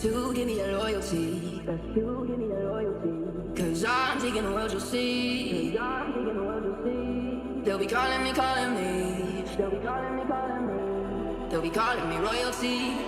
Best to give me that loyalty. Best to give me that loyalty. Cause I'm taking the world, you'll see. I'm taking the world, you'll see. They'll be calling me, calling me. They'll be calling me, calling me. They'll be calling me royalty.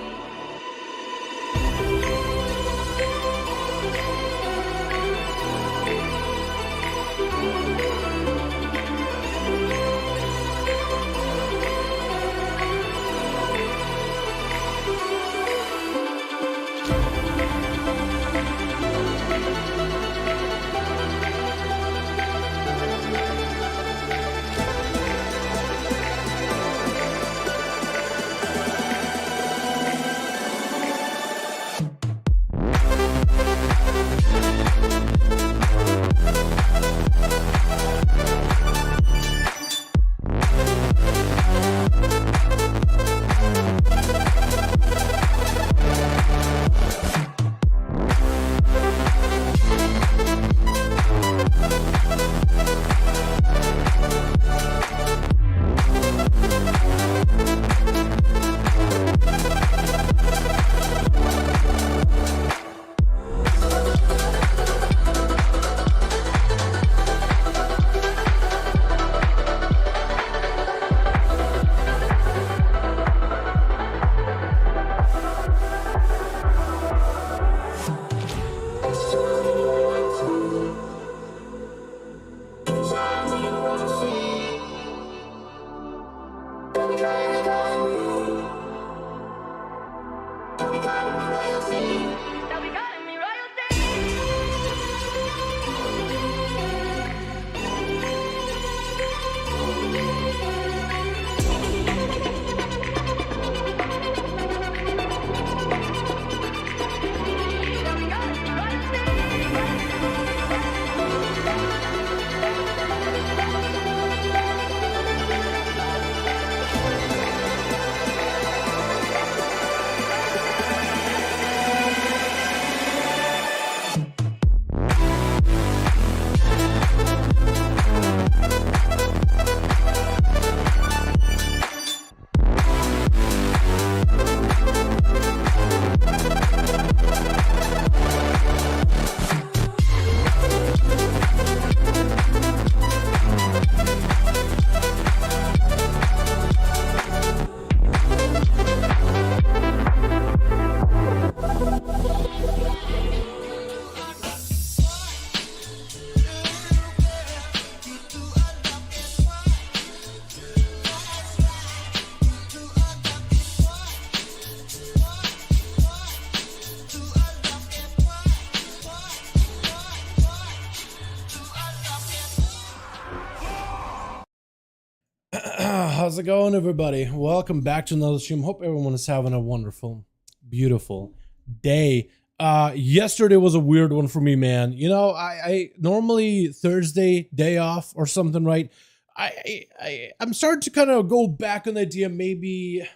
How's it going, everybody? Welcome back to another stream. Hope everyone is having a wonderful, beautiful day. Yesterday was a weird one for me, man. You know, I normally Thursday day off or something, right? I'm starting to kind of go back on the idea, maybe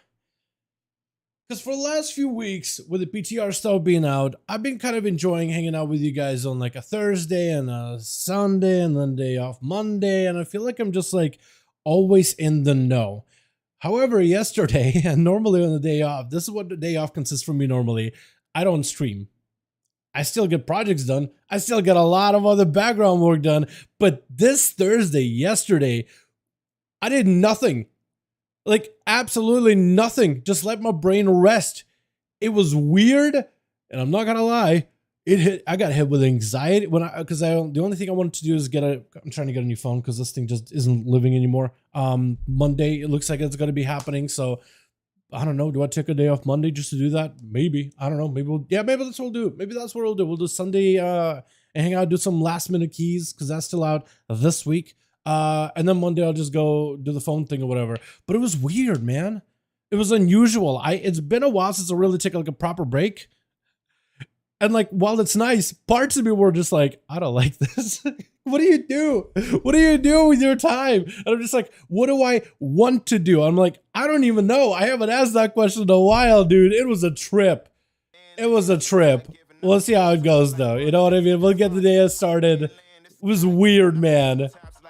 because for the last few weeks with the PTR stuff being out, I've been kind of enjoying hanging out with you guys on like a Thursday and a Sunday and then day off Monday, and I feel like I'm just like always in the know. However, yesterday, and normally on the day off, this is what the day off consists for me normally. I don't stream. I still get projects done. I still get a lot of other background work done. But this Thursday, yesterday, I did nothing. Like absolutely nothing. Just let my brain rest. It was weird, and I'm not gonna lie. I got hit with anxiety because the only thing I wanted to do is I'm trying to get a new phone because this thing just isn't living anymore. Monday, it looks like it's going to be happening. So I don't know. Do I take a day off Monday just to do that? Maybe. I don't know. Maybe maybe that's what we'll do. Maybe that's what we'll do. We'll do Sunday and hang out, do some last minute keys because that's still out this week. And then Monday I'll just go do the phone thing or whatever. But it was weird, man. It was unusual. It's been a while since I really took like a proper break. And like, while it's nice, parts of me were just like, I don't like this. What do you do? What do you do with your time? And I'm just like, what do I want to do? I'm like, I don't even know. I haven't asked that question in a while, dude. It was a trip. It was a trip. We'll see how it goes, though. You know what I mean? We'll get the day started. It was weird, man.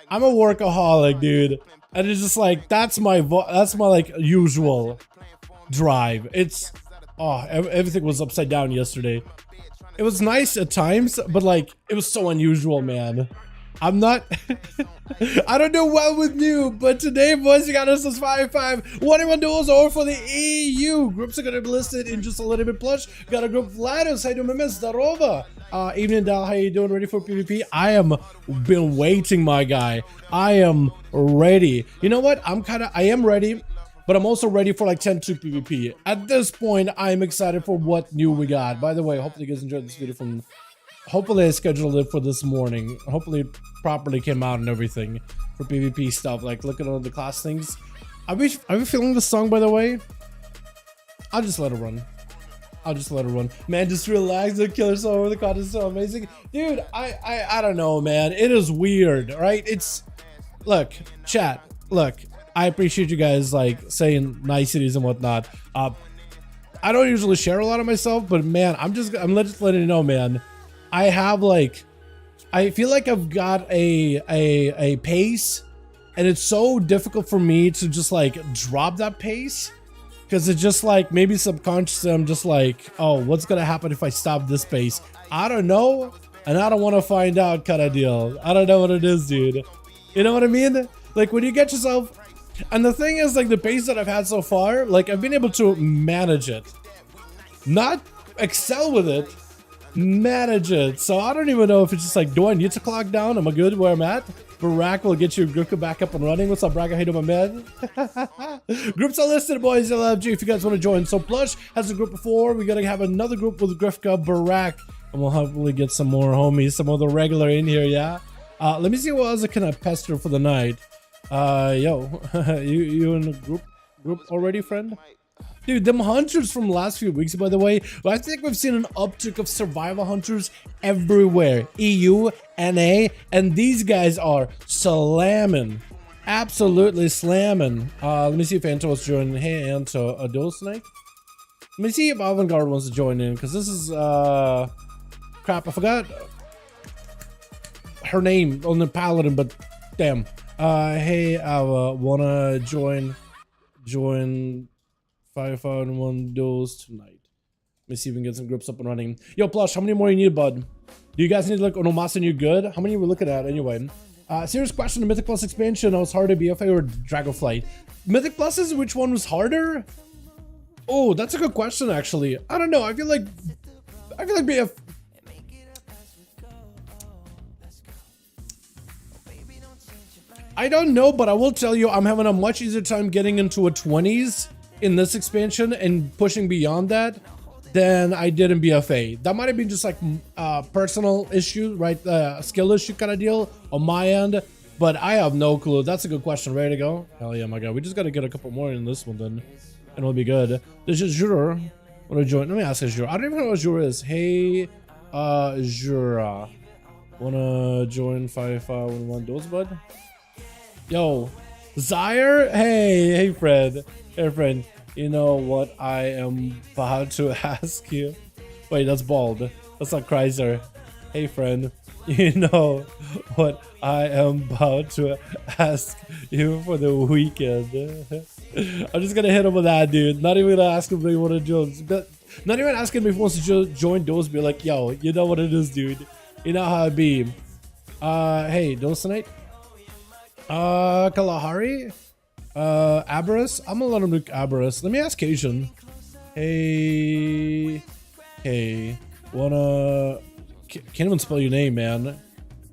I'm a workaholic, dude. And it's just like, that's my like usual drive. Oh, everything was upside down yesterday. It was nice at times, but like, it was so unusual, man. I'm not, I don't do well with new, but today, boys, you got us as 5V5 1v1 Duels over for the EU. Groups are going to be listed in just a little bit. Plush, got a group Vladus, how you doing, Miss Darova? Evening, Dal, how you doing? Ready for PvP? I am been waiting, my guy. I am ready. You know what? I am ready, but I'm also ready for like 10-2 PvP. At this point, I'm excited for what new we got. By the way, hopefully you guys enjoyed this video from... Hopefully I scheduled it for this morning. Hopefully it properly came out and everything for PvP stuff. Like looking at all the class things. Are we feeling the song, by the way? I'll just let it run. I'll just let it run. Man, just relax. The killer song over the content is so amazing. Dude, I don't know, man. It is weird, right? It's... Look, chat. Look, I appreciate you guys like saying niceties and whatnot. I don't usually share a lot of myself, but man, I'm just letting you know, man. I have like, I feel like I've got a pace, and it's so difficult for me to just like drop that pace, because it's just like maybe subconsciously I'm just like, oh, what's gonna happen if I stop this pace? I don't know, and I don't want to find out kind of deal. I don't know what it is, dude. You know what I mean? Like when you get yourself, and the thing is like the pace that I've had so far, like I've been able to manage it, not excel with it. Manage it. So I don't even know if it's just like, do I need to clock down? Am I good where I'm at? Barack will get your group back up and running. What's up, Braga? How you doing, my man? Groups are listed, boys. LFG if you guys want to join. So Plush has a group before. We're gonna have another group with Grifka, Barack, and we'll hopefully get some more homies, some other regular in here. Yeah. Let me see what else I can pester for the night. Yo, you in the group already, friend? Dude, them hunters from last few weeks, by the way, I think we've seen an uptick of survival hunters everywhere. EU, NA, and these guys are slamming. Absolutely slamming. Let me see if Anto wants to join. Hey, Anto, a duel snake? Let me see if Avant-Garde wants to join in, because this is, crap, I forgot her name on the paladin, but damn. Hey, I wanna join 5V5 1v1 Duels tonight. Let me see if we can get some groups up and running. Yo, Plush, how many more you need, bud? Do you guys need to look Onomasa you good? How many are we looking at anyway? Serious question, the Mythic Plus expansion, I was harder, BFA or Dragonflight? Mythic Pluses, which one was harder? Oh, that's a good question, actually. I don't know, I feel like BF... I don't know, but I will tell you, I'm having a much easier time getting into a 20s in this expansion and pushing beyond that than I did in BFA. That might have been just like personal issue, right? Skill issue kind of deal on my end, but I have no clue. That's a good question. Ready to go? Hell yeah, my god. We just got to get a couple more in this one then, and we'll be good. There's just Jura. Want to join? Let me ask Jura. I don't even know what Jura is. Hey, Jura. Wanna join 5V5 1v1 Duels, bud? Yo, Zaire? Hey, friend. Hey, friend. You know what I am about to ask you? Wait, that's bald. That's not Chrysler. Hey, friend. You know what I am about to ask you for the weekend? I'm just gonna hit him with that, dude. Not even gonna ask him if he want to join. Not even asking him if he wants to join Duels. Be like, yo, you know what it is, dude. You know how it be. Hey, Duels tonight? Kalahari? Aberus? I'm gonna let him look Aberus. Let me ask Asian. Hey, wanna... Can't even spell your name, man.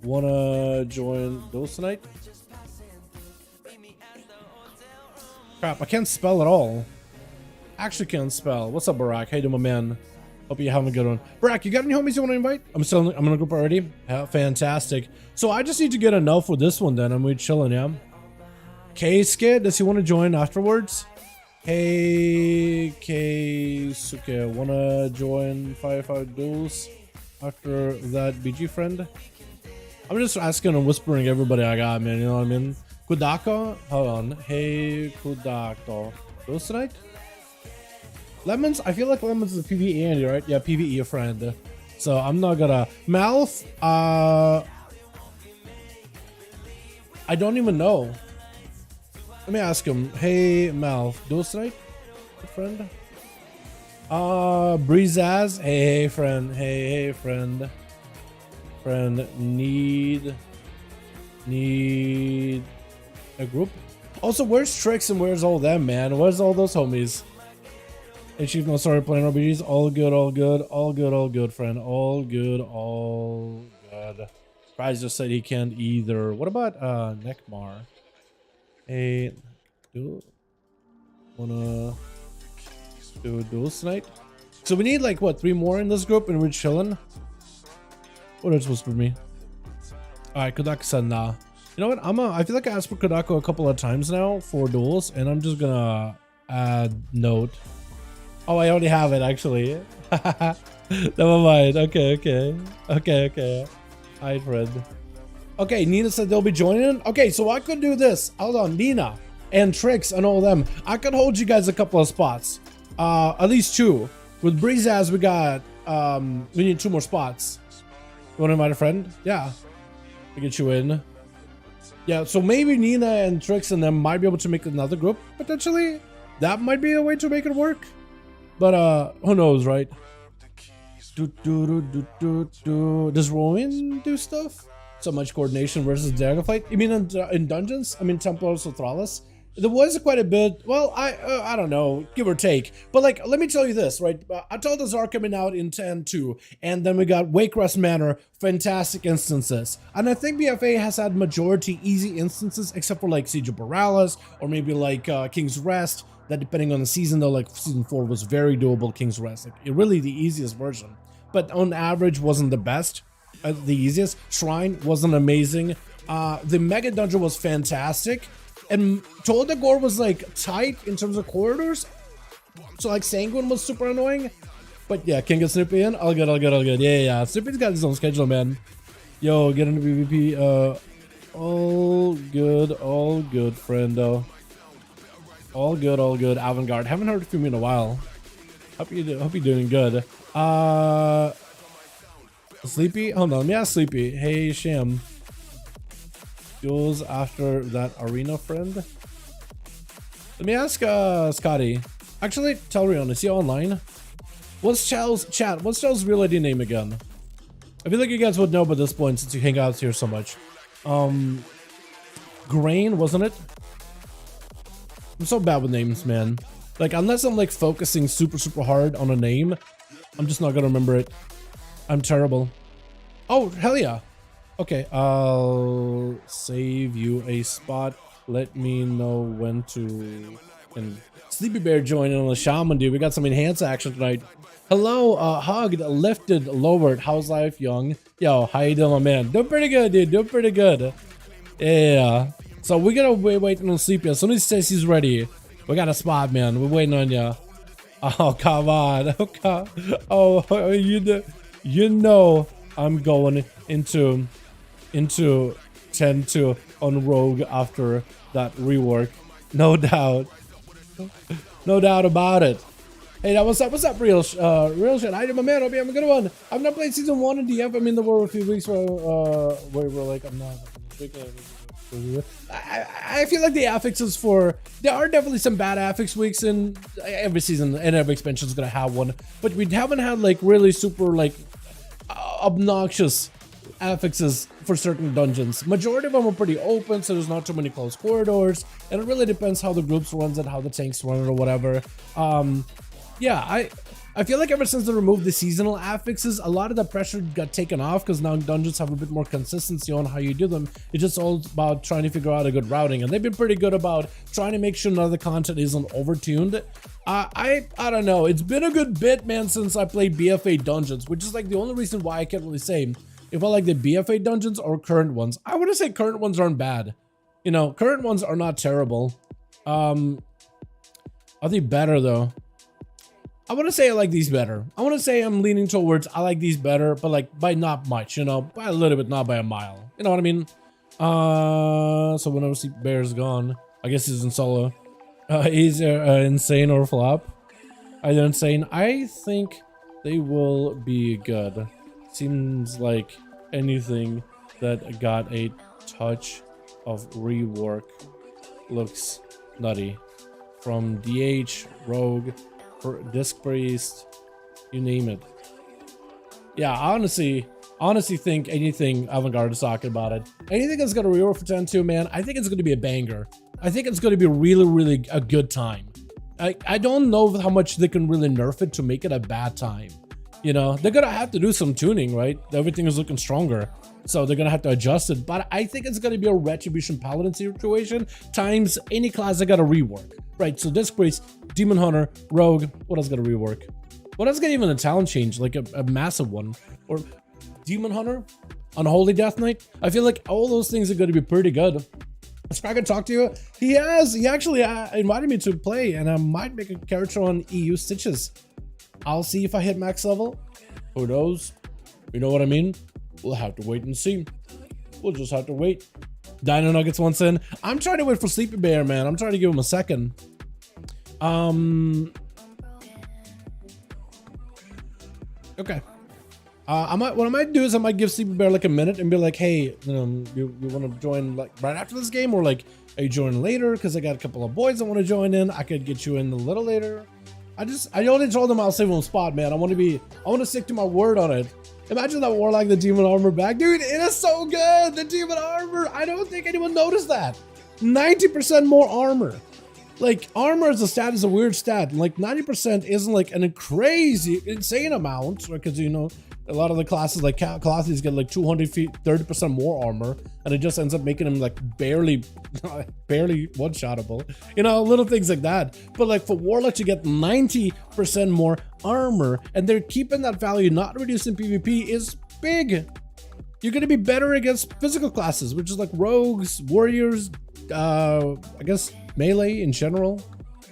Wanna join Duels tonight? Crap, I can't spell at all. Actually can't spell. What's up, Barack? How you doing, my man? Hope you having a good one. Barack, you got any homies you want to invite? I'm in a group already. Yeah, fantastic. So I just need to get enough with this one then, and we're chilling, yeah? K-Skid, does he want to join afterwards? Hey, K-Suke, wanna join 5V5 Duels after that BG friend? I'm just asking and whispering everybody I got, man, you know what I mean? Kudako? Hold on. Hey, Kudako. Duels tonight? Lemons? I feel like Lemons is a PvE Andy, right? Yeah, PvE a friend. So I'm not gonna... Mouth? I don't even know. Let me ask him. Hey, Mouth. Duels tonight? Friend? Breezaz. Hey, friend. Hey, friend. Friend, need a group. Also, where's Tricks and where's all them, man? Where's all those homies? Hey, Chief, no sorry, playing RPGs. All good, all good, all good, all good, friend. All good, all good. Prize just said he can't either. What about Nekmar? Hey, wanna do duels tonight? So we need like what, 3 more in this group and we're chilling? What are supposed to be me? Alright, Kodako said nah. You know what? I feel like I asked for Kodako a couple of times now for duels, and I'm just gonna add note. Oh, I already have it actually. Never mind. Okay. Alright, Fred. Okay, Nina said they'll be joining. Okay, so I could do this. Hold on, Nina and Trix and all them. I could hold you guys a couple of spots. At least 2. With Breezaz, we got we need 2 more spots. You want to invite a friend? Yeah. To get you in. Yeah, so maybe Nina and Trix and them might be able to make another group, potentially. That might be a way to make it work. But who knows, right? Does Rowan do stuff? So much coordination versus Dragonflight. You mean in dungeons? I mean Templos Sothralis. There was quite a bit. Well, I don't know, give or take. But like, let me tell you this, right? Atalda's are coming out in 10-2, and then we got Wakecrest Manor, fantastic instances. And I think BFA has had majority easy instances, except for like Siege of Borealis, or maybe like King's Rest. That depending on the season though, like season 4 was very doable. King's Rest, like really the easiest version, but on average wasn't the best. The easiest. Shrine wasn't amazing. The Mega Dungeon was fantastic. And Toldagor was like tight in terms of corridors. So like Sanguine was super annoying. But yeah, can get Snoopy in? All good. Yeah. Snoopy's got his own schedule, man. Yo, get into PvP. All good, friendo. All good. Avant-Garde. Haven't heard from you in a while. Hope you're doing good. Sleepy? Hold on. Yeah, Sleepy. Hey, Sham. Duels after that arena, friend. Let me ask Scotty. Actually, tell Rion, is he online? What's Chal's real ID name again? I feel like you guys would know by this point since you hang out here so much. Grain, wasn't it? I'm so bad with names, man. Like, unless I'm like focusing super hard on a name, I'm just not gonna remember it. I'm terrible. Oh, hell yeah. Okay, I'll save you a spot. Let me know when to. And Sleepy Bear joining on the Shaman, dude. We got some enhanced action tonight. Hello, hugged, lifted, lowered. How's life, young? Yo, how you doing, my man? Doing pretty good, dude. Doing pretty good. Yeah. So we're gonna wait on Sleepy. As soon as he says he's ready, we got a spot, man. We're waiting on you. Oh, come on. Oh, God. Oh, you know I'm going into 10-2 on Rogue after that rework. No doubt. No doubt about it. Hey, now what's up, real shit? I did my man. Hope you have a good one. I've not played season 1 of DF. I mean, there were a few weeks where we're like, I'm not. I feel like the affixes there are definitely some bad affix weeks in every season, and every expansion is gonna have one. But we haven't had like really super like obnoxious affixes for certain dungeons. Majority of them are pretty open, so there's not too many close corridors, and it really depends how the groups runs it, how the tanks run it, or whatever. Yeah, I feel like ever since they removed the seasonal affixes, a lot of the pressure got taken off because now dungeons have a bit more consistency on how you do them. It's just all about trying to figure out a good routing, and they've been pretty good about trying to make sure none of the content isn't overtuned. I don't know. It's been a good bit, man, since I played BFA dungeons, which is like the only reason why I can't really say if I like the BFA dungeons or current ones. I wouldn't say current ones aren't bad. You know, current ones are not terrible. Are they better though? I want to say I like these better. I want to say I'm leaning towards I like these better, but like by not much, you know, by a little bit, not by a mile. You know what I mean? So whenever Sleep Bear's gone, I guess he's in solo. He's insane or flop. Either insane. I think they will be good. Seems like anything that got a touch of rework looks nutty. From DH, Rogue, Disc Priest, you name it. Yeah, I honestly think anything Avant-Garde is talking about it. Anything that's gonna rework for 10.2, man, I think it's gonna be a banger. I think it's gonna be really a good time. I don't know how much they can really nerf it to make it a bad time. You know, they're gonna have to do some tuning, right? Everything is looking stronger, so they're gonna have to adjust it. But I think it's gonna be a Retribution Paladin situation times any class that got a rework, right? So Disc Priest, Demon Hunter, Rogue, what else got a rework? What else got even a talent change, like a massive one? Or Demon Hunter, Unholy Death Knight? I feel like all those things are gonna be pretty good. Scrag can talk to you. He actually invited me to play, and I might make a character on EU Stitches. I'll see if I hit max level. Who knows? You know what I mean? We'll have to wait and see. We'll just have to wait. Dino Nuggets wants in. I'm trying to wait for Sleepy Bear, man. I'm trying to give him a second. Okay. What I might do is I might give Sleepy Bear like a minute and be like, hey, you want to join like right after this game, or like, are you joining later? Because I got a couple of boys that want to join in. I could get you in a little later. I only told them I'll save them a spot, man. I want to stick to my word on it. Imagine that Warlock, the Demon Armor back. Dude, it is so good. The Demon Armor. I don't think anyone noticed that. 90% more armor. Like, armor as a stat is a weird stat. Like, 90% isn't like an crazy, insane amount. Because, you know, a lot of the classes, like classes get like 200 feet, 30% more armor. And it just ends up making them like barely one-shottable. You know, little things like that. But like for Warlock, you get 90% more armor. And they're keeping that value, not reducing PvP, is big. You're going to be better against physical classes, which is like rogues, warriors, I guess melee in general.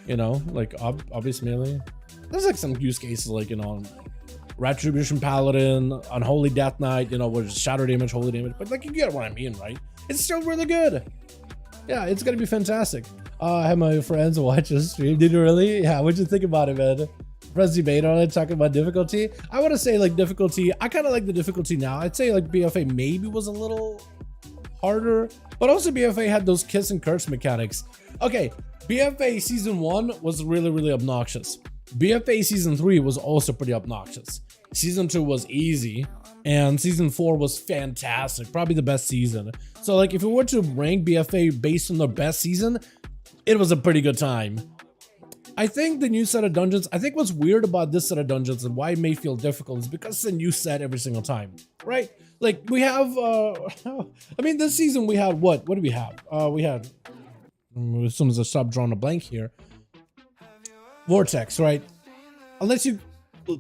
You know, like obvious melee. There's like some use cases like, you know, Retribution Paladin, Unholy Death Knight, you know, with Shatter Damage, Holy Damage, but like you get what I mean, right? It's still really good. Yeah, it's gonna be fantastic. I had my friends watch this stream. Did you really? Yeah, what'd you think about it, man? Friends debate on it, talking about difficulty. I want to say like difficulty, I kind of like the difficulty now. I'd say like BFA maybe was a little harder, but also BFA had those kiss and curse mechanics. Okay, BFA Season 1 was really obnoxious. BFA Season 3 was also pretty obnoxious. Season 2 was easy, and Season 4 was fantastic, probably the best season. So like if we were to rank BFA based on the best season, it was a pretty good time. I think the new set of dungeons, I think what's weird about this set of dungeons and why it may feel difficult is because it's a new set every single time, right? Like we have, I mean this season we had what do we have? We had, as soon as I stop drawing a blank here, Vortex, right? Unless you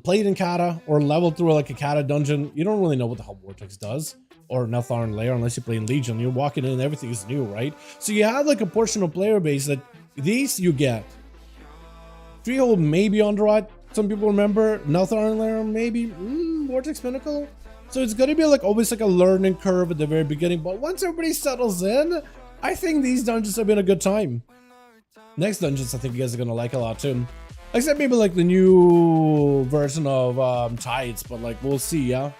played in Kata or leveled through like a Kata dungeon, you don't really know what the hell Vortex does. Or Neltharan Lair, unless you play in Legion. You're walking in and everything is new, right? So you have like a portion of player base that these you get. Freehold maybe Underrot, some people remember. Neltharan Lair maybe. Vortex Pinnacle. So it's gonna be like always like a learning curve at the very beginning, but once everybody settles in, I think these dungeons have been a good time. Next dungeons I think you guys are gonna like a lot too. Except maybe like the new version of Tides, but like we'll see, yeah?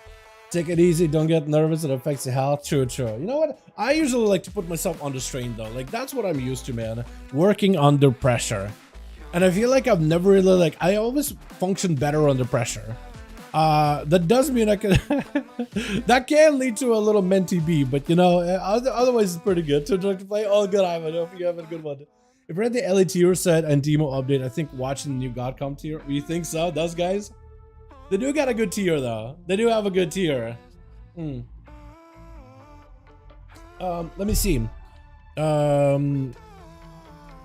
Take it easy, don't get nervous, it affects your health. True. You know what? I usually like to put myself under strain though. Like that's what I'm used to, man. Working under pressure. And I feel like I've never really like, I always function better under pressure. That does mean I can, that can lead to a little mentee B, but you know, otherwise it's pretty good. So to play, all good, Ivan. I hope you have a good one. If read the LA tier set and demo update, I think watching the new Godcom tier. You think so? Those guys? They do got a good tier though. They do have a good tier. Let me see.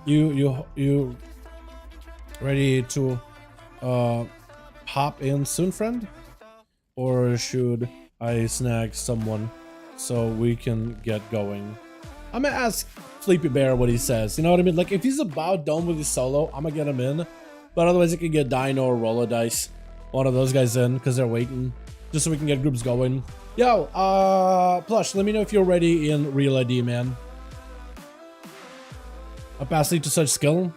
You ready to hop in soon, friend? Or should I snag someone so we can get going? I'm gonna ask Sleepy Bear what he says. You know what I mean? Like if he's about done with his solo, I'm gonna get him in. But otherwise, I can get Dino or Roller Dice, one of those guys in, because they're waiting, just so we can get groups going. Yo, Plush, let me know if you're ready in Real ID, man. A pass lead to such skill.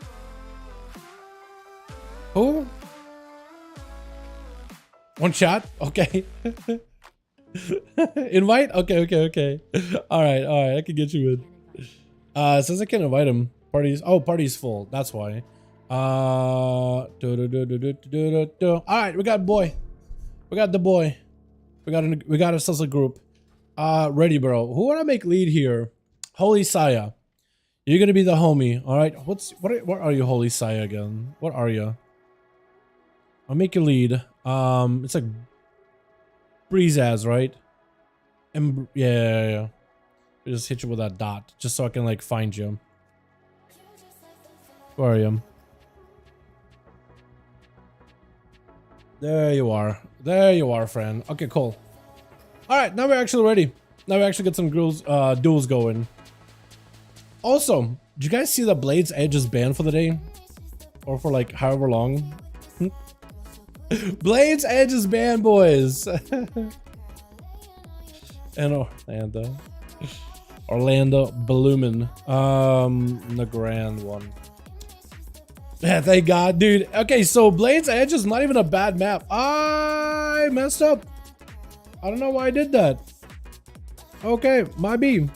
Who? One shot? Okay. Invite? Okay. Alright, I can get you in. It says I can't invite him. Party's full, that's why. Alright, we got boy. We got the boy. We got ourselves a group. Ready, bro. Who wanna make lead here? Holy Saya. You're gonna be the homie. Alright. What are you, Holy Saya, again? What are you? I'll make you lead. It's like Breezaz, right? And yeah. I just hit you with that dot, just so I can like find you. Where are you? There you are. There you are, friend. Okay, cool. All right, now we're actually ready. Now we actually get some duels going. Also, did you guys see that Blade's Edge is banned for the day? Or for like however long? Blade's Edge is banned, boys. And Orlando Bloomin. The grand one. Yeah, thank God, dude. Okay, so Blade's Edge is not even a bad map. I messed up. I don't know why I did that. Okay, my B.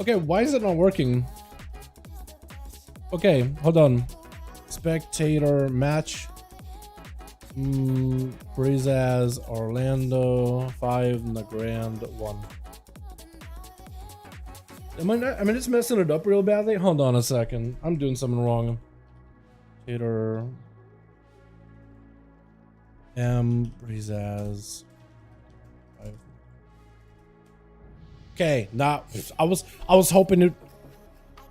Okay, why is it not working? Okay, hold on. Spectator match. Breezaz, Orlando, 5, the grand 1. Am I just messing it up real badly? Hold on a second. I'm doing something wrong. Tater. Breezaz. 5. Okay, now I was hoping to.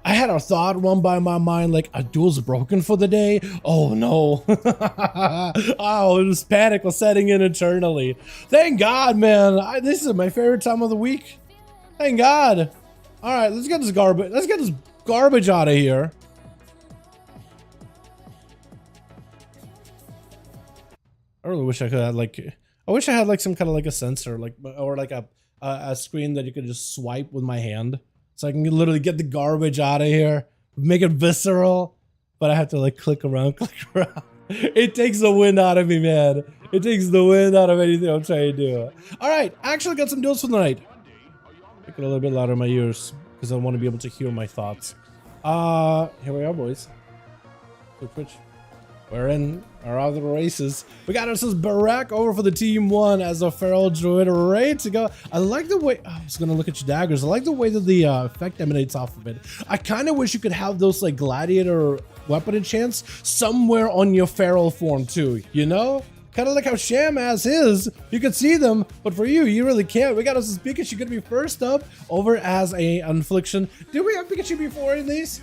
I had a thought run by my mind like a duel's broken for the day. Oh no. Oh, this panic was setting in internally. Thank God, man. This is my favorite time of the week. Thank God. All right, let's get this garbage. Let's get this garbage out of here. I really wish I could have like. I wish I had like some kind of like a sensor, like or like a screen that you could just swipe with my hand, so I can literally get the garbage out of here, make it visceral. But I have to like click around. It takes the wind out of me, man. It takes the wind out of anything I'm trying to do. All right, actually got some duels for the night. Make it a little bit louder in my ears because I want to be able to hear my thoughts. Here we are, boys. Twitch. We're in our other races. We got ourselves Barak over for the team 1 as a feral druid ready to go. I like the way, I was gonna look at your daggers. I like the way that the effect emanates off of it. I kind of wish you could have those like gladiator weapon enchants somewhere on your feral form too, you know? Kind of like how Sham has his. You can see them, but for you, you really can't. We got us Pikachu gonna be first up over as a Affliction. Did we have Pikachu before in these?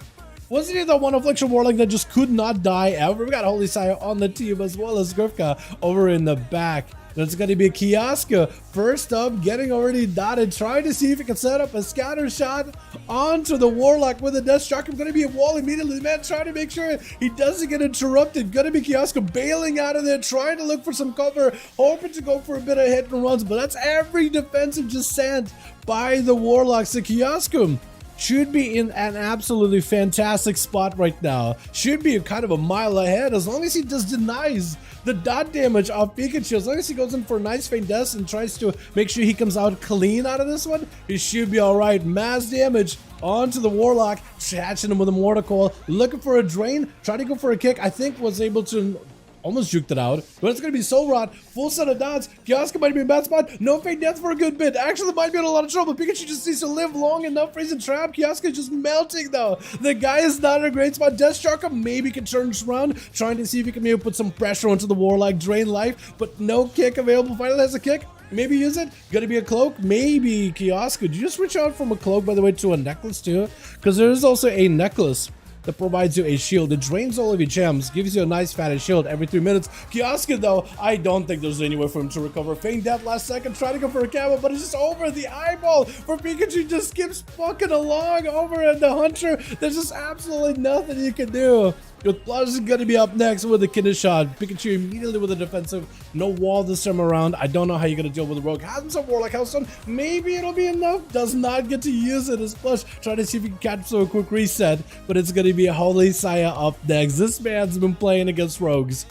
Wasn't he the one Affliction Warlock that just could not die ever? We got Holy Sire on the team as well as Grifka over in the back. That's going to be Kioska first up, getting already dotted, trying to see if he can set up a scatter shot onto the Warlock with a Death Shock. I'm going to be a wall immediately, man, trying to make sure he doesn't get interrupted. Going to be Kioska bailing out of there, trying to look for some cover, hoping to go for a bit of hit and runs, but that's every defensive just sent by the Warlocks. So Kioska should be in an absolutely fantastic spot right now. Should be kind of a mile ahead as long as he just denies the dot damage of Pikachu. As long as he goes in for a nice feint death and tries to make sure he comes out clean out of this one, he should be all right. Mass damage onto the Warlock, catching him with a Mortar Coil, looking for a drain, trying to go for a kick. I think was able to almost juked it out, but it's going to be Soul Rod, full set of dots. Kioska might be in a bad spot. No feint death for a good bit. Actually, might be in a lot of trouble. Pikachu just needs to live long enough for his trap. Kioska is just melting, though. The guy is not in a great spot. Death Shark maybe can turn this around, trying to see if he can maybe put some pressure onto the Warlock, drain life, but no kick available. Finally has a kick. Maybe use it. Gonna be a cloak. Maybe Kioska. Did you just switch out from a cloak, by the way, to a necklace, too? Because there is also a necklace that provides you a shield. It drains all of your gems, gives you a nice fatted shield every 3 minutes. Kioska, though, I don't think there's any way for him to recover. Feint death last second, trying to go for a camo, but it's just over the eyeball for Pikachu. Just keeps fucking along over at the Hunter. There's just absolutely nothing you can do. With Plus is going to be up next with a Kidney Shot. Pikachu immediately with a defensive. No wall this time around. I don't know how you're going to deal with the Rogue. Has some Warlock Hellstone. Maybe it'll be enough. Does not get to use it as Plus. Trying to see if he can catch some quick reset. But it's going to be a Holy Saya up next. This man's been playing against Rogues.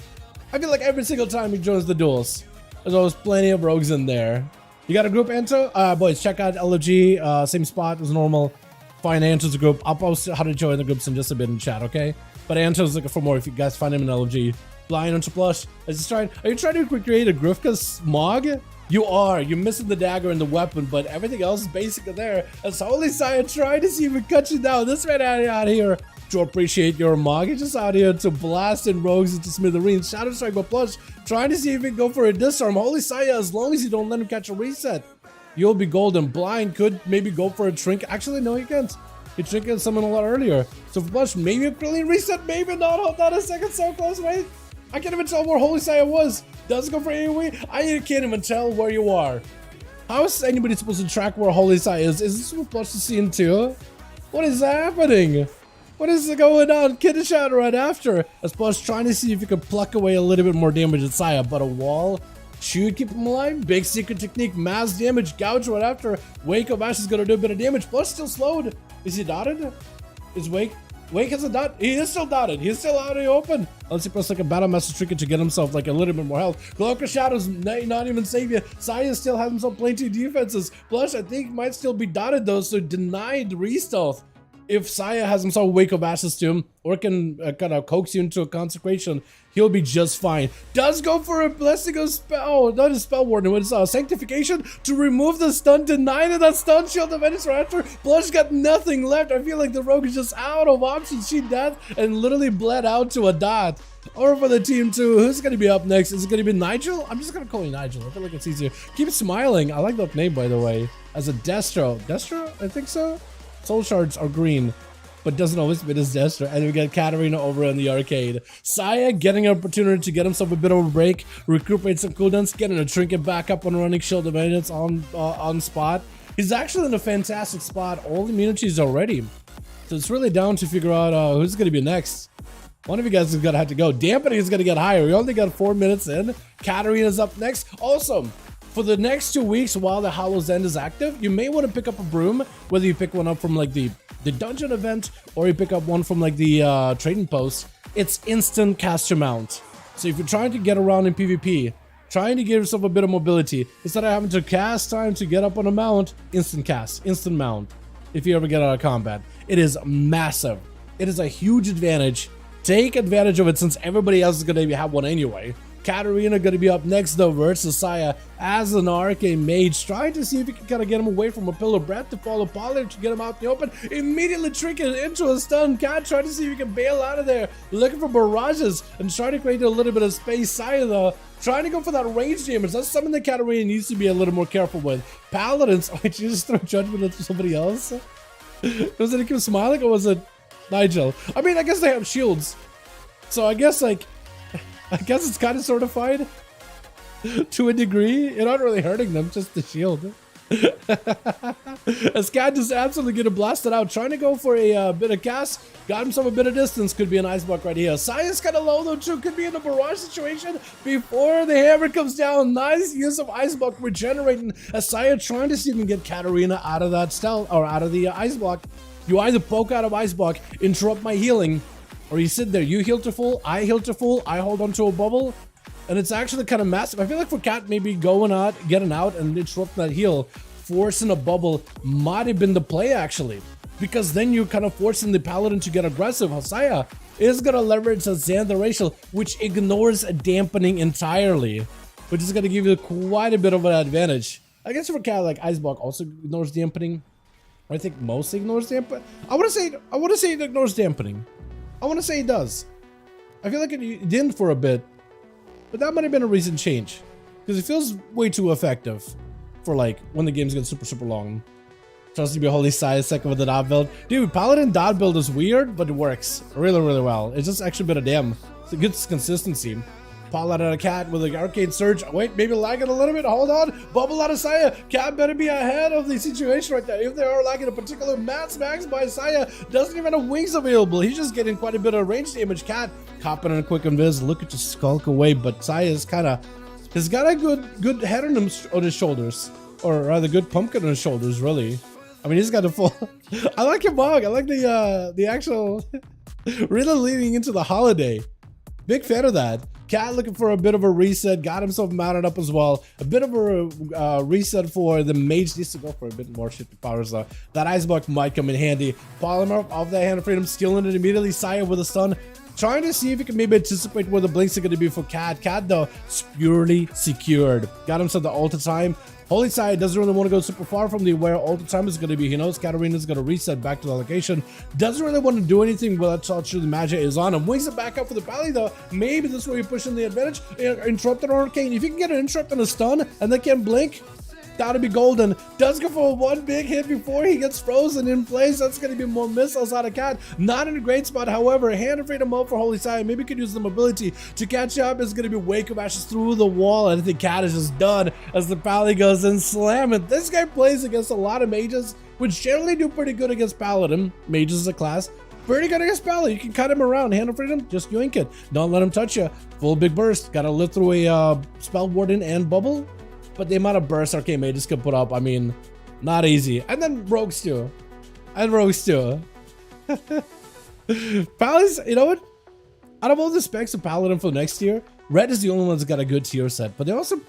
I feel like every single time he joins the duels, there's always plenty of Rogues in there. You got a group enter? Boys, check out LFG. Same spot as normal. Find enter the group. I'll post how to join the groups in just a bit in chat, okay? But Anton's looking for more if you guys find him in LG. Blind onto Plush. Are you trying to create a Grifka smog? You are. You're missing the dagger and the weapon, but everything else is basically there. As Holy Sire trying to see if we cut you down. This man out here to appreciate your mog. He's just out here to blast in rogues into smithereens. Shadow Strike by Plush trying to see if he can go for a disarm. Holy Sire, as long as you don't let him catch a reset, you'll be golden. Blind could maybe go for a Trink. Actually, no, he can't. He Trinket someone a lot earlier. So for Plush, maybe a clean reset, maybe not. Hold on a second, so close, wait. I can't even tell where Holy Sire was. Does go for AoE? I can't even tell where you are. How is anybody supposed to track where Holy Sire is? Is this what Plush is seeing too? What is happening? What is going on? Kid a shot right after. As Plush trying to see if he can pluck away a little bit more damage at Sire, but a wall should keep him alive. Big secret technique, mass damage, gouge right after. Wake of Ash is gonna do a bit of damage. Plush still slowed. Is he dotted? Is Wake has a dot? He is still dotted. He's still out in the open. Let's see, press like a battle master trinket to get himself like a little bit more health. Cloak of Shadows not even save you. Saya still has himself plenty of defenses. Plush, I think, might still be dotted though, so denied re-stealth. If Saya has himself Wake of Ashes to him, or can kind of coax you into a consecration, he'll be just fine. Does go for a blessing of spell, oh, not a spell warden, it's sanctification to remove the stun, denied that stun shield of Ennis after. Plush got nothing left. I feel like the rogue is just out of options. She dead and literally bled out to a dot. Or for the team too, who's gonna be up next? Is it gonna be Nigel? I'm just gonna call you Nigel. I feel like it's easier. Keep smiling. I like that name, by the way. As a Destro. Destro? I think so? Soul shards are green, but doesn't always fit his Destro. And we got Katarina over in the arcade. Saya getting an opportunity to get himself a bit of a break, recuperate some cooldowns, getting a trinket back up and running, shield of Bandits on spot. He's actually in a fantastic spot. All immunities already. So it's really down to figure out who's going to be next. One of you guys is going to have to go. Dampening is going to get higher. We only got 4 minutes in. Katarina's up next. Also, for the next 2 weeks while the Howl's End is active, you may want to pick up a broom, whether you pick one up from like the dungeon event or you pick up one from like the trading post. It's instant cast your mount. So if you're trying to get around in PvP, trying to give yourself a bit of mobility, instead of having to cast time to get up on a mount, instant cast, instant mount. If you ever get out of combat, it is massive. It is a huge advantage. Take advantage of it since everybody else is going to have one anyway. Katarina going to be up next though versus Saya as an arcane mage, trying to see if he can kind of get him away from a pillar of breath to follow Pollard to get him out in the open. Immediately trinket into a stun. Cat trying to see if he can bail out of there, looking for barrages and trying to create a little bit of space. Saya though trying to go for that range damage. That's something that Katarina needs to be a little more careful with. Paladins, oh, did you just throw judgment at somebody else? Was it Kim Smiling or was it Nigel? I mean, I guess they have shields, so I guess it's kind of sortified to a degree. You're not really hurting them, just the shield. As Cat just absolutely getting blasted out, trying to go for a bit of cast. Got himself a bit of distance. Could be an ice block right here. Saya's kind of low though too. Could be in a barrage situation before the hammer comes down. Nice use of ice block regenerating. As Saya trying to see if he can get Katarina out of that stealth or out of the ice block. You either poke out of ice block, interrupt my healing, or you sit there, you heal to full, I heal to full, I hold onto a bubble, and it's actually kind of massive. I feel like for Cat maybe going out, getting out and interrupting that heal, forcing a bubble might have been the play actually. Because then you're kind of forcing the Paladin to get aggressive. Hasaya is going to leverage a Xander racial, which ignores a dampening entirely, which is going to give you quite a bit of an advantage. I guess for Cat, like Ice Block also ignores dampening. I think mostly ignores dampening. I want to say it ignores dampening. I want to say it does. I feel like it didn't for a bit, but that might have been a recent change because it feels way too effective for like when the games get super long. Trust to be a holy size second with the dot build. Dude, Paladin dot build is weird, but it works really well. It's just actually a bit of damn. It's a good consistency. Paladin out of Cat with an arcade surge. Wait, maybe lagging a little bit. Hold on. Bubble out of Saya. Cat better be ahead of the situation right there. If they are lagging a particular max by Saya, doesn't even have wings available. He's just getting quite a bit of range damage. Cat copping on a quick invis. Look at just skulk away, but Saya's kind of has got a good head on his shoulders, or rather good pumpkin on his shoulders. Really, I mean he's got a full. I like your mug. I like the actual really leading into the holiday. Big fan of that. Cat looking for a bit of a reset, got himself mounted up as well. A bit of a reset for the mage. Needs to go for a bit more shifting powers though. That ice block might come in handy. Polymer off that hand of freedom, stealing it immediately. Saya with a stun. Trying to see if he can maybe anticipate where the blinks are going to be for Cat. Cat, though, is purely secured. Got himself the ult time. Holy Side doesn't really want to go super far from the where ult time is going to be. He knows Katarina's going to reset back to the location. Doesn't really want to do anything without touch the magic is on him. Wings it back up for the Pally, though. Maybe this is where you're pushing the advantage. Interrupted on Arcane. If you can get an interrupt and a stun and they can blink, that'd be golden. Does go for one big hit before he gets frozen in place. That's going to be more missiles out of Cat. Not in a great spot, however. Hand of Freedom up for Holy Side. Maybe could use the mobility to catch up. It's going to be Wake of Ashes through the wall. And I think Cat is just done as the Pally goes and slam it. This guy plays against a lot of mages, which generally do pretty good against Paladin. Mages is a class. Pretty good against Pally. You can cut him around. Hand of Freedom, just yoink it. Don't let him touch you. Full big burst. Got to live through a Spell Warden and Bubble. But the amount of bursts Arcane Mages can put up, I mean, not easy. And then Rogues too. Pally's, you know what? Out of all the specs of Paladin for next year, Red is the only one that's got a good tier set. But they also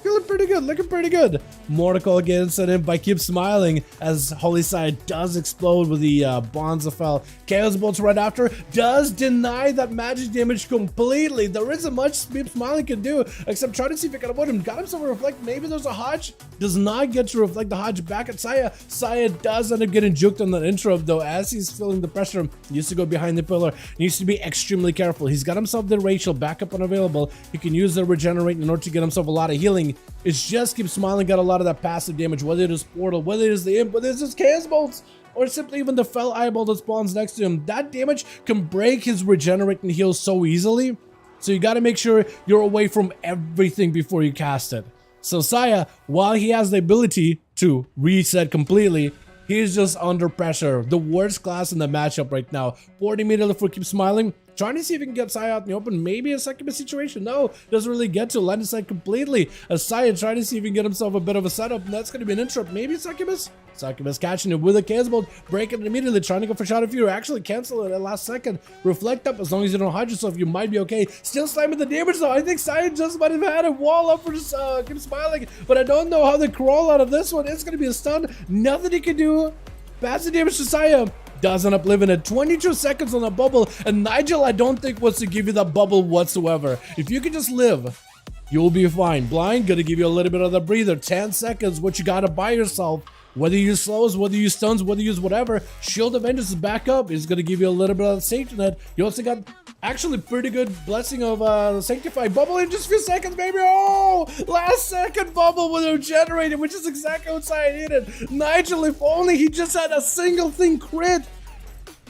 feeling pretty good, looking pretty good. Mortical again sent in by Keep Smiling as Holy Side does explode with the Bonzafell. Chaos Bolts right after does deny that magic damage completely. There isn't much Keep Smiling can do except try to see if he can avoid him. Got himself a Reflect. Maybe there's a Hodge. Does not get to Reflect the Hodge back at Saya. Saya does end up getting juked on that interrupt though as he's feeling the pressure. He needs to go behind the pillar. He needs to be extremely careful. He's got himself the Rachel backup unavailable. He can use the Regenerate in order to get himself a lot of healing. It's just Keep Smiling got a lot of that passive damage, whether it is Portal, whether it is the Imp, whether it's just Chaos Bolts, or simply even the Fell Eyeball that spawns next to him. That damage can break his Regenerate and heal so easily. So you got to make sure you're away from everything before you cast it. So Saya, while he has the ability to reset completely, he's just under pressure. The worst class in the matchup right now. 40 immediately for Keep Smiling. Trying to see if he can get Saya out in the open. Maybe a succubus situation. No, doesn't really get to line of sight completely. As Saya trying to see if he can get himself a bit of a setup. And that's going to be an interrupt. Maybe a succubus. Succubus catching it with a Chaos Bolt. Breaking it immediately. Trying to go for Shot of Fury. Actually cancel it at last second. Reflect up. As long as you don't hide yourself, you might be okay. Still slamming the damage though. I think Saya just might have had a wall up for Keep Smiling. But I don't know how they crawl out of this one. It's going to be a stun. Nothing he can do. Passive damage to Saya. Doesn't up living at 22 seconds on the bubble, and Nigel I don't think wants to give you that bubble whatsoever. If you can just live, you'll be fine. Blind gonna give you a little bit of the breather. 10 seconds, what you gotta buy yourself. Whether you use slows, whether you use stuns, whether you use whatever, Shield of Vengeance is back up. It's gonna give you a little bit of the safety net. You also got actually pretty good blessing of Sanctified Bubble in just a few seconds, baby. Oh, last second bubble with a generator, which is exactly what Saya needed. Nigel, if only he just had a single thing crit,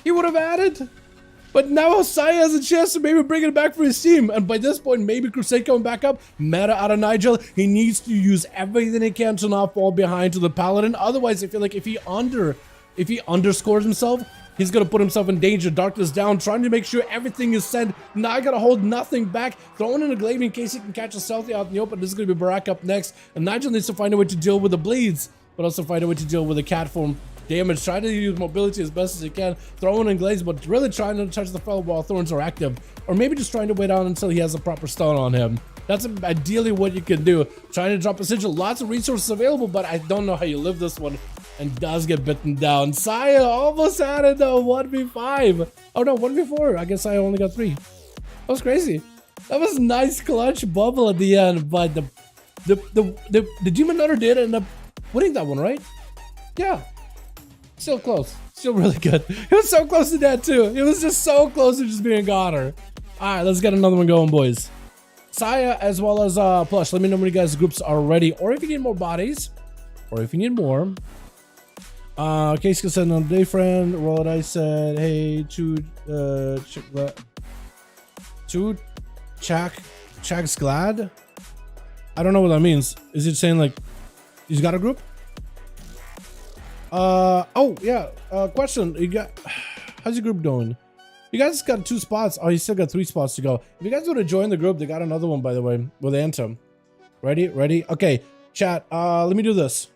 he would have added. But now Saya has a chance to maybe bring it back for his team. And by this point, maybe Crusade coming back up. Meta out of Nigel. He needs to use everything he can to not fall behind to the Paladin. Otherwise, I feel like if he underscores himself, he's going to put himself in danger. Darkness down, trying to make sure everything is sent. Now I got to hold nothing back. Throwing in a glaive in case he can catch a stealthy out in the open. This is going to be Barak up next. And Nigel needs to find a way to deal with the bleeds, but also find a way to deal with the cat form damage. Try to use mobility as best as you can. Throwing in glaives, but really trying to touch the fellow while thorns are active. Or maybe just trying to wait out until he has a proper stun on him. That's ideally what you can do. Trying to drop a sigil. Lots of resources available, but I don't know how you live this one. And does get bitten down. Saya almost had it though. 1v5. Oh no, 1v4. I guess I only got 3. That was crazy. That was a nice clutch bubble at the end, but the Demon Nutter did end up winning that one, right? Yeah. Still close. Still really good. It was so close to that too. It was just so close to just being goner. Alright, let's get another one going, boys. Saya as well as Plush. Let me know when you guys' groups are ready. Or if you need more bodies. Or if you need more. Case can send on day friend. Roll it. I said, hey, Chak's glad. I don't know what that means. Is it saying like he's got a group? Oh yeah. Question. You got? How's your group doing? You guys got 2 spots. Oh, you still got 3 spots to go. If you guys want to join the group, they got another one by the way with Anthem. Ready? Ready? Okay. Chat. Let me do this.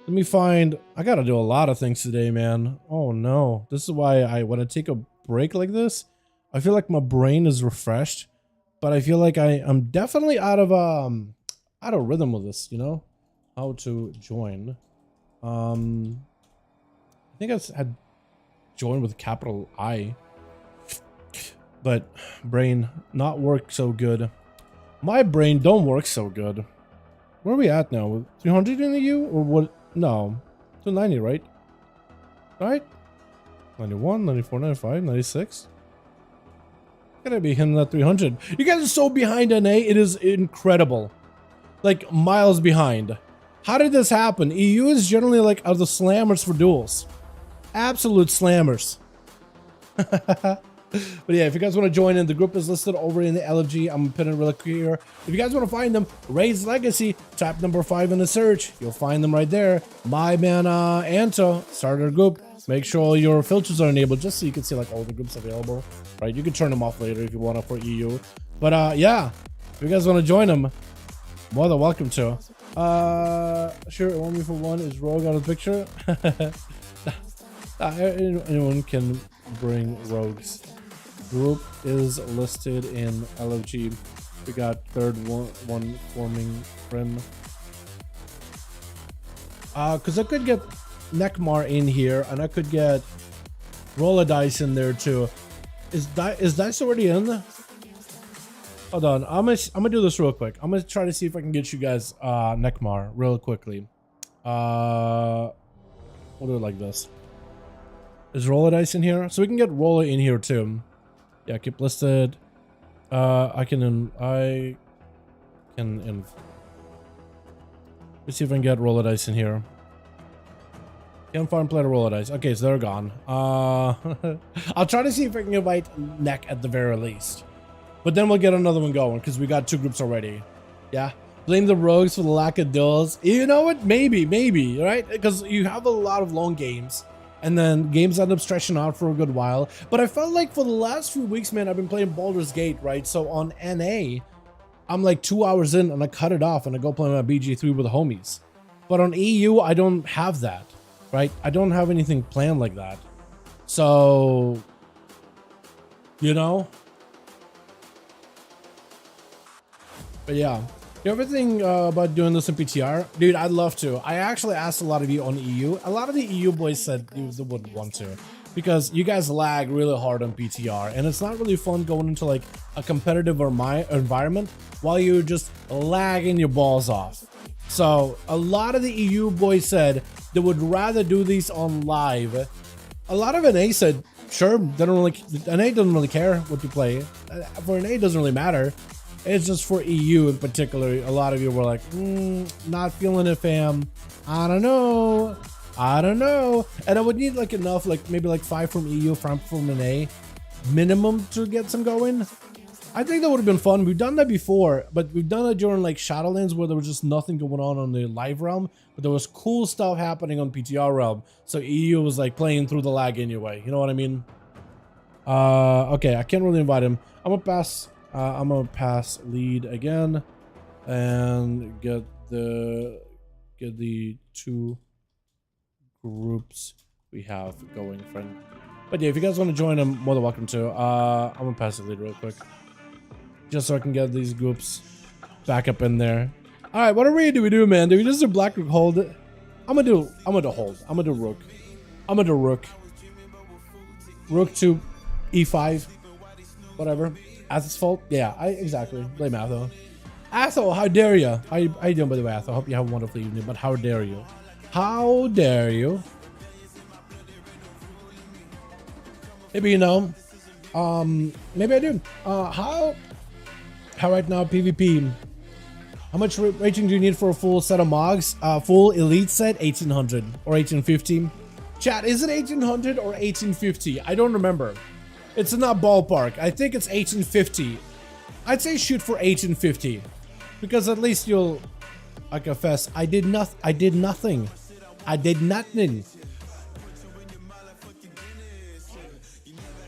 Let me find. I gotta do a lot of things today, man. Oh no. This is why when I take a break like this, I feel like my brain is refreshed, but I feel like I'm definitely out of rhythm with this. You know, how to join. I think I had joined with capital I. but brain not work so good. My brain don't work so good. Where are we at now? 300 in the EU or what? No, 290, right? Right? 91, 94, 95, 96. Gotta be hitting that 300. You guys are so behind NA. It is incredible. Like miles behind. How did this happen? EU is generally like are the slammers for duels. Absolute slammers. But yeah, if you guys want to join in, the group is listed over in the LFG. I'm pinning it really quick here. If you guys want to find them, Raise Legacy, type number 5 in the search. You'll find them right there. My man Anto started a group. Make sure all your filters are enabled just so you can see like all the groups available. Right, you can turn them off later if you want to for EU. But yeah, if you guys want to join them, more than welcome to. Sure, 1v1 is Rogue out of the picture. Anyone can bring rogues. Group is listed in LFG. We got third one forming friend. Cause I could get Nekmar in here and I could get Roller Dice in there too. Is Dice already in? Hold on, I'm gonna do this real quick. I'm gonna try to see if I can get you guys Nekmar real quickly. We'll do it like this. Is Roller Dice in here? So we can get Roller in here too. Yeah, keep listed. Let's see if I can get Roller Dice in here. Can't find player Roller Dice. Okay, so they're gone. I'll try to see if I can invite Neck at the very least. But then we'll get another one going because we got 2 groups already. Yeah. Blame the rogues for the lack of duels. You know what? Maybe, right? Because you have a lot of long games. And then games end up stretching out for a good while. But I felt like for the last few weeks, man, I've been playing Baldur's Gate, right? So on NA, I'm like 2 hours in and I cut it off and I go play my BG3 with the homies. But on EU, I don't have that, right? I don't have anything planned like that. So, you know? But yeah. You ever think about doing this in PTR? Dude, I'd love to. I actually asked a lot of you on EU. A lot of the EU boys said they wouldn't want to. Because you guys lag really hard on PTR. And it's not really fun going into like a competitive environment while you're just lagging your balls off. So a lot of the EU boys said they would rather do these on live. A lot of NA said, sure, they don't really, NA doesn't really care what you play. For NA, it doesn't really matter. It's just for EU in particular. A lot of you were like, not feeling it, fam. I don't know. And I would need like enough, like maybe like 5 from EU, 5 from NA minimum to get some going. I think that would have been fun. We've done that before, but we've done it during like Shadowlands where there was just nothing going on the live realm, but there was cool stuff happening on PTR realm. So EU was like playing through the lag anyway. You know what I mean? Okay, I can't really invite him. I'm gonna pass lead again and get the 2 groups we have going, friend. But yeah, if you guys want to join, I'm more than welcome to. I'm gonna pass the lead real quick just so I can get these groups back up in there. All right, what do we do, man? Do we just do Black Rook hold? I'm gonna do hold. I'm gonna do Rook. I'm gonna do Rook. Rook to E5, whatever. As fault? Yeah, exactly. Blame Atho. Atho, how dare you? How you doing, by the way, Atho? I hope you have a wonderful evening, but how dare you? How dare you? Maybe you know. Maybe I do. How right now, PvP? How much rating do you need for a full set of mogs? Full elite set, 1800 or 1850. Chat, is it 1800 or 1850? I don't remember. It's in that ballpark. I think it's 1850. I'd say shoot for 1850 because at least you'll. I confess, I did nothing. I did nothing.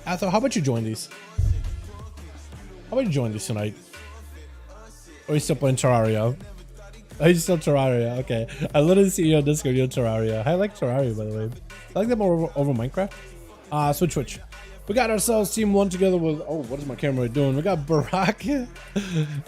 Atho, how about you join these? How about you join these tonight? Or are you still playing Terraria? Are you still Terraria? Okay. I literally see you on Discord, you're Terraria. I like Terraria, by the way. I like that more over Minecraft. Switch. We got ourselves team 1 together with, oh, what is my camera doing? We got Barack.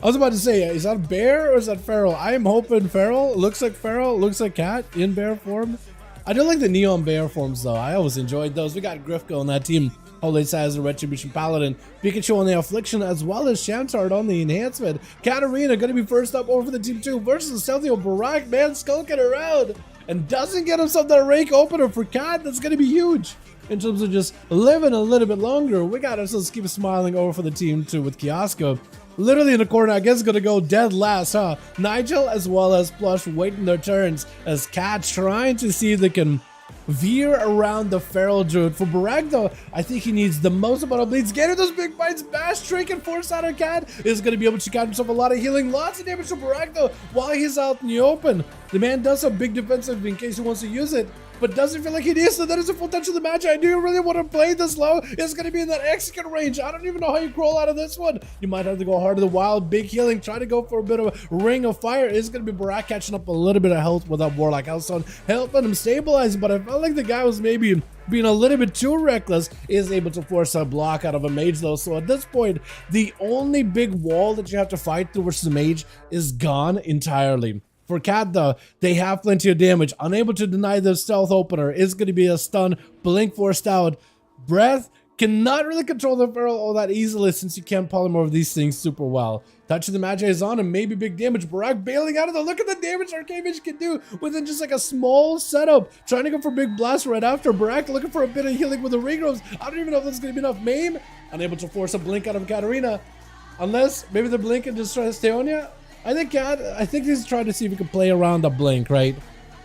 I was about to say, is that bear or is that feral? I am hoping feral. Looks like feral. Looks like cat in bear form. I do like the neon bear forms though. I always enjoyed those. We got Grifko on that team. Holy Size the Retribution Paladin, Pikachu on the Affliction, as well as Shamtard on the Enhancement. Katarina gonna be first up over the Team 2 versus Stealthy Barak, man, skulking around. And doesn't get himself that rank opener for Cat. That's gonna be huge in terms of just living a little bit longer. We got ourselves keep smiling over for the Team 2 with Kiosko. Literally in the corner, I guess gonna go dead last, huh? Nigel as well as Plush waiting their turns as Cat trying to see if they can veer around the Feral Druid. For Barak though, I think he needs the most amount of bleeds. Getting those big bites, Bash, Trinket, force out of Cat is going to be able to get himself a lot of healing. Lots of damage to Barak though while he's out in the open. The man does have big defensive in case he wants to use it, but doesn't feel like he needs, so that is a full touch of the match. I do really want to play this low. It's going to be in that execute range. I don't even know how you crawl out of this one. You might have to go hard to the wild, big healing, try to go for a bit of a ring of fire. It's going to be Barak catching up a little bit of health with that Warlock Hellstone, helping him stabilize, but I felt like the guy was maybe being a little bit too reckless. Is able to force a block out of a mage though, so at this point, the only big wall that you have to fight through versus the mage is gone entirely. For Cat though, they have plenty of damage. Unable to deny the stealth opener. Is going to be a stun. Blink forced out. Breath cannot really control the Feral all that easily since you can't polymorph these things super well. Touch of the Magi is on and maybe big damage. Barak bailing out of the look at the damage Arcane Mage can do within just like a small setup. Trying to go for big blast right after. Barak looking for a bit of healing with the Regrows. I don't even know if that's going to be enough. Maim unable to force a blink out of Katarina. Unless maybe the blink and just try to stay on you. I think he's trying to see if he can play around the blink, right?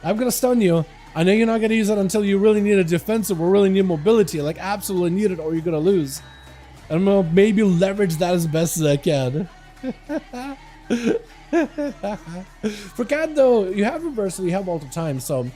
I'm gonna stun you. I know you're not gonna use it until you really need a defensive or really need mobility, like absolutely need it, or you're gonna lose. I'm gonna maybe leverage that as best as I can. For Cat though, you have reversal, you have multiple times, so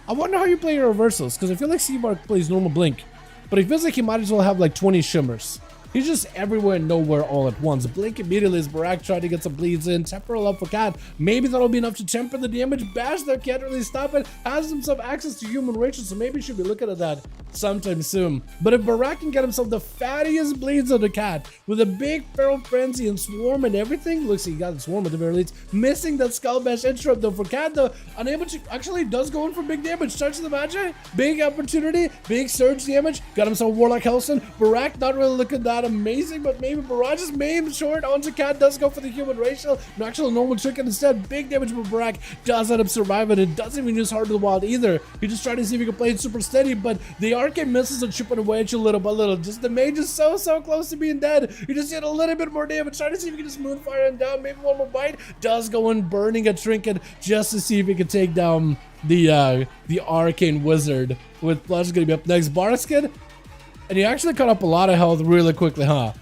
I wonder how you play your reversals, because I feel like Seabark plays normal blink, but it feels like he might as well have like 20 shimmers. He's just everywhere and nowhere all at once. Blink immediately as Barak tried to get some bleeds in. Temporal up for Cat. Maybe that'll be enough to temper the damage. Bash there can't really stop it. Has himself access to human rachel, so maybe he should be looking at that sometime soon. But if Barak can get himself the fattiest bleeds on the Cat with a big Feral Frenzy and Swarm and everything, looks like he got the Swarm at the very least. Missing that Skull Bash interrupt though for Cat though. Unable to, actually does go in for big damage. Touch the Magi. Big opportunity. Big surge damage. Got himself Warlock Hellstone. Barak not really looking that amazing, but maybe Barrage's maim short onto Cat does go for the human racial. No, actual normal trinket instead. Big damage, but Barak does end up surviving. It doesn't even use Heart of the Wild either. He just tried to see if he can play it super steady, but the arcane missiles are chipping away at you little by little. Just the mage is so close to being dead. You just get a little bit more damage. Try to see if you can just moonfire him down. Maybe one more bite. Does go in burning a trinket just to see if he can take down the arcane wizard. With Plush gonna be up next. Barskin. And he actually cut up a lot of health really quickly, huh?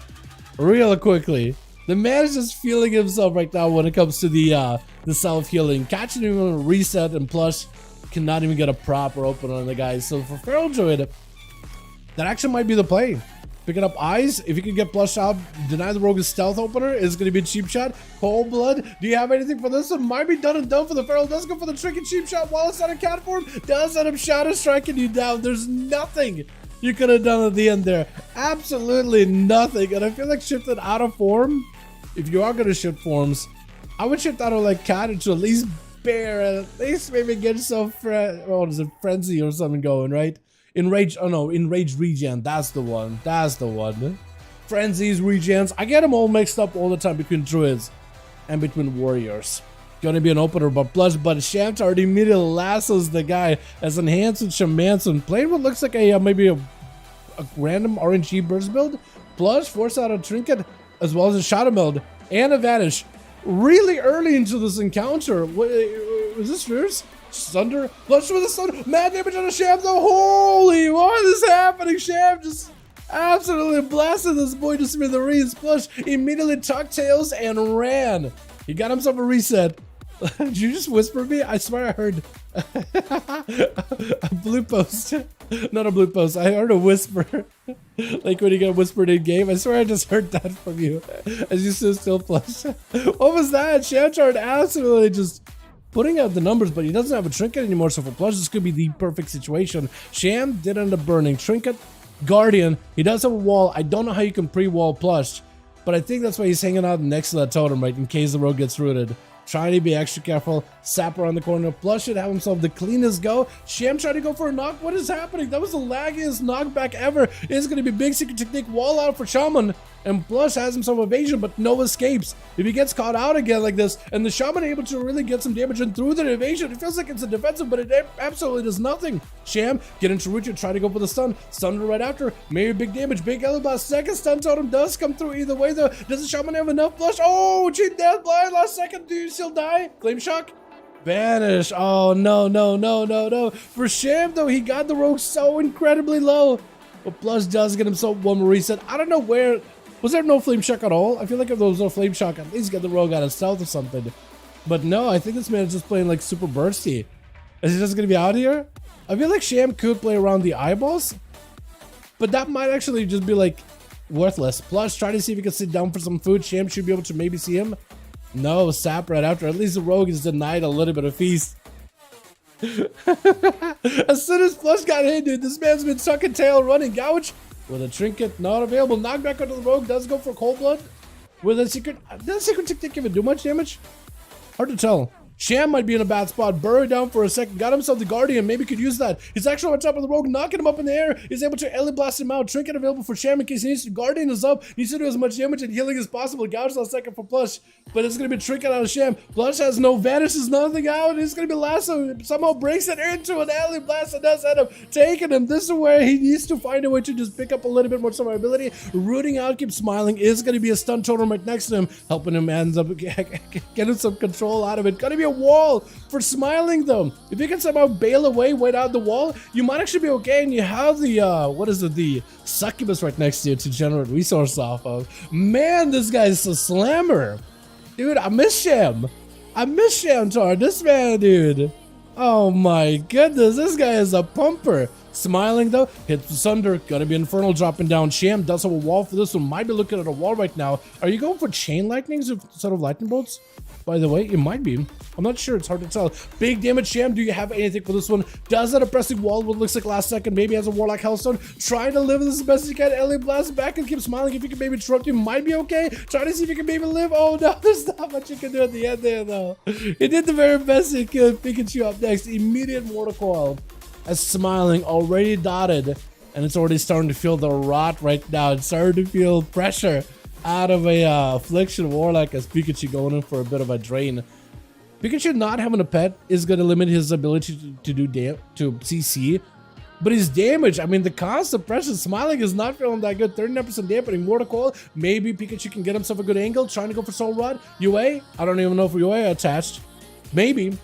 Really quickly. The man is just feeling himself right now when it comes to the self-healing. Catching him on a reset, and Plush cannot even get a proper open on the guys. So for Feral Druid, that actually might be the play. Picking up Eyes, if you can get Plush out, deny the rogue a stealth opener, is going to be a cheap shot. Cold Blood, do you have anything for this one? Might be done and done for the Feral. Does go for the tricky cheap shot while it's on a cat form. Does end up shadow striking you down. There's nothing you could have done at the end there. Absolutely nothing. And I feel like shifted out of form. If you are going to shift forms, I would shift out of like Cat into at least Bear, and at least maybe get yourself what is it, Frenzy or something going, right? Enrage, oh no, Enrage Regen, that's the one. That's the one. Frenzies, Regens, I get them all mixed up all the time between Druids and between Warriors. Gonna be an opener, but Plush, but Shamtard already immediately lassos the guy as enhanced with Shamanson. Playing what looks like a maybe a random RNG burst build. Plush force out a trinket as well as a shadow meld and a vanish. Really early into this encounter. What was this yours? Thunder? Plush with a thunder. Mad damage on a Sham though. Holy, what is happening? Sham just absolutely blasted this boy to smithereens. Plush immediately tucked tails and ran. He got himself a reset. Did you just whisper me? I swear I heard a blue post. Not a blue post. I heard a whisper. Like when you get whispered in game. I swear I just heard that from you as you stood still, Plush. What was that? Shamtard absolutely just putting out the numbers, but he doesn't have a trinket anymore. So for Plush, this could be the perfect situation. Sham did end up burning. Trinket, Guardian. He does have a wall. I don't know how you can pre-wall Plush, but I think that's why he's hanging out next to that totem, right? In case the rogue gets rooted. trying to be extra careful. Sap around the corner. Plush should have himself the cleanest go. Sham trying to go for a knock. What is happening? That was the laggiest knockback ever. It's going to be big secret technique wall out for Shaman. And Plush has himself evasion, but no escapes. If he gets caught out again like this, and the Shaman able to really get some damage in through the evasion, it feels like it's a defensive, but it absolutely does nothing. Sham, get into Richard, try to go for the stun. Stun right after. Maybe big damage. Big Ellie Blast. Second stun totem does come through either way, though. Does the Shaman have enough Plush? Oh, cheat death blind. Last second. Do you still die? Flame shock? Vanish. Oh, no, no, no, no, no. For Sham, though, he got the rogue so incredibly low. But Plush does get himself one more reset. I don't know where. Was there no flame shock at all? I feel like if there was no flame shock, at least get the rogue out of stealth or something. But no, I think this man is just playing like super bursty. Is he just gonna be out here? I feel like Sham could play around the eyeballs, but that might actually just be like worthless. Plus, try to see if he can sit down for some food. Sham should be able to maybe see him. No, sap right after. At least the rogue is denied a little bit of feast. As soon as Plush got hit, dude, this man's been sucking tail running. Gouge with a trinket not available. Knockback onto the rogue does go for cold blood. With a secret, does secret technique even do much damage? Hard to tell. Sham might be in a bad spot. Buried down for a second. Got himself the Guardian. Maybe could use that. He's actually on top of the rogue, knocking him up in the air. He's able to Ellie blast him out. Trinket available for Sham in case he needs to. Guardian is up. Needs to do as much damage and healing as possible. Gouge last second for Plush. But it's going to be Trinket out of Sham. Plush has no vanishes, nothing out. It's going to be Lasso. Somehow breaks it into an Ellie blast and does end up taking him. This is where he needs to find a way to just pick up a little bit more survivability. Rooting out, keep smiling. Is going to be a stun totem right next to him. Helping him ends up getting some control out of it. Going to be a wall for smiling though. If you can somehow bail away, wait out the wall, you might actually be okay. And you have the what is it, the succubus right next to you to generate resource off of. Man, this guy's a slammer, dude. I miss Sham. I miss Shamtar. This man, dude. Oh my goodness, this guy is a pumper. Smiling though, hits Sunder, gonna be Infernal dropping down. Sham does have a wall for this one, might be looking at a wall right now. Are you going for chain lightnings instead of lightning bolts? By the way, it might be. I'm not sure, it's hard to tell. Big damage, Sham, do you have anything for this one? Does that a pressing wall, what looks like last second, maybe has a Warlock Hellstone. Trying to live this as best as you can. Ellie blast back and keep smiling. If you can maybe interrupt, you might be okay. Try to see if you can maybe live. Oh no, there's not much you can do at the end there though. It did the very best it could. Pikachu up next, immediate Mortal Coil. As smiling, already dotted, and it's already starting to feel the rot right now. It's starting to feel pressure out of a Affliction Warlock as Pikachu going in for a bit of a drain. Pikachu not having a pet is going to limit his ability to do to CC, but his damage, I mean, the constant pressure, smiling is not feeling that good. 39% dampening, Mortal Coil. Maybe Pikachu can get himself a good angle, trying to go for Soul Rod. UA, I don't even know if UA attached. Maybe,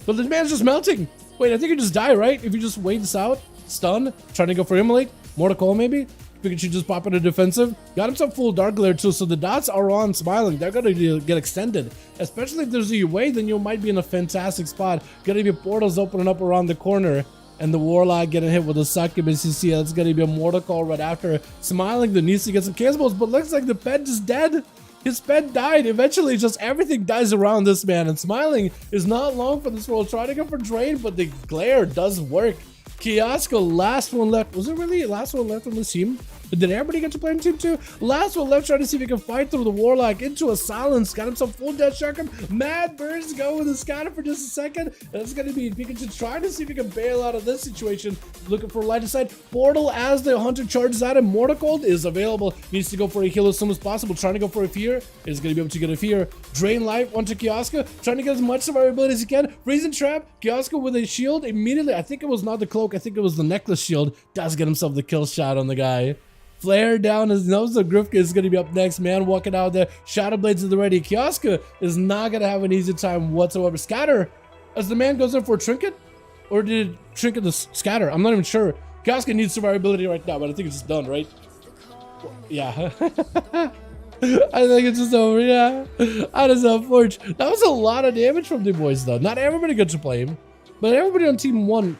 but the man's just melting. Wait, I think you just die, right? If you just wait this out, stun, trying to go for Immolate, Mortal Coil maybe. Pikachu just pop into defensive. Got himself full Dark Glare too, so the dots are on smiling. They're gonna get extended. Especially if there's a UA, then you might be in a fantastic spot. Gonna be portals opening up around the corner. And the Warlock getting hit with a succubus. You see, that's gonna be a Mortal Coil right after. Smiling, that needs to get some Chaos but looks like the pet just dead. His pet died. Eventually, just everything dies around this man. And smiling is not long for this world. Trying to go for Drain, but the glare does work. Kiosko, last one left. Was it really last one left on this team? Did everybody get to play in team 2? Last one left, trying to see if he can fight through the Warlock into a silence. Got himself full death shotgun. Mad Burst go with the scatter for just a second. That's going to be Pikachu trying to see if he can bail out of this situation. Looking for light aside. Portal as the Hunter charges at him. Mortal Cold is available. Needs to go for a heal as soon as possible. Trying to go for a fear. Is going to be able to get a fear. Drain life onto Kiosko. Trying to get as much survivability as he can. Freezing trap. Kiosko with a shield immediately. I think it was not the cloak. I think it was the necklace shield. Does get himself the kill shot on the guy. Flare down his nose. The Grifka is going to be up next. Man walking out there. Shadow Blades is the ready. Kioska is not going to have an easy time whatsoever. Scatter as the man goes in for a Trinket? Or did Trinket the Scatter? I'm not even sure. Kioska needs survivability right now, but I think it's just done, right? Yeah. I think it's just over, yeah. How does that forge? That was a lot of damage from the boys, though. Not everybody got to play him, but everybody on team 1,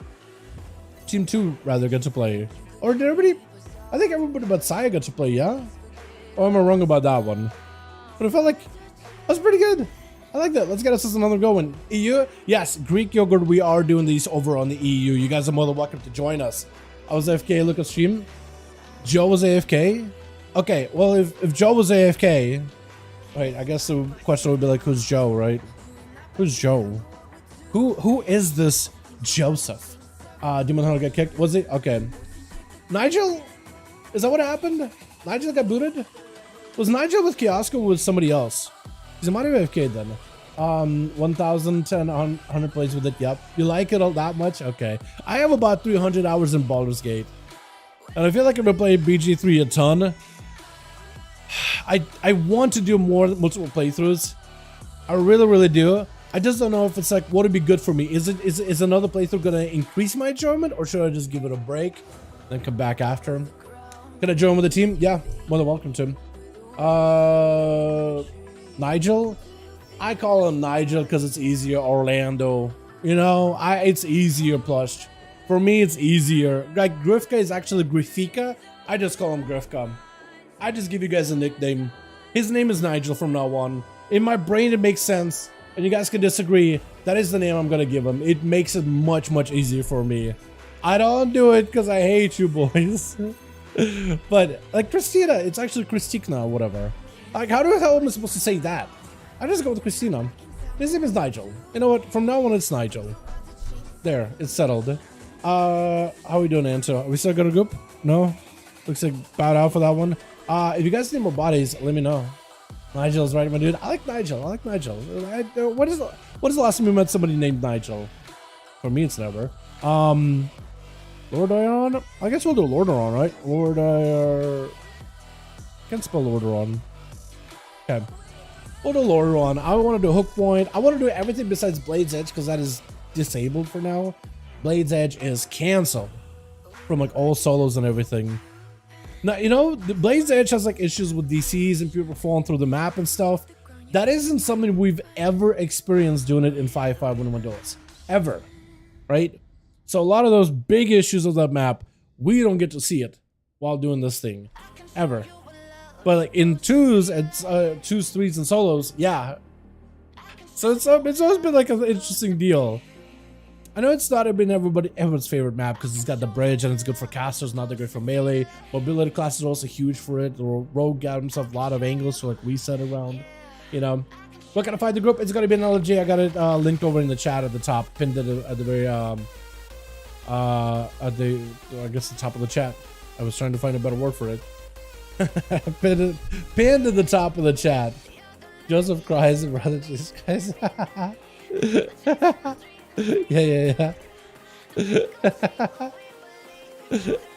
team 2, rather, got to play. Or did everybody? I think everybody but Saya got to play, yeah? Or am I wrong about that one? But it felt like that was pretty good. I like that. Let's get us another going. EU? Yes, Greek Yogurt. We are doing these over on the EU. You guys are more than welcome to join us. I was AFK. Look at stream. Joe was AFK. Okay, well, if Joe was AFK, right, I guess the question would be like, who's Joe, right? Who's Joe? Who is this Joseph? Demon Hunter got kicked. Was he? Okay. Nigel? Is that what happened? Nigel got booted? Was Nigel with Kiosk or with somebody else? He's a might have AFK then. 1,010 100 plays with it. Yep. You like it all that much? Okay. I have about 300 hours in Baldur's Gate. And I feel like I'm gonna play BG3 a ton. I want to do more multiple playthroughs. I really do. I just don't know if it's like what would be good for me. Is another playthrough gonna increase my enjoyment, or should I just give it a break, then come back after? Can I join with the team? Yeah, more than welcome to. Nigel? I call him Nigel because it's easier. Orlando, you know, it's easier. Plus, for me, it's easier. Like Grifka is actually Grifika. I just call him Grifka. I just give you guys a nickname. His name is Nigel from now on. In my brain, it makes sense. And you guys can disagree. That is the name I'm gonna give him. It makes it much easier for me. I don't do it because I hate you boys. But like Christina, it's actually Christina or whatever. Like, how the hell am I supposed to say that? I just go with Christina. His name is Nigel. You know what? From now on, it's Nigel. There, it's settled. How are we doing, Anto? Are we still gonna group? No? Looks like bowed out for that one. If you guys need more bodies, let me know. Nigel's right, my dude. I like Nigel. What is the last time you met somebody named Nigel? For me, it's never. Lordaeron? I guess we'll do Lordaeron, right? Can't spell Lordaeron. Okay. We'll do Lordaeron. I want to do Hook Point. I want to do everything besides Blade's Edge because that is disabled for now. Blade's Edge is canceled from like all solos and everything. Now, you know, the Blade's Edge has like issues with DCs and people falling through the map and stuff. That isn't something we've ever experienced doing it in 5V5 1v1 DUELS. Ever. Right? So a lot of those big issues of that map, we don't get to see it while doing this thing. Ever. But like in twos, it's twos, threes, and solos, yeah. So it's always been like an interesting deal. I know it's not been everyone's favorite map because it's got the bridge and it's good for casters, not that great for melee. Mobility class is also huge for it. The Rogue got himself a lot of angles to like reset around, you know. What can I find the group? It's gonna be an LG. I got it linked over in the chat at the top, pinned at the very I guess the top of the chat. I was trying to find a better word for it. pinned at the top of the chat. Joseph cries and brother Jesus Christ. Yeah.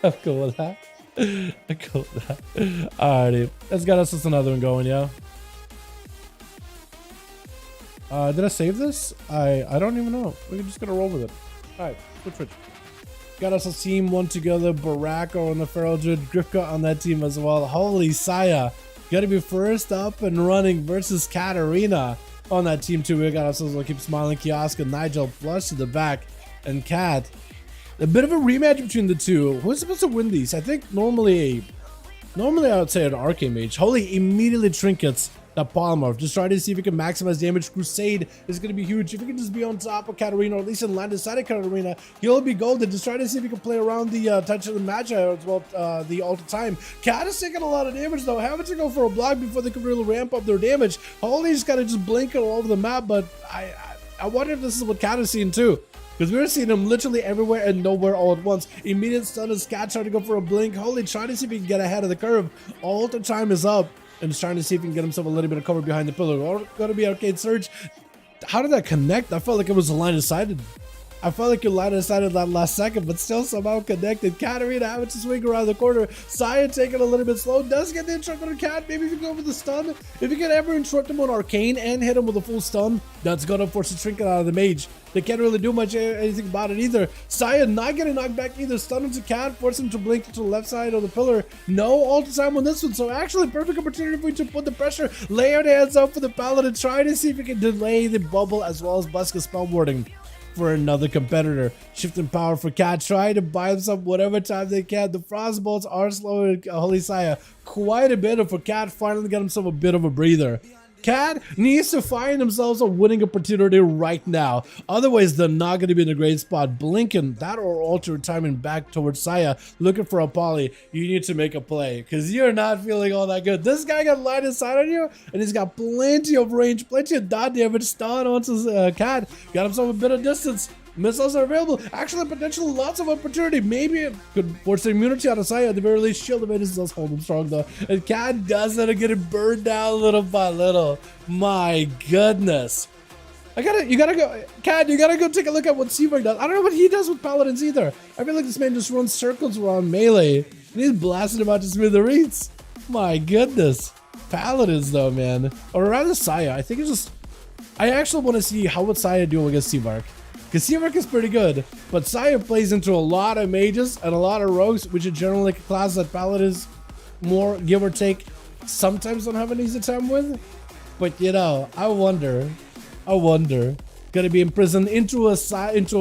I'm cool with that. Alrighty, let's get us another one going, yeah. Did I save this? I don't even know. We're just gonna roll with it. Alright, switch. Got us a team one together. Barako on the Feral Druid, Grifka on that team as well. Holy Saya, gotta be first up and running versus Katarina on that team too. We got ourselves Keep Smiling, Kiosk, and Nigel flush to the back, and Kat. A bit of a rematch between the two. Who's supposed to win these? I think normally I would say an Arcane Mage. Holy, immediately trinkets that polymorph. Just try to see if you can maximize damage. Crusade is going to be huge. If you can just be on top of Katarina, or at least in line inside of Katarina, he'll be golden. Just try to see if you can play around the touch of the Magi as well, the all the time. Kat is taking a lot of damage though, having to go for a block before they can really ramp up their damage. Holy's got to just blink all over the map, but I wonder if this is what Kat is seeing too. Because we're seeing him literally everywhere and nowhere all at once. Immediate stun as Kat trying to go for a blink. Holy, trying to see if he can get ahead of the curve. All the time is up. And just trying to see if he can get himself a little bit of cover behind the pillar. Or gonna be Arcade Surge. How did that connect? I felt like it was a line of sighted. I felt like you line of sighted that last second, but still somehow connected. Katarina having to swing around the corner. Saya taking a little bit slow. Does get the interrupt on Kat. Maybe if you go with the stun. If you can ever interrupt him on Arcane and hit him with a full stun, that's gonna force a trinket out of the mage. They can't really do much anything about it either. Saya not getting knocked back either. Stun him to Kat, force him to blink to the left side of the pillar. No all the time on this one. So actually perfect opportunity for you to put the pressure. Lay your hands up for the Paladin. Try to see if you can delay the bubble as well as Buska spell warding for another competitor. Shifting power for Kat. Try to buy them some whatever time they can. The frostbolts are slowing Holy Saya quite a bit. And for Kat finally got himself a bit of a breather. Cat needs to find themselves a winning opportunity right now. Otherwise, they're not going to be in a great spot. Blinking that or alter timing back towards Saya, looking for a poly. You need to make a play because you're not feeling all that good. This guy got line of sight on you, and he's got plenty of range, plenty of dot damage. Stun onto Cat. Got himself a bit of distance. Missiles are available. Actually, potentially lots of opportunity. Maybe it could force the immunity out of Saya. At the very least, shield evaders does hold him strong though. And Cat does it and get it burned down little by little. My goodness. You gotta go. Cat, you gotta go take a look at what Seaborg does. I don't know what he does with paladins either. I feel like this man just runs circles around melee. And he's blasting him out to smithereens. My goodness. Paladins though, man. Or rather Saya. I think it's just... I actually want to see how would Saya do against Seaborg. Because Seaborg is pretty good, but Saya plays into a lot of mages and a lot of rogues, which are generally a class that Paladins more, give or take, sometimes don't have an easy time with. But you know, I wonder. Gonna be imprisoned into a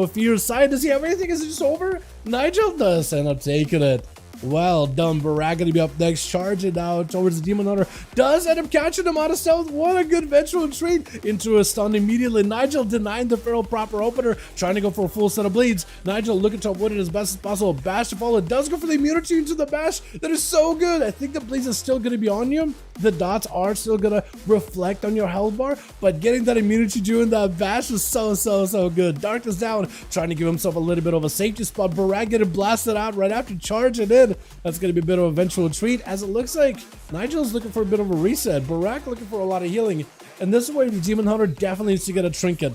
fear side. Does he have anything? Is it just over? Nigel does end up taking it. Well done, Barak gonna be up next, charging out towards the Demon Hunter. Does end up catching him out of stealth. What a good vengeful retreat into a stun immediately. Nigel denying the Feral proper opener, trying to go for a full set of bleeds. Nigel looking to avoid it as best as possible. Bash to follow. Does go for the immunity into the bash. That is so good. I think the bleeds is still gonna be on you. The dots are still gonna reflect on your health bar, but getting that immunity during that bash is so good. Darkness down, trying to give himself a little bit of a safety spot. Barak getting blasted out right after charging in. That's going to be a bit of a eventual retreat, as it looks like Nigel's looking for a bit of a reset. Barak looking for a lot of healing. And this is where the Demon Hunter definitely needs to get a trinket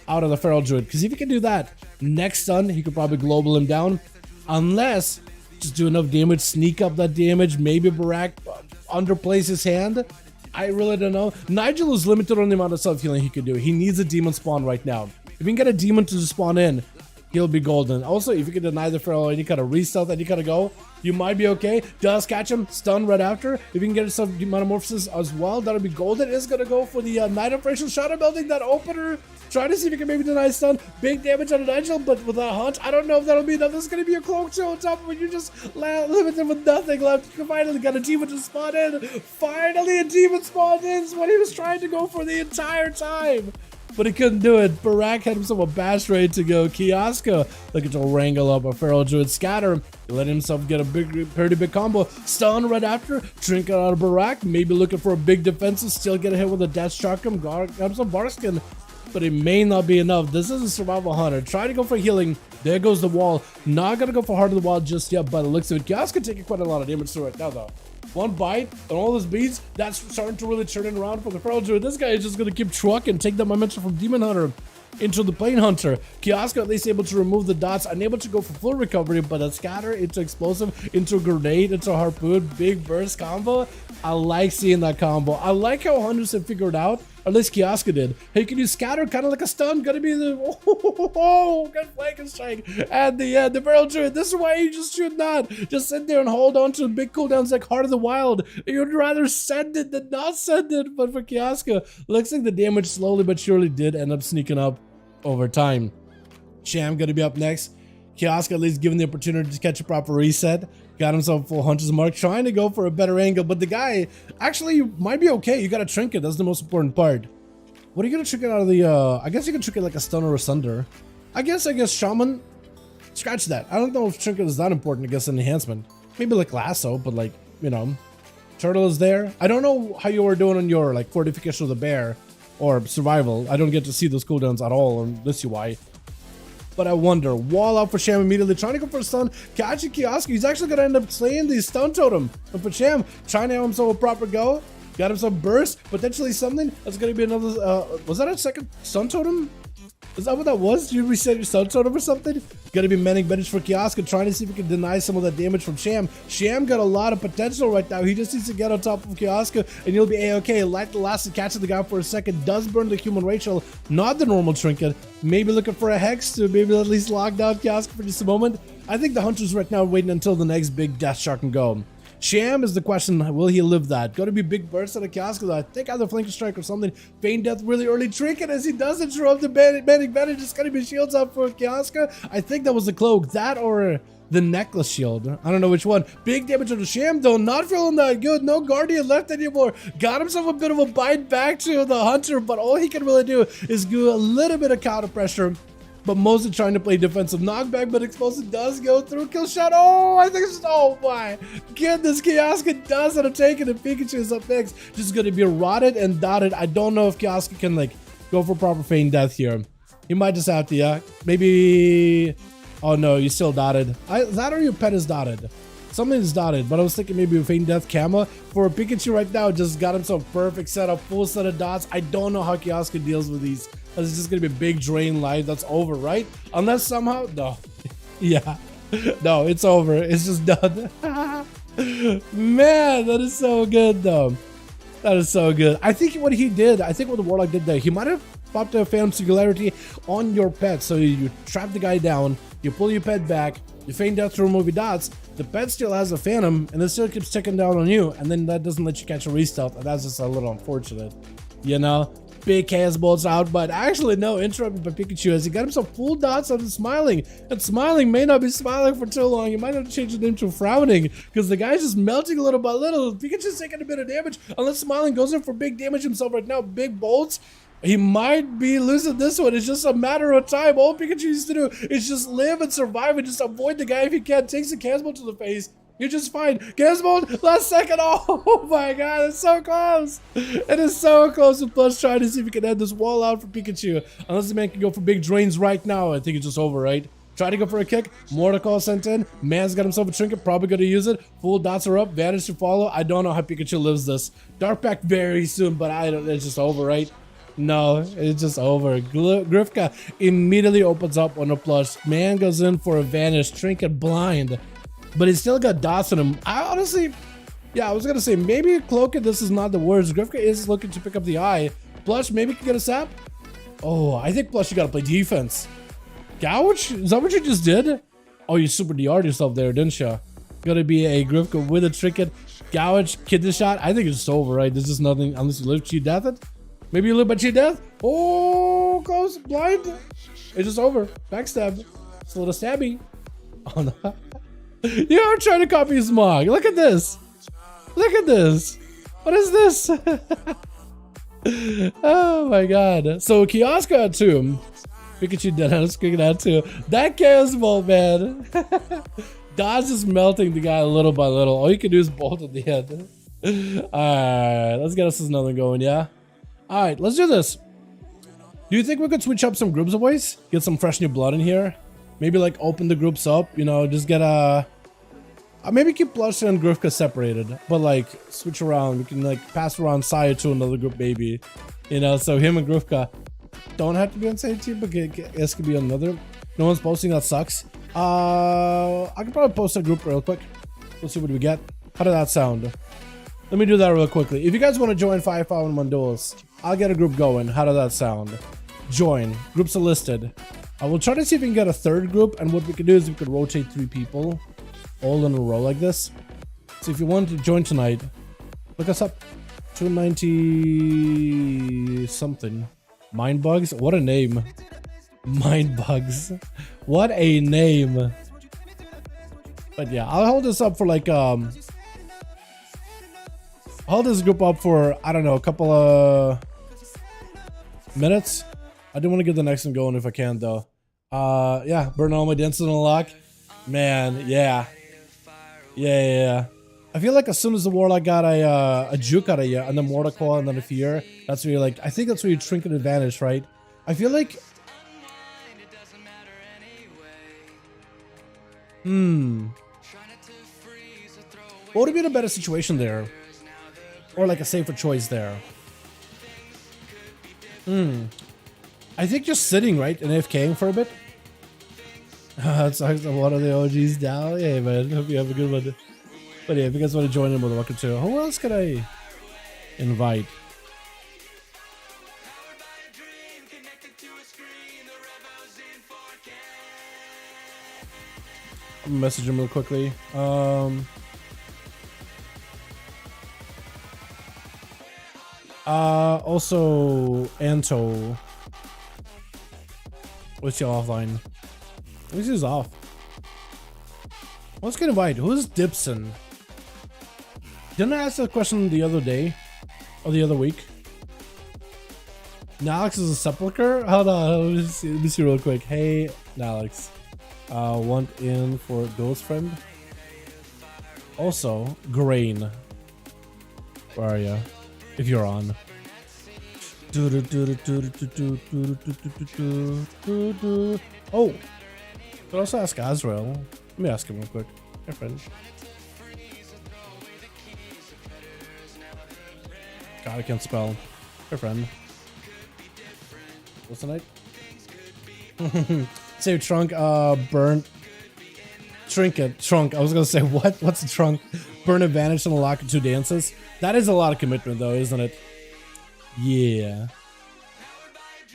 out of the Feral Druid. Because if he can do that, next stun, he could probably global him down. Unless, just do enough damage, sneak up that damage. Maybe Barak underplays his hand. I really don't know. Nigel is limited on the amount of self-healing he could do. He needs a demon spawn right now. If he can get a demon to spawn in, he'll be golden. Also, if you can deny the Feral any kind of re-stealth that you gotta go, you might be okay. Does catch him, stun right after. If you can get some metamorphosis as well, that'll be golden. Is gonna go for the Knight of Racial Shadow building, that opener. Try to see if you can maybe deny stun. Big damage on Nigel, but with that hunt, I don't know if that'll be enough. This is gonna be a cloak show on top of it. You just limit him with nothing left. You finally got a demon to spawn in. Finally, a demon spawned in. Is what he was trying to go for the entire time. But he couldn't do it. Barak had himself a bash ready to go. Kiosco looking to wrangle up a Feral Druid scatter. He let himself get a pretty big combo. Stun right after. Trinket out of Barak. Maybe looking for a big defensive. Still get a hit with a Death Shotgun. Got himself Barskin. But it may not be enough. This is a survival hunter. Try to go for healing. There goes the wall. Not gonna go for Heart of the Wild just yet by the looks of it. Kiosco taking quite a lot of damage to it now though. One bite and all those beats, that's starting to really turn it around for the Feral Druid. This guy is just going to keep trucking, take the momentum from Demon Hunter into the Plane Hunter. Kiosco at least able to remove the dots, unable to go for full recovery, but a scatter into explosive, into a grenade, into a harpoon, big burst combo. I like seeing that combo. I like how hunters have figured out, or at least Kiosco did. Hey, you can use scatter, kind of like a stun, gonna be the good flank and strike at the end. The Feral Druid, this is why you just should not just sit there and hold on to big cooldowns like Heart of the Wild. You'd rather send it than not send it, but for Kiosco, looks like the damage slowly but surely did end up sneaking up over time. Sham gonna be up next. Kiosco at least given the opportunity to catch a proper reset. Got himself full Hunter's Mark, trying to go for a better angle, but the guy actually might be okay. You got a trinket, that's the most important part. What are you gonna trinket out of the, I guess you can trinket like a stun or a sunder. I guess Shaman, scratch that. I don't know if trinket is that important, I guess an enhancement. Maybe like lasso, but like, you know, turtle is there. I don't know how you were doing on your like fortification of the bear or survival. I don't get to see those cooldowns at all on this UI. But I wonder, wall out for Sham immediately, trying to go for a stun, catching Kiosco. He's actually going to end up slaying the stun totem. And for Sham, trying to have himself a proper go, got himself burst, potentially something. That's going to be another, was that a second stun totem? Is that what that was? Did you reset your stun totem or something? Gonna be manning bench for Kiosco, trying to see if he can deny some of that damage from Sham. Sham got a lot of potential right now. He just needs to get on top of Kiosco and he'll be a-okay. Light the last and catching the guy for a second. Does burn the human Rachel, not the normal trinket. Maybe looking for a hex to maybe at least lock down Kiosco for just a moment. I think the hunters right now waiting until the next big death shark can go. Sham is the question, will he live that? Going to be big burst out of Kiosco though. I think either flanking strike or something. Feign death really early. Trinket as he does interrupt the banding bandage. It's going to be shields up for Kiosco. I think that was the cloak. That or the necklace shield. I don't know which one. Big damage on the sham though, not feeling that good. No guardian left anymore. Got himself a bit of a bite back to the hunter, but all he can really do is do a little bit of counter pressure, but mostly trying to play defensive knockback. But explosive does go through. Kill shot. Oh, I think it's, oh my goodness, Kioska does end up taking the Pikachu is up next. Just gonna be rotted and dotted. I don't know if Kioska can like go for proper feign death here. You might just have to, yeah. Maybe. Oh no, you still dotted. That or your pet is dotted. Something is dotted, but I was thinking maybe a feign death Kama. For Pikachu right now, just got himself perfect setup, full set of dots. I don't know how Kioska deals with these. It's just gonna be a big drain life. That's over, right? Unless somehow, no. Yeah. No, it's over. It's just done. Man, that is so good though. That is so good. I think what he did, I think what the Warlock did there, he might have popped a Phantom Singularity on your pet. So you trap the guy down, you pull your pet back, you feign death to remove your dots, the pet still has a Phantom, and it still keeps ticking down on you, and then that doesn't let you catch a restealth, and that's just a little unfortunate. You know? Big chaos bolts out, but actually no, interrupted by Pikachu as he got himself full dots on Smiling, and Smiling may not be smiling for too long. You might have to change the name to Frowning because the guy's just melting little by little. Pikachu's taking a bit of damage unless Smiling goes in for big damage himself right now. Big bolts. He might be losing this one. It's just a matter of time. All Pikachu used to do is just live and survive and just avoid the guy if he can. Takes the chaos bolt to the face. You're just fine. Chaos last second. Oh my god, it's so close. It is so close. And Plus trying to see if he can end this wall out for Pikachu. Unless the man can go for big drains right now. I think it's just over, right? Try to go for a kick. Mortal sent in. Man's got himself a trinket. Probably going to use it. Full dots are up. Vanish to follow. I don't know how Pikachu lives this. Dark Pack very soon, but I don't. It's just over, right? No, it's just over. Grifka immediately opens up on a plush. Man goes in for a vanish. Trinket blind. But he's still got dots on him. I honestly, yeah, I was gonna say maybe Cloak. This is not the worst. Grifka is looking to pick up the eye. Plush maybe can get a sap. Oh, I think Plush you gotta play defense. Gouge? Is that what you just did? Oh, you super DR'd yourself there, didn't you? Gotta be a Grifka with a trinket. Gouge, kid the shot. I think it's just over, right? There's just nothing unless you live cheat death it. Maybe you live by cheat death. Oh, close, blind. It's just over. Backstab. It's a little stabby. Oh no. You're trying to copy Smog. Look at this. Look at this. What is this? Oh my god. So Kioska at 2. Pikachu dead. I was kicking out 2. That Chaos Bolt, man. Dodge is melting the guy little by little. All you can do is bolt at the end. Alright, let's get us another going, yeah? Alright, let's do this. Do you think we could switch up some groups of ways? Get some fresh new blood in here? Maybe like open the groups up, you know, just get a... maybe keep Plush and Grifka separated, but like switch around. We can like pass around Saya to another group maybe. You know, so him and Grifka don't have to be on the same team, but guess could be another. No one's posting, that sucks. I can probably post a group real quick. Let's see what we get. How did that sound? Let me do that real quickly. If you guys want to join 5V5 1v1 Duels, I'll get a group going. How did that sound? Join. Groups are listed. I will try to see if we can get a third group, and what we could do is we could rotate 3 people all in a row like this. So if you want to join tonight, look us up. 290 something. Mind Bugs? What a name. Mind Bugs. What a name. But yeah, I'll hold this up for like I'll hold this group up for, I don't know, a couple of minutes. I do want to get the next one going if I can though. Yeah, burn all my dents in a lock. Man, yeah. Yeah. I feel like as soon as the Warlock got a juke out of you, and then Mortal Coil, and then a Fear, that's where you're like, I think that's where you Trinket advantage, right? I feel like... What would have been a better situation there? Or like a safer choice there? I think just sitting, right? And AFKing for a bit. It sucks that one of the OGs down. Yeah, man. Hope you have a good one. But yeah, if you guys want to join in with a welcome to. Who else could I invite? I'm gonna message him real quickly. Also Anto. What's your offline? At least he's off. Let's get invite. Who's Dipson? Didn't I ask that question the other day? Or the other week? Nalex is a sepulcher? Hold on, let me see real quick. Hey, Nalex. Want in for Duels friend? Also, Grain. Where are you? If you're on. Oh! Could also ask Azrael. Let me ask him real quick. Hey, friend. God, I can't spell. Hey, friend. What's the night? Save trunk, burn. Trinket, trunk. I was gonna say, what? What's a trunk? Burn advantage and unlock 2 dances. That is a lot of commitment, though, isn't it? Yeah.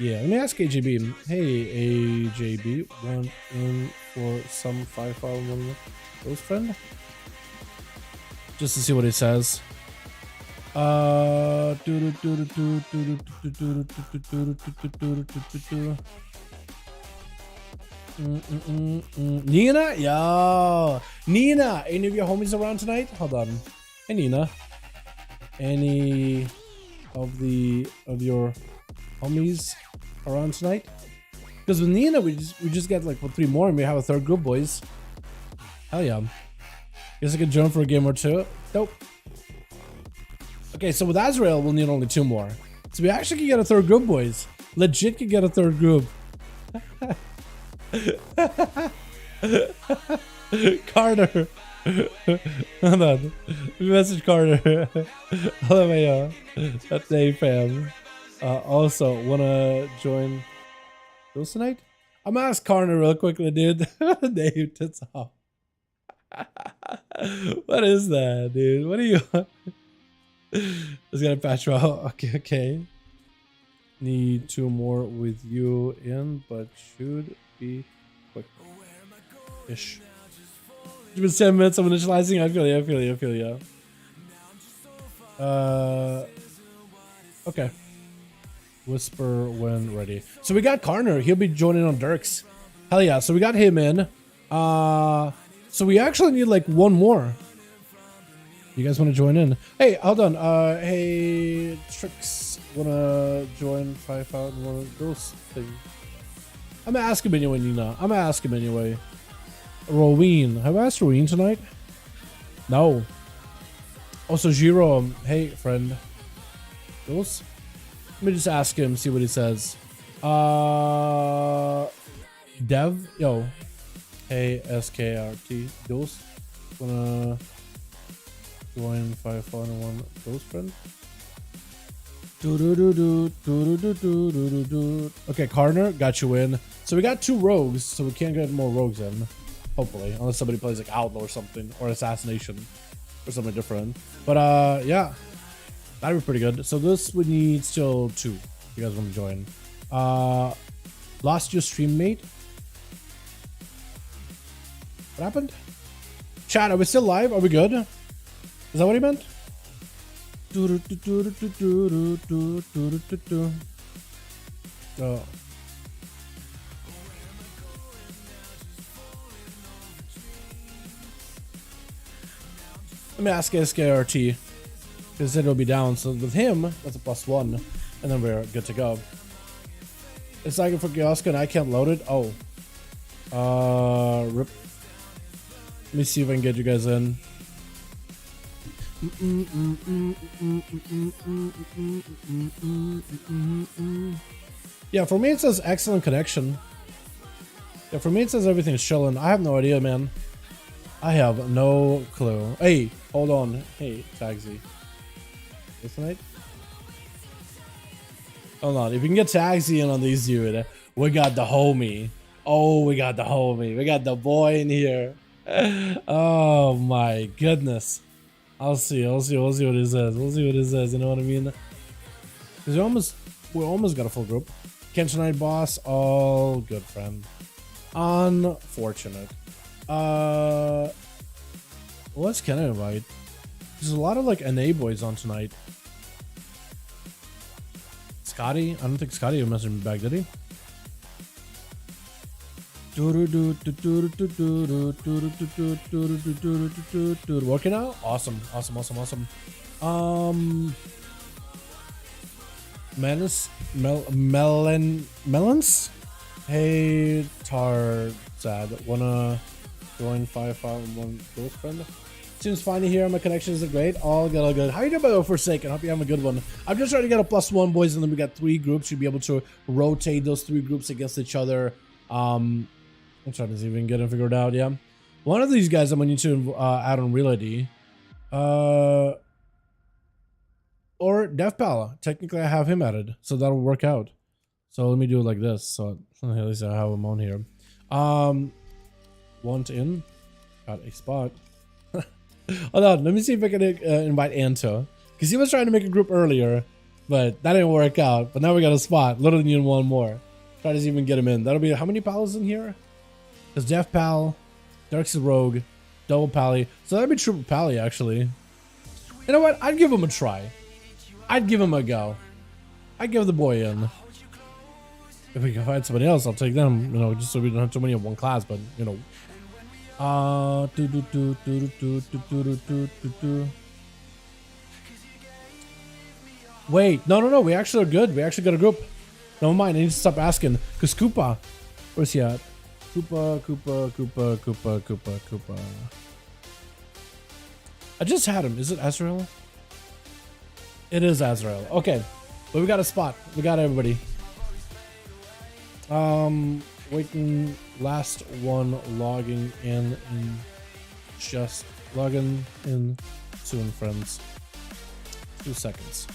Yeah, let me ask AJB. Hey, AJB. Want in for some 5V5 1v1 DUELS friend? Just to see what he says. Nina? Yo! Nina! Any of your homies around tonight? Hold on. Hey, Nina. Any of your homies around tonight? Because with Nina, we just get like 3 more and we have a 3rd group, boys. Hell yeah. Guess I could join for a game or 2. Nope. Okay, so with Azrael, we'll need only 2 more. So we actually can get a 3rd group, boys. Legit can get a 3rd group. Carter. Hold on. Message Carter. Hold on, man. That's day, fam. Also, wanna join Duels tonight? I'm gonna ask Carter real quickly, dude. Dave, tits off. What is that, dude? What are you? Let's get a patch roll. Okay. Need 2 more with you in, but should be quick-ish. It's been 7 minutes of initializing. I feel you. Okay. Whisper when ready. So we got Karner. He'll be joining on Dirks. Hell yeah. So we got him in. So we actually need like 1 more. You guys want to join in? Hey, hold on. Hey, Trix, wanna join 5V5 1v1 DUELS thing? I'm gonna ask him anyway, Nina. I'm gonna ask him anyway. Roween. Have I asked Roween tonight? No. Also, Jiro. Hey, friend. Duels? Let me just ask him, see what he says. Dev? Yo. Hey, SKRT. Duels? Wanna join 5V5 1v1 DUELS, friend? Okay, Karner, got you in. So we got 2 rogues, so we can't get more rogues in. Hopefully, unless somebody plays like Outlaw or something, or Assassination, or something different. But yeah, that'd be pretty good. So this would need still 2. If you guys want to join. Lost your stream mate. What happened? Chat, are we still live? Are we good? Is that what he meant? Oh. Let me ask SKRT, because it'll be down. So with him, that's a +1, and then we're good to go. It's like for Kiosk and I can't load it. Oh, rip. Let me see if I can get you guys in. Yeah, for me it says excellent connection. Yeah, for me it says everything's chilling. I have no idea, man. I have no clue. Hey, hold on. Hey, Tagsy. This night? Hold on. If we can get Tagsy in on these, dude, we got the homie. Oh, we got the homie. We got the boy in here. Oh my goodness. I'll see what it says. We'll see what it says. You know what I mean? Because we almost got a full group. Kenshinite boss, all good, friend. Unfortunate. What's Ken invite? There's a lot of like NA boys on tonight. Scotty? I don't think Scotty messaged me back, did he? Working out? Awesome. Melons? Hey, Tarzad, wanna join 5V5 1 DUELS friend? Seems fine to hear. My connection isn't great. All good, all good. How you doing, by the way, Forsaken? Hope you have a good one. I'm just trying to get a +1, boys, and then we got 3 groups. You'll be able to rotate those 3 groups against each other. I'm trying to see if we can get it figured out. Yeah, one of these guys I'm gonna need to add on reality, or DevPal. Technically, I have him added, so that'll work out. So let me do it like this. So at least I have him on here. Want in? Got a spot. Hold on, let me see if I can invite Anto, because he was trying to make a group earlier, but that didn't work out. But now we got a spot. Literally need one more. Try to see if we can get him in. That'll be how many pals in here? There's Def Pal, Dark's the Rogue, Double Pally. So that'd be Triple Pally, actually. You know what? I'd give him a try. I'd give him a go. I'd give the boy in. If we can find somebody else, I'll take them. You know, just so we don't have too many of one class. But you know, wait, no. We actually are good. We actually got a group. Never mind. I need to stop asking. Cause Koopa, where's he at? Koopa. I just had him. Is it Azrael? It is Azrael. Okay, but we got a spot. We got everybody. Waiting. Last one logging in just logging in soon, friends. 2 seconds.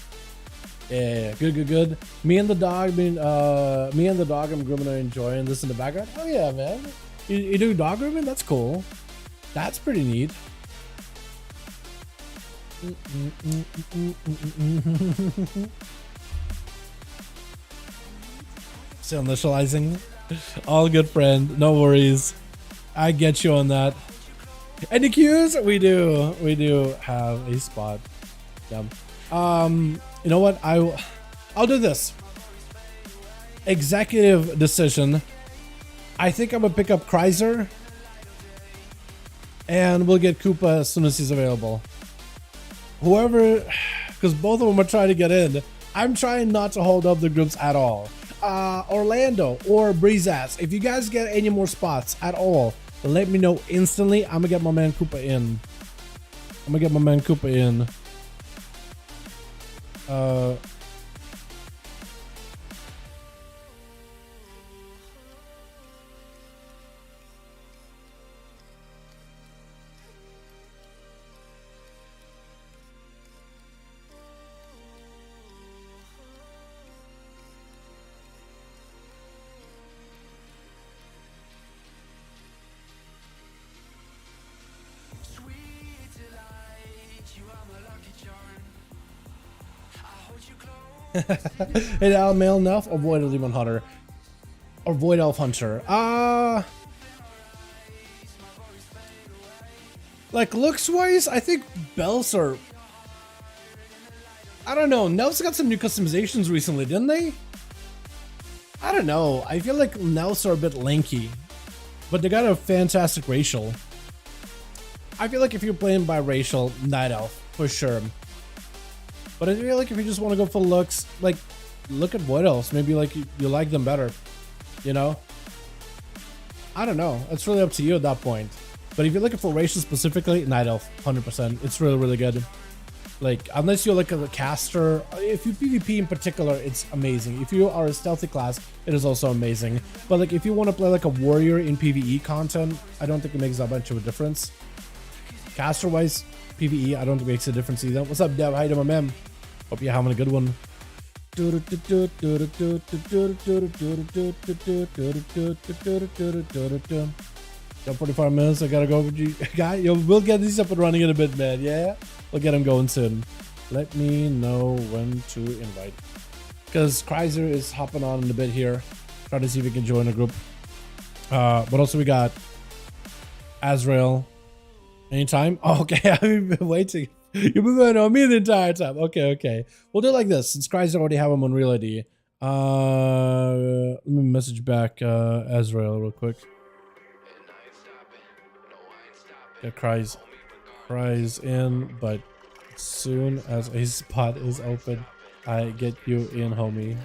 Yeah, good. Me and the dog, I'm grooming and enjoying this in the background. Oh yeah, man. You do dog grooming? That's cool. That's pretty neat. Still initializing. All good, friend. No worries. I get you on that. Any cues? We do have a spot. Yeah. You know what? I'll do this. Executive decision. I think I'm gonna pick up Kreiser, and we'll get Koopa as soon as he's available. Whoever, because both of them are trying to get in. I'm trying not to hold up the groups at all. Orlando or Breezass, if you guys get any more spots at all, let me know instantly. I'm gonna get my man Koopa in. Hey, Al, male enough or Void Demon Hunter or Void Elf Hunter? Like looks wise, I think Bells are. I don't know. Nelf's got some new customizations recently, didn't they? I don't know. I feel like Nelfs are a bit lanky, but they got a fantastic racial. I feel like if you're playing by racial, Night Elf for sure. But I feel like if you just want to go for looks, like, look at Void Elves. Maybe like you like them better, you know? I don't know. It's really up to you at that point. But if you're looking for racial specifically, Night Elf, 100%. It's really, really good. Like, unless you're like a caster, if you PvP in particular, it's amazing. If you are a stealthy class, it is also amazing. But like, if you want to play like a warrior in PvE content, I don't think it makes that much of a difference. Caster-wise, PvE, I don't think it makes a difference either. What's up, Dev? How you doing, my man? Hope you're having a good one. 45 minutes, I gotta go. Guy, we'll get these up and running in a bit, man. Yeah, we'll get them going soon. Let me know when to invite, because Kreiser is hopping on in a bit here. Try to see if we can join a group. But also we got Azrael. Anytime? Oh, okay, I've been waiting. You've been waiting on me the entire time. Okay. We'll do it like this. Since Kreiser already have him on reality. Let me message back Azrael real quick. It cries in, but as soon as a spot is open, I get you in, homie.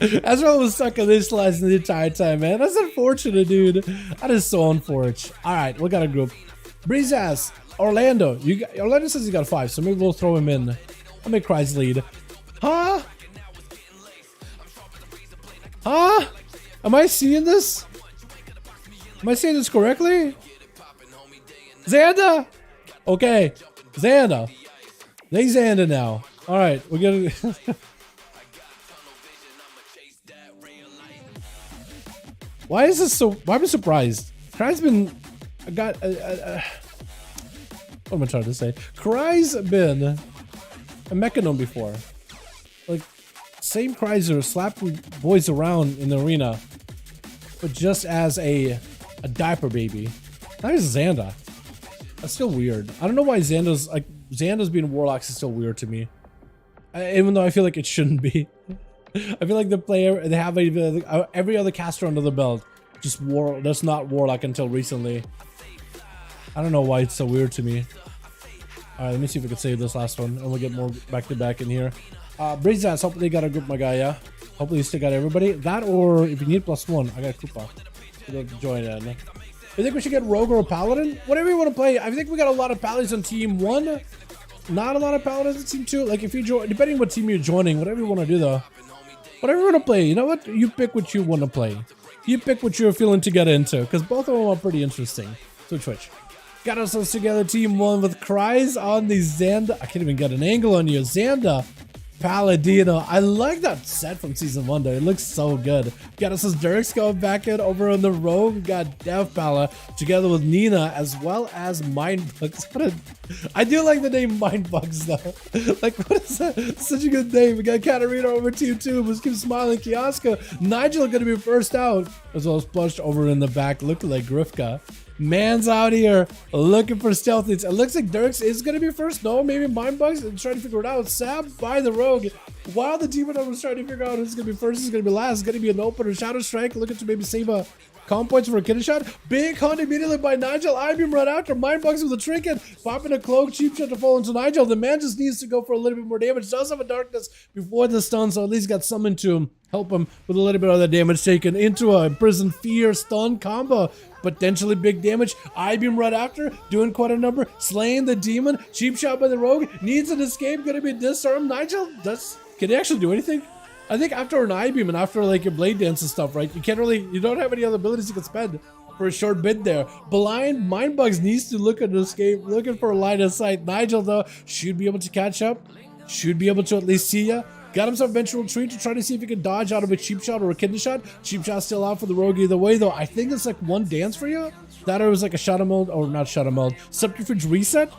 Ezreal was stuck on this slice the entire time, man. That's unfortunate, dude. That is so unfortunate. All right, we got a group. Breeze ass. Orlando. Orlando says he got 5, so maybe we'll throw him in. I'll make Cries lead. Huh? Huh? Am I seeing this? Am I saying this correctly? Xander! Okay. Xander. They Xander now. Alright, we're gonna... Why is this so... Why am I surprised? Cry's been... I got... what am I trying to say? Cry's been a Mechanome before. Like, same Cries are slapping boys around in the arena. But just as a diaper baby. That is Xander. That's still weird. I don't know why Xander's... Like, Xander's being Warlocks is still weird to me. Even though I feel like it shouldn't be. I feel like the player, they have every other caster under the belt. Just that's not Warlock until recently. I don't know why it's so weird to me. Alright, let me see if we can save this last one. And we'll get more back to back in here. Breeze ass, hopefully you got a group, my guy, yeah? Hopefully you still got everybody. That, or if you need +1, I got Koopa. So join in. You think we should get Rogue or a Paladin? Whatever you want to play. I think we got a lot of Paladins on team 1. Not a lot of Paladins on team 2. Like if you join, depending on what team you're joining, whatever you want to do though. Whatever you want to play, you know what? You pick what you want to play. You pick what you're feeling to get into, because both of them are pretty interesting. Switch. Got ourselves together, team 1 with Cries on the Xander. I can't even get an angle on you. Xander Paladino. I like that set from season 1 though. It looks so good. Got us as Dirks going back in over on the Rogue. We got Dev Pala together with Nina as well as Mindbugs. I do like the name Mindbugs though. Like what is that? Such a good name. We got Katarina over team 2. Let's keep smiling. Kioska. Nigel gonna be first out. As well as Plush over in the back looking like Grifka. Man's out here looking for stealthies. It looks like Dirks is going to be first. No, maybe Mindbugs and trying to figure it out. Sab by the Rogue. While the Demon was trying to figure out who's going to be first, who's going to be last. It's going to be an opener. Shadow Strike looking to maybe save a comp points for a kidney shot. Big hunt immediately by Nigel. Beam run after Mindbugs with a trinket. Popping a cloak. Cheap shot to fall into Nigel. The man just needs to go for a little bit more damage. Does have a darkness before the stun, so at least got summoned to him. Help him with a little bit of that damage taken into a Prison Fear stun combo. Potentially big damage. Beam right after, doing quite a number. Slaying the demon. Cheap shot by the Rogue. Needs an escape. Gonna be disarmed. Nigel, can he actually do anything? I think after an Beam and after like your blade dance and stuff, right? You don't have any other abilities you can spend for a short bit there. Blind Mindbugs needs to look at an escape, looking for a line of sight. Nigel though should be able to catch up. Should be able to at least see ya. Got himself ventral retreat to try to see if he can dodge out of a cheap shot or a kidney shot. Cheap shot still out for the Rogue either way though. I think it's like one dance for you. That or it was like a shadow mode, or not shadow mode, subterfuge reset.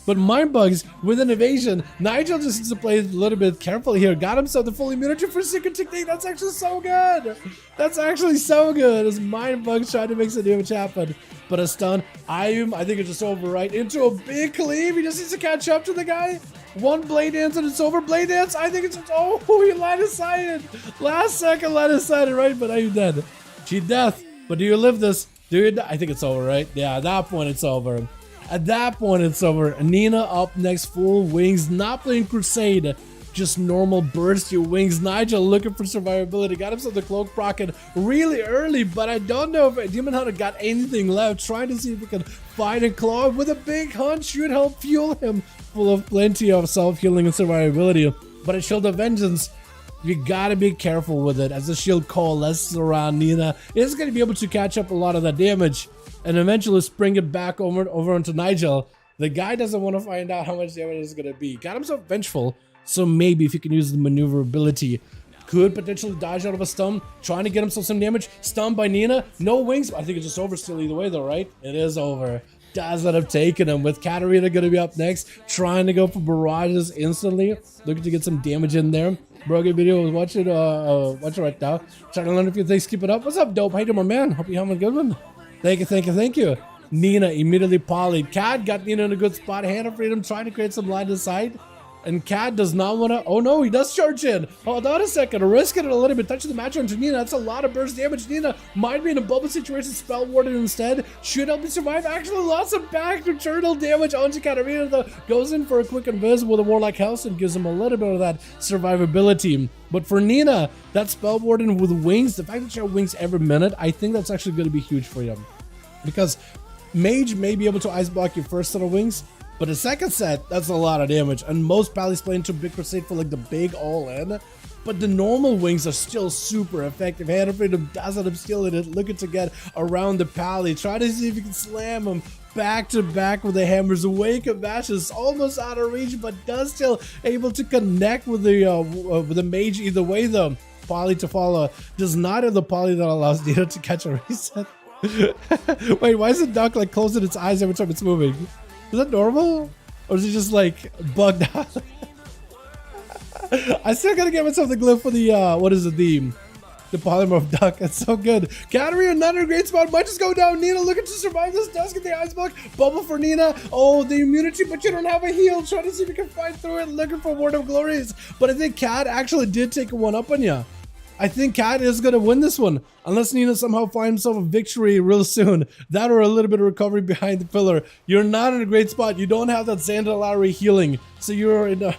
But Mindbugs with an evasion. Nigel just needs to play a little bit carefully here. Got himself the full immunity for secret technique. That's actually so good. That's actually so good as Mindbugs trying to make some damage happen. But a stun. I think it's just over right into a big cleave. He just needs to catch up to the guy. One blade dance and it's over. Blade dance. I think it's oh, he line of sighted. Last second line of sighted, right? But are you dead? Cheat death. But do you live this? Dude, I think it's over, right? Yeah, at that point it's over. At that point it's over. Nina up next, full wings, not playing Crusade. Just normal burst your wings. Nigel looking for survivability. Got himself the cloak procced really early, but I don't know if Demon Hunter got anything left. Trying to see if he can find a claw with a big hunt should help fuel him. Full of plenty of self-healing and survivability. But a Shield of Vengeance, you gotta be careful with it as the shield coalesces around Nina. It's gonna be able to catch up a lot of that damage and eventually spring it back over onto Nigel. The guy doesn't want to find out how much damage it's gonna be. Got himself vengeful. So maybe if he can use the maneuverability, could potentially dodge out of a stun, trying to get himself some damage. Stunned by Nina, no wings. I think it's just over still either way though, right? It is over. Doesn't have taken him with Katarina going to be up next, trying to go for barrages instantly, looking to get some damage in there. Brogan video was watching right now. Trying to learn a few things. Keep it up. What's up, dope? How you doing, my man? Hope you're having a good one. Thank you. Nina immediately polyed. Cat got Nina in a good spot. Hand of freedom, trying to create some line of sight. And Cat does not want to. Oh no, he does charge in. Hold on a second. Risking it a little bit. Touching the match onto Nina. That's a lot of burst damage. Nina might be in a bubble situation. Spell warded instead. Should help me survive. Actually, lots of back eternal damage onto Katarina, though. Goes in for a quick invisible with a Warlock House and gives him a little bit of that survivability. But for Nina, that spell warden with wings, the fact that she has wings every minute, I think that's actually going to be huge for you. Because Mage may be able to ice block your first set of wings, but the second set, that's a lot of damage. And most Pallies play into Big Crusade for like the big all-in. But the normal wings are still super effective. Hand of Freedom does end up stealing it, looking to get around the Pally. Try to see if you can slam him back to back with the hammers. Awaken Bash is almost out of reach, but does still able to connect with the mage either way though. Poly to follow does not have the poly that allows Nina to catch a reset. Wait, why is the duck like closing its eyes every time it's moving? Is that normal? Or is it just like bugged out? I still gotta get myself the glyph for the what is it, the polymer of duck. It's so good. Katarina, another great spot, might just go down. Nina looking to survive this, does get the ice block. Bubble for Nina. Oh, the immunity, but you don't have a heal. Trying to see if you can fight through it, looking for Word of Glories. But I think Cat actually did take a one up on you. I think Cat is going to win this one, unless Nina somehow finds himself a victory real soon. That or a little bit of recovery behind the pillar. You're not in a great spot. You don't have that Zandalari healing, so you're in a...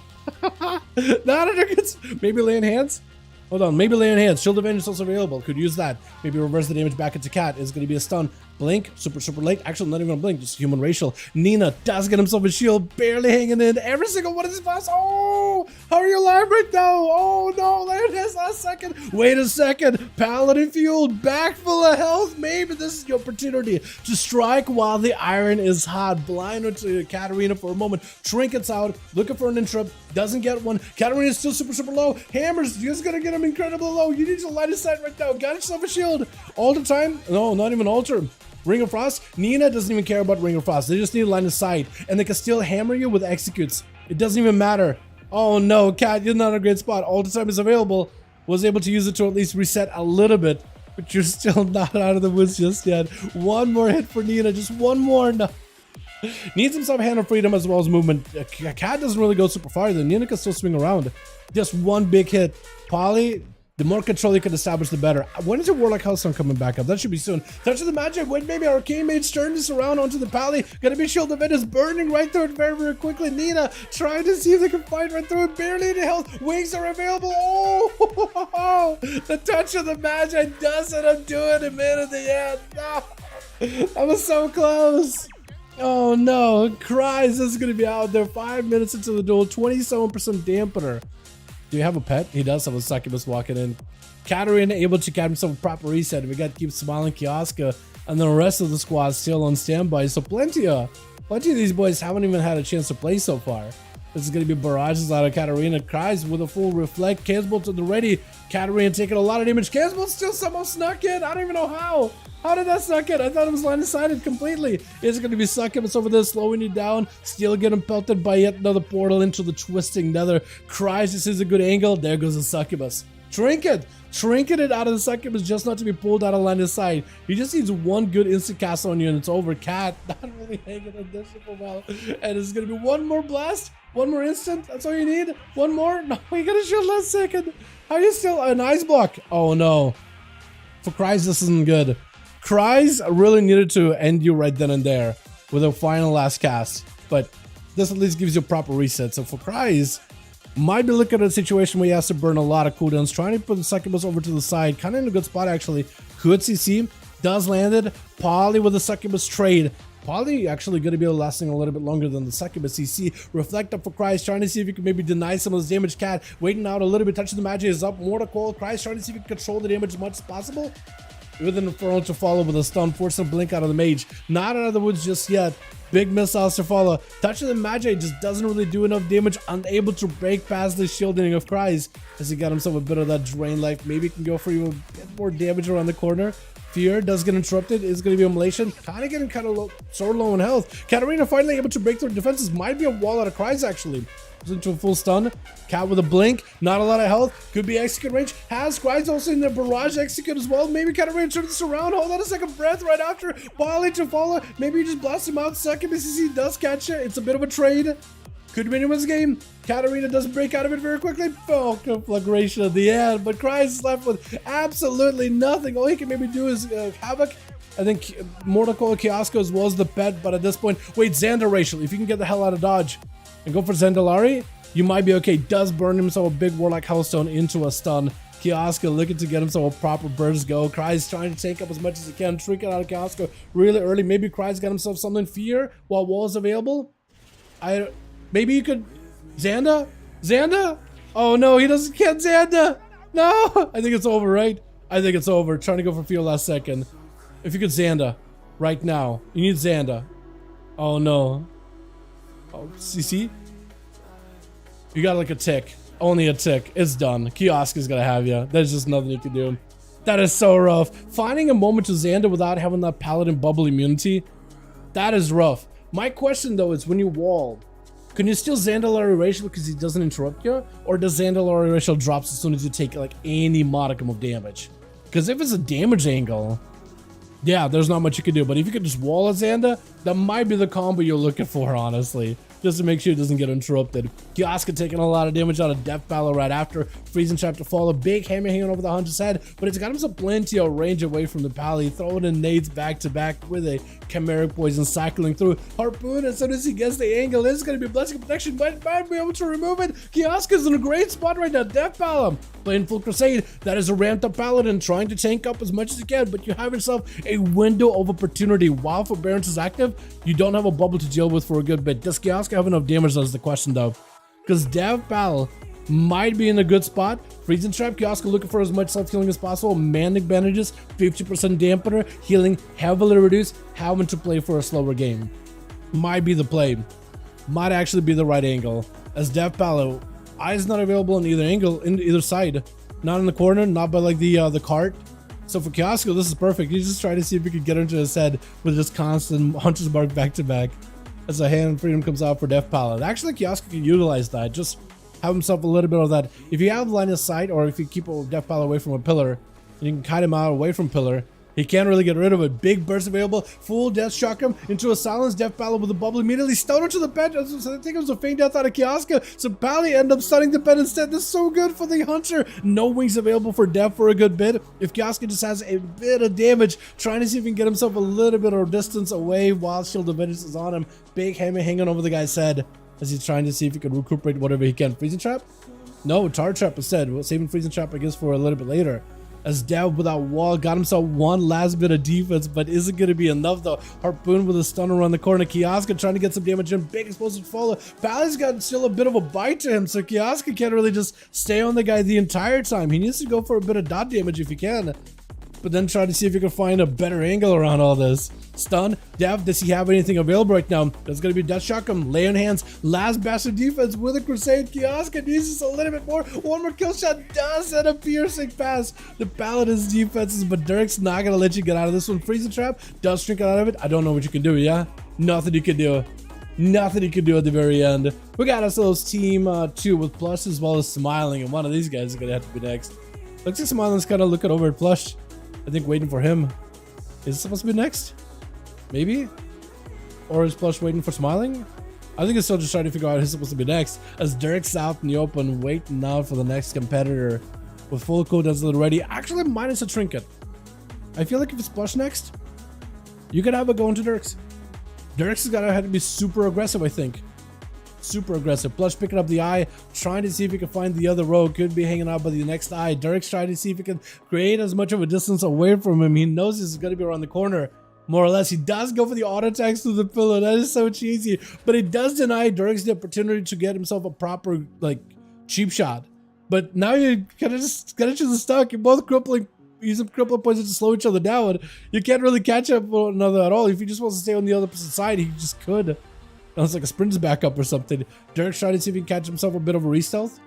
not in a good... Maybe laying hands? Hold on, maybe laying hands. Shield of Vengeance is also available. Could use that. Maybe reverse the damage back into Cat. It's going to be a stun. Blink, super late. Actually, not even a blink, just human racial. Nina does get himself a shield, barely hanging in. Every single one of these boss. Oh, how are you alive right now? Oh no, there it is, last second. Wait a second. Paladin fueled, back full of health. Maybe this is the opportunity to strike while the iron is hot. Blind into Katarina for a moment. Trinkets out, looking for an interrupt. Doesn't get one. Katarina is still super low. Hammers just gonna get him incredibly low. You need to light his sight right now. Got yourself a shield. Alter time? No, not even alter. Ring of Frost? Nina doesn't even care about Ring of Frost. They just need to line of sight, and they can still hammer you with executes. It doesn't even matter. Oh no, Cat, you're not in a great spot. All the time is available. Was able to use it to at least reset a little bit, but you're still not out of the woods just yet. One more hit for Nina, just one more. No. Needs some Hand of Freedom as well as movement. Cat doesn't really go super far, though. Nina can still swing around. Just one big hit. Poly, the more control you can establish, the better. When is your Warlock House coming back up? That should be soon. Touch of the Magic. Wait, maybe Arcane Mage turn this around onto the Pally. Gonna be Shield of Vengeance burning right through it very quickly. Nina trying to see if they can fight right through it. Barely any health. Wings are available. Oh, the Touch of the Magic does end up doing it, man, at the end. No. That was so close. Oh no, Cries is gonna be out there 5 minutes into the duel, 27% dampener. Do you have a pet? He does have a succubus walking in. Katarina able to get himself a proper reset. We got to keep smiling Kioska, and the rest of the squad still on standby. So plenty of these boys haven't even had a chance to play so far. This is going to be barrages out of Katarina. Cries with a full reflect. Cansbolt to the ready. Katarina taking a lot of damage. Cansbolt still somehow snuck in. I don't even know how. How did that snuck in? I thought it was line of sighted completely. It's going to be succubus over there, slowing you down. Still getting pelted by yet another portal into the twisting nether. Cries, this is a good angle. There goes the succubus. Trinket it out of the succubus just not to be pulled out of line of sight. He just needs one good instant cast on you and it's over. Cat not really hanging in this super well. And it's going to be one more blast. One more instant. That's all you need. One more. No, you got to shield last second. How are you still an ice block? Oh no. For Cries, this isn't good. Cries really needed to end you right then and there with a final last cast, but this at least gives you a proper reset. So for Cries, might be looking at a situation where he has to burn a lot of cooldowns, trying to put the succubus over to the side, kind of in a good spot actually. Could CC, does landed. Poly with the succubus trade. Poly actually going to be lasting a little bit longer than the succubus CC. Reflect up for Cries, trying to see if you can maybe deny some of this damage. Cat waiting out a little bit, touching the magic is up. More to call. Cries trying to see if you can control the damage as much as possible. With an Inferno to follow with a stun, forcing a blink out of the mage. Not out of the woods just yet. Big missiles to follow. Touch of the Magi just doesn't really do enough damage. Unable to break past the shielding of Cries as he got himself a bit of that drain life. Maybe he can go for you a bit more damage around the corner. Fear does get interrupted. It's going to be immolation. Kind of getting low, sort of low in health. Katarina finally able to break through defenses. Might be a wall out of Cries actually. Goes into a full stun. Cat with a blink. Not a lot of health. Could be execute range. Has Cries also in the barrage execute as well. Maybe Katarina turns this around. Hold on a second. Breath right after. Poly to follow. Maybe you just blast him out. Second BCC does catch it. It's a bit of a trade. Could be anyone's game. Katarina doesn't break out of it very quickly. Oh, conflagration at the end. But Kryze is left with absolutely nothing. All he can maybe do is Havoc. I think Mortal Kombat Kioskos was the pet, but at this point, wait, Xander Racial. If you can get the hell out of dodge and go for Zandalari, you might be okay. Does burn himself a big Warlock Hellstone into a stun. Kiosko looking to get himself a proper burst go. Kryze trying to take up as much as he can. Trinket out of Kiosko really early. Maybe Kryze got himself something Fear while Wall is available. Maybe you could... Xanda? Xanda? Oh no, he doesn't get Xanda! No! I think it's over, right? I think it's over. Trying to go for Fear last second. If you could Xanda right now. You need Xanda. Oh no. Oh, CC? You got like a tick. Only a tick. It's done. Kiosk is gonna have you. There's just nothing you can do. That is so rough. Finding a moment to Xanda without having that Paladin bubble immunity, that is rough. My question though is when you wall, can you still Zandalari Racial because he doesn't interrupt you? Or does Zandalari Racial drops as soon as you take like any modicum of damage? Because if it's a damage angle, yeah, there's not much you can do. But if you could just wall a Xanda, that might be the combo you're looking for, honestly. Just to make sure it doesn't get interrupted. Kioska taking a lot of damage out of Death Balor right after. Freezing Trap to follow. Big hammer hanging over the Hunter's head. But it's got himself plenty of range away from the Pally. Throwing in nades back to back with a Chimeric Poison cycling through. Harpoon, as soon as he gets the angle, it's going to be Blessing of Protection. But might be able to remove it. Kioska's in a great spot right now. Death Balor playing full Crusade. That is a ramped up Paladin trying to tank up as much as he can. But you have yourself a window of opportunity. While Forbearance is active, you don't have a bubble to deal with for a good bit. Does Kioska have enough damage? That's the question though, because Dev Battle might be in a good spot. Freezing Trap, Kioska looking for as much self-healing as possible. Manic Bandages, 50% dampener, healing heavily reduced, having to play for a slower game. Might be the play. Might actually be the right angle. As Dev Battle, eyes not available on either angle, in either side. Not in the corner, not by like the cart. So for Kioska, this is perfect. He's just trying to see if he can get into his head with just constant Hunter's Mark back to back. As a hand freedom comes out for Death Palette. Actually, Kioska can utilize that. Just have himself a little bit of that. If you have line of sight, or if you keep a Death Palette away from a pillar, and you can kite him out away from pillar, he can't really get rid of it. Big burst available. Full death shock him into a silence. Death Palette with a bubble immediately. Stunner to the bed. I think it was a feint death out of Kioska. So Pally end up stunning the bed instead. This is so good for the Hunter. No wings available for Death for a good bit. If Kioska just has a bit of damage, trying to see if he can get himself a little bit of distance away while Shield of Vengeance is on him. Big hammer hanging over the guy's head as he's trying to see if he can recuperate whatever he can. Freezing Trap? No, Tar Trap instead. We'll saving Freezing Trap, I guess, for a little bit later. As Dev without wall got himself one last bit of defense, but isn't going to be enough though. Harpoon with a stun around the corner. Kioska trying to get some damage in. Big explosive follow. Pally's got still a bit of a bite to him, so Kioska can't really just stay on the guy the entire time. He needs to go for a bit of dot damage if he can. But then try to see if you can find a better angle around all this. Stun. Dev, does he have anything available right now? That's going to be Death Shock him. Lay on hands. Last bastard defense with a Crusade. Kioska needs just a little bit more. One more kill shot does and a piercing pass. The Paladin's defenses, but Dirk's not going to let you get out of this one. Freezing Trap does shrink out of it. I don't know what you can do, yeah? Nothing you can do. Nothing you can do at the very end. We got ourselves team 2 with Plush as well as Smiling, and one of these guys is going to have to be next. Looks like Smiling's kind of looking over at Plush. I think waiting for him. Is it supposed to be next? Maybe? Or is Plush waiting for Smiling? I think it's still just trying to figure out who's supposed to be next. As Derek's out in the open, waiting now for the next competitor. With full cooldowns already. Actually, minus a trinket. I feel like if it's Plush next, you could have a go into Dirks. Dirks has got to have to be super aggressive, I think. Super aggressive. Plush picking up the eye, trying to see if he can find the other rogue. Could be hanging out by the next eye. Dirk's trying to see if he can create as much of a distance away from him. He knows this is going to be around the corner, more or less. He does go for the auto attacks through the pillow. That is so cheesy. But he does deny Dirk's the opportunity to get himself a proper, like, cheap shot. But now you kind of just get each other stuck. You're both crippling. Using crippling poison to slow each other down. You can't really catch up with one another at all. If he just wants to stay on the other side, he just could. It's like a sprint's back up or something. Derek's trying to see if he can catch himself a bit of a re-stealth.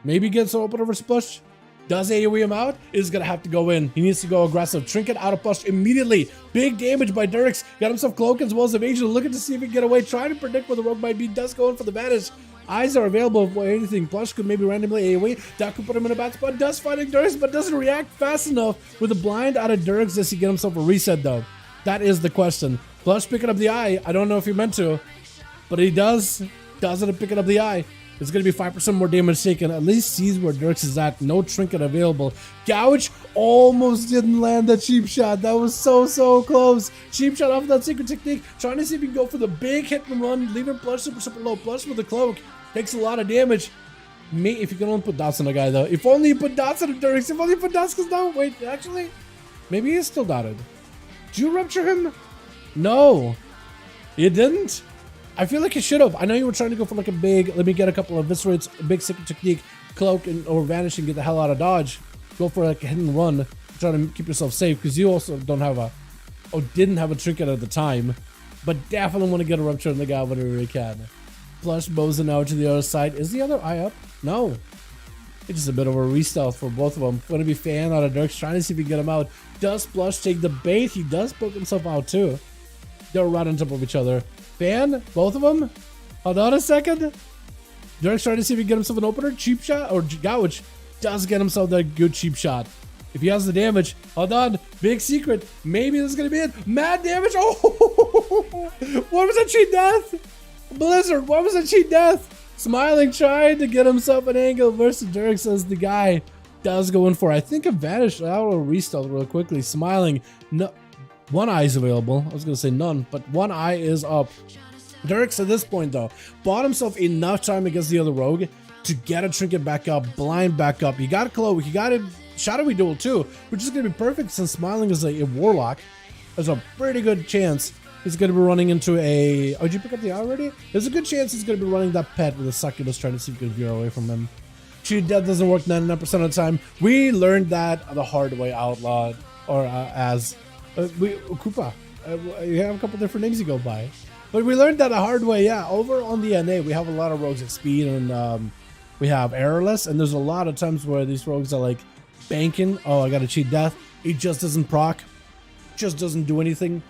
Maybe gets an open over Plush. Does AoE him out? Is gonna have to go in. He needs to go aggressive. Trinket out of Plush immediately. Big damage by Dirks. Got himself cloak as well as evasion. Looking to see if he can get away. Trying to predict where the rogue might be. Does go in for the vanish. Eyes are available for anything. Plush could maybe randomly AoE. That could put him in a bad spot. Does fighting Dirks, but doesn't react fast enough. With a blind out of Dirks, does he get himself a reset though? That is the question. Plush picking up the eye. I don't know if he meant to, but he does. Does it picking up the eye? It's going to be 5% more damage taken. At least sees where Dirks is at. No trinket available. Gouge almost didn't land that cheap shot. That was so close. Cheap shot off of that secret technique. Trying to see if he can go for the big hit and run. Leave him plus super low. Plus with the cloak. Takes a lot of damage. If you can only put dots on the guy though. If only you put dots on Dirks. If only you put dots, because now, wait, actually, maybe he's still dotted. Did you rupture him? No. You didn't? I feel like you should have. I know you were trying to go for like a big, let me get a couple of eviscerates, a big secret technique, cloak, or vanish and get the hell out of dodge. Go for like a hit and run. Try to keep yourself safe because you also don't have a, didn't have a trinket at the time. But definitely want to get a rupture on the guy whenever you can. Flush bows now to the other side. Is the other eye up? No. It's just a bit of a re-stealth for both of them. Going to be fan out of Dirks, trying to see if we can get him out. Does Blush take the bait? He does poke himself out too. They're right on top of each other. Fan, both of them. Hold on a second. Dirk's trying to see if he can get himself an opener. Cheap shot, or Gouge does get himself that good cheap shot. If he has the damage, hold on. Big secret. Maybe this is going to be it. Mad damage. Oh, what was that cheat death? Blizzard, what was that cheat death? Smiling, trying to get himself an angle versus Dirks as the guy does go in for, I think, a vanish out or restart real quickly. Smiling. No. One eye is available. I was going to say none, but one eye is up. Dirks at this point, though, bought himself enough time against the other rogue to get a trinket back up, blind back up. He got a cloak. He got a shadowy duel, too, which is going to be perfect since Smiling is a warlock. There's a pretty good chance he's going to be running into a... Oh, did you pick up the eye already? There's a good chance he's going to be running that pet with a succubus trying to see if he can veer away from him. Cheat death doesn't work 99% of the time. We learned that the hard way, Outlawed, or as... Koopa. You have a couple different names you go by. But we learned that a hard way, yeah. Over on the NA, we have a lot of rogues at speed, and we have errorless, and there's a lot of times where these rogues are like banking. Oh, I got to cheat death. It just doesn't proc. Just doesn't do anything.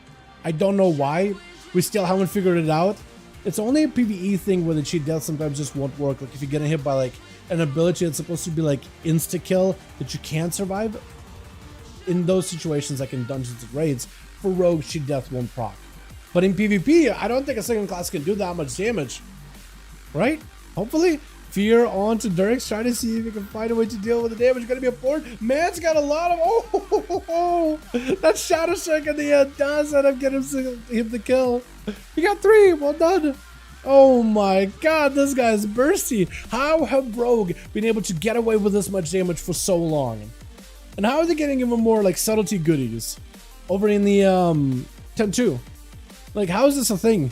I don't know why. We still haven't figured it out. It's only a PvE thing where the cheat death sometimes just won't work. Like if you're getting hit by like an ability that's supposed to be like insta kill that you can't survive. In those situations, like in dungeons and raids, for rogues, cheat death won't proc. But in PvP, I don't think a second class can do that much damage. Right? Hopefully. Fear on to Dirks, trying to see if he can find a way to deal with the damage. Gonna be a port. Man's got a lot of... Oh, that Shadow Strike in the end does end up getting him the kill. He got 3. Well done. Oh my god, this guy's bursty. How have Rogue been able to get away with this much damage for so long? And how are they getting even more like subtlety goodies over in the 10-2? Like, how is this a thing?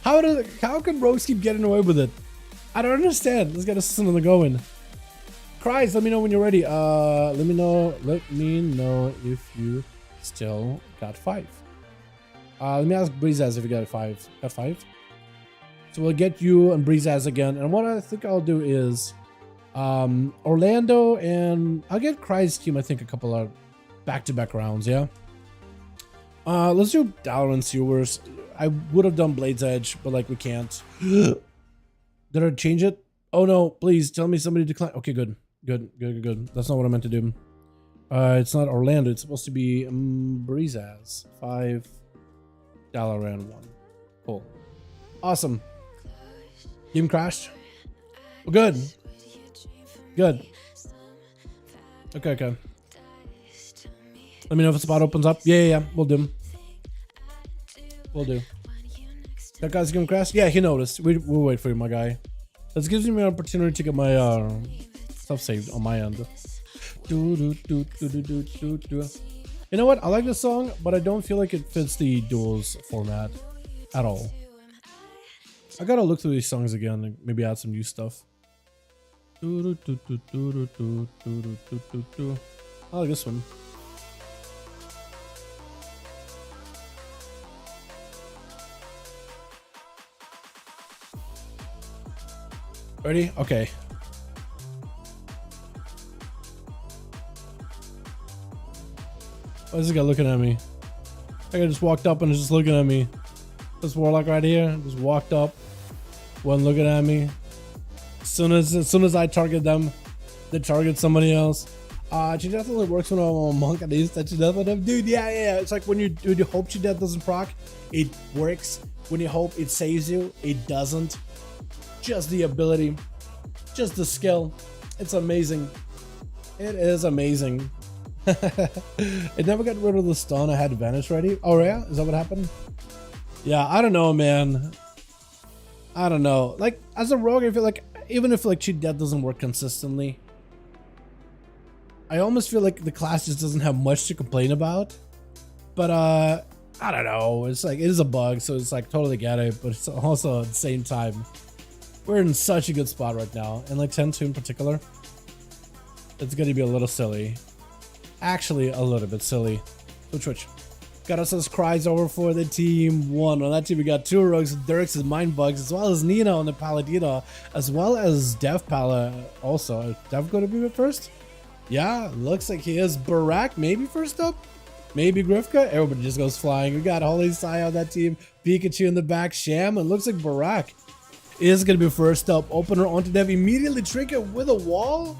How can rogues keep getting away with it? I don't understand. Let's get a system on the going. Cries, let me know when you're ready. Let me know if you still got 5. Let me ask Breezaz if you got 5. Got 5? So we'll get you and Breezaz again. And what I think I'll do is Orlando, and I'll get Cry's team, I think, a couple of back-to-back rounds, yeah? Let's do Dalaran Sewers. I would have done Blade's Edge, but like we can't. Did I change it? Oh no, please tell me somebody declined. Okay, good. That's not what I meant to do. It's not Orlando, it's supposed to be Breezaz. 5, Dalaran 1. Cool. Awesome. Game crashed? Well, good. Good. Okay. Let me know if a spot opens up. Yeah. We'll do. That guy's gonna crash? Yeah, he noticed. We'll wait for you, my guy. This gives me an opportunity to get my stuff saved on my end. You know what? I like this song, but I don't feel like it fits the Duels format at all. I gotta look through these songs again and maybe add some new stuff. I like this one. Ready? Okay. Why is this guy looking at me? I just walked up and is just looking at me. This warlock right here just walked up, wasn't looking at me. As soon as I target them, they target somebody else. She definitely works when I'm a monk at least. That she does with them. Dude, yeah. It's like when you hope she death doesn't proc, it works when you hope it saves you, it doesn't. Just the ability, just the skill. It's amazing. It is amazing. It never got rid of the stun. I had vanish ready. Oh yeah, is that what happened? Yeah, I don't know, man. I don't know. Like, as a rogue, I feel like even if like cheat death doesn't work consistently, I almost feel like the class just doesn't have much to complain about. But I don't know. It's like, it is a bug, so it's like totally get it. But it's also at the same time, we're in such a good spot right now, and like 10-2 in particular, it's gonna be a little silly. Actually, a little bit silly. Twitch. Got ourselves cries over for the team 1. On that team, we got 2 rogues, Dirks' Mind Bugs, as well as Nina on the Paladino, as well as Dev Pala also. Is Dev going to be first? Yeah, looks like he is. Barak maybe first up? Maybe Grifka? Everybody just goes flying. We got Holy Sai on that team, Pikachu in the back, Sham, and looks like Barak is going to be first up. Opener onto Dev, immediately trigger with a wall.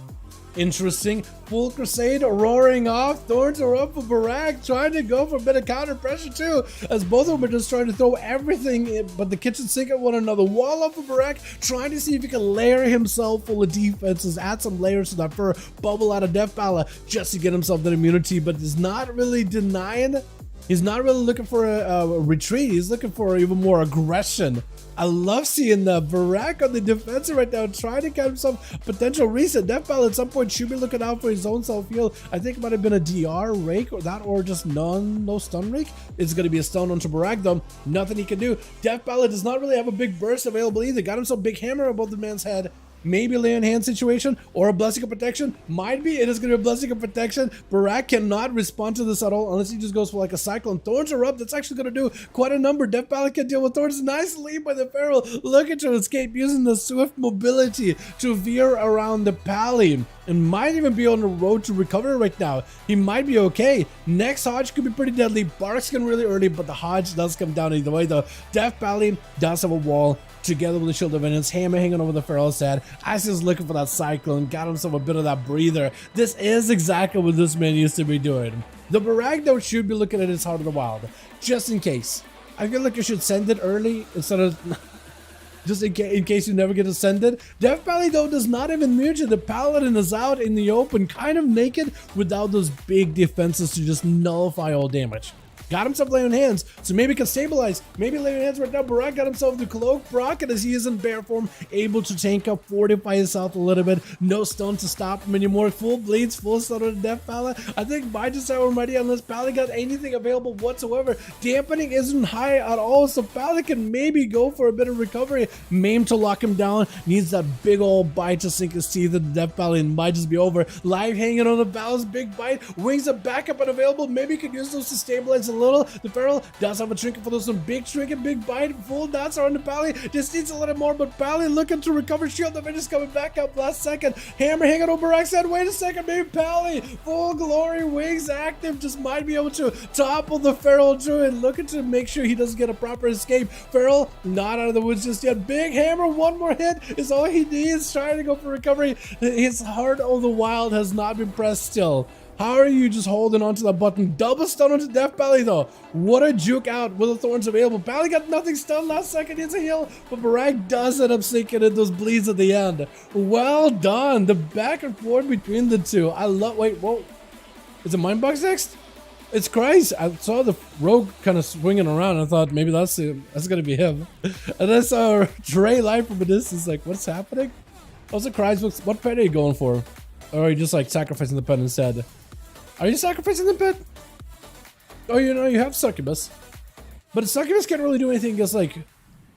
Interesting. Full Crusade roaring off. Thorns are up for Barak, trying to go for a bit of counter pressure too, as both of them are just trying to throw everything in, but the kitchen sink at one another. Wall up for Barak, trying to see if he can layer himself full of defenses, add some layers to that fur, bubble out of Death Pala just to get himself that immunity, but is not really denying. He's not really looking for a retreat. He's looking for even more aggression. I love seeing the Barak on the defensive right now, trying to get himself a potential reset. Death Pal at some point should be looking out for his own self-heal. I think it might have been a DR rake or that, or just no stun rake. It's going to be a stun onto Barak though. Nothing he can do. Death Pal does not really have a big burst available either. Got himself a big hammer above the man's head. Maybe lay on hand situation or a blessing of protection. Might be. It is going to be a blessing of protection. Barak cannot respond to this at all unless he just goes for like a cyclone. Thorns are up. That's actually going to do quite a number. Death Pal can deal with Thorns. Nice lead by the Feral. Looking to escape using the swift mobility to veer around the Pally and might even be on the road to recovery right now. He might be okay. Next Hodge could be pretty deadly. Barks can really early, but the Hodge does come down either way though. Death Pally does have a wall together with the Shield of Vengeance. Hammer hanging over the Feral's head. ASUS looking for that cyclone. Got himself a bit of that breather. This is exactly what this man used to be doing. The Barak though should be looking at his Heart of the Wild, just in case. I feel like you should send it early instead of just in case you never get ascended. Death Pally though does not even mute you. The Paladin is out in the open, kind of naked, without those big defenses to just nullify all damage. Got himself lay on hands, so maybe can stabilize. Maybe lay on hands right now. Barak got himself the cloak. Brock, as he is in bear form, able to tank up, fortify himself a little bit. No stun to stop him anymore. Full bleeds, full stun on the Death Pala. I think by just how ready unless Pally got anything available whatsoever. Dampening isn't high at all, so Pally can maybe go for a bit of recovery. Maim to lock him down. Needs that big old bite to sink his teeth in the Death Pally and might just be over. Live hanging on the Balance, big bite. Wings of backup unavailable. Maybe could use those to stabilize a little. The Feral does have a trinket for those, some big trinket, big bite, full dots are on the Pally. Just needs a little more, but Pally looking to recover. Shield of Vengeance coming back up last second. Hammer hanging over Barak's head. Wait a second, maybe Pally. Full glory, wings active. Just might be able to topple the Feral Druid. Looking to make sure he doesn't get a proper escape. Feral not out of the woods just yet. Big hammer, one more hit is all he needs. Trying to go for recovery. His Heart of the Wild has not been pressed still. How are you just holding onto that button? Double stun onto Death Pally though. What a juke out with the Thorns available. Pally got nothing stunned last second. It's a heal, but Barak does end up sinking in those bleeds at the end. Well done. The back and forth between the two. I love. Wait, whoa. Is it Mindbox next? It's crazy. I saw the rogue kind of swinging around. I thought maybe that's gonna be him. And I saw Dre live from a distance. Like, what's happening? Also, Cries, what pet are you going for? Or are you just like sacrificing the pet instead? Are you sacrificing the pet? Oh, you know, you have Succubus. But Succubus can't really do anything against, like,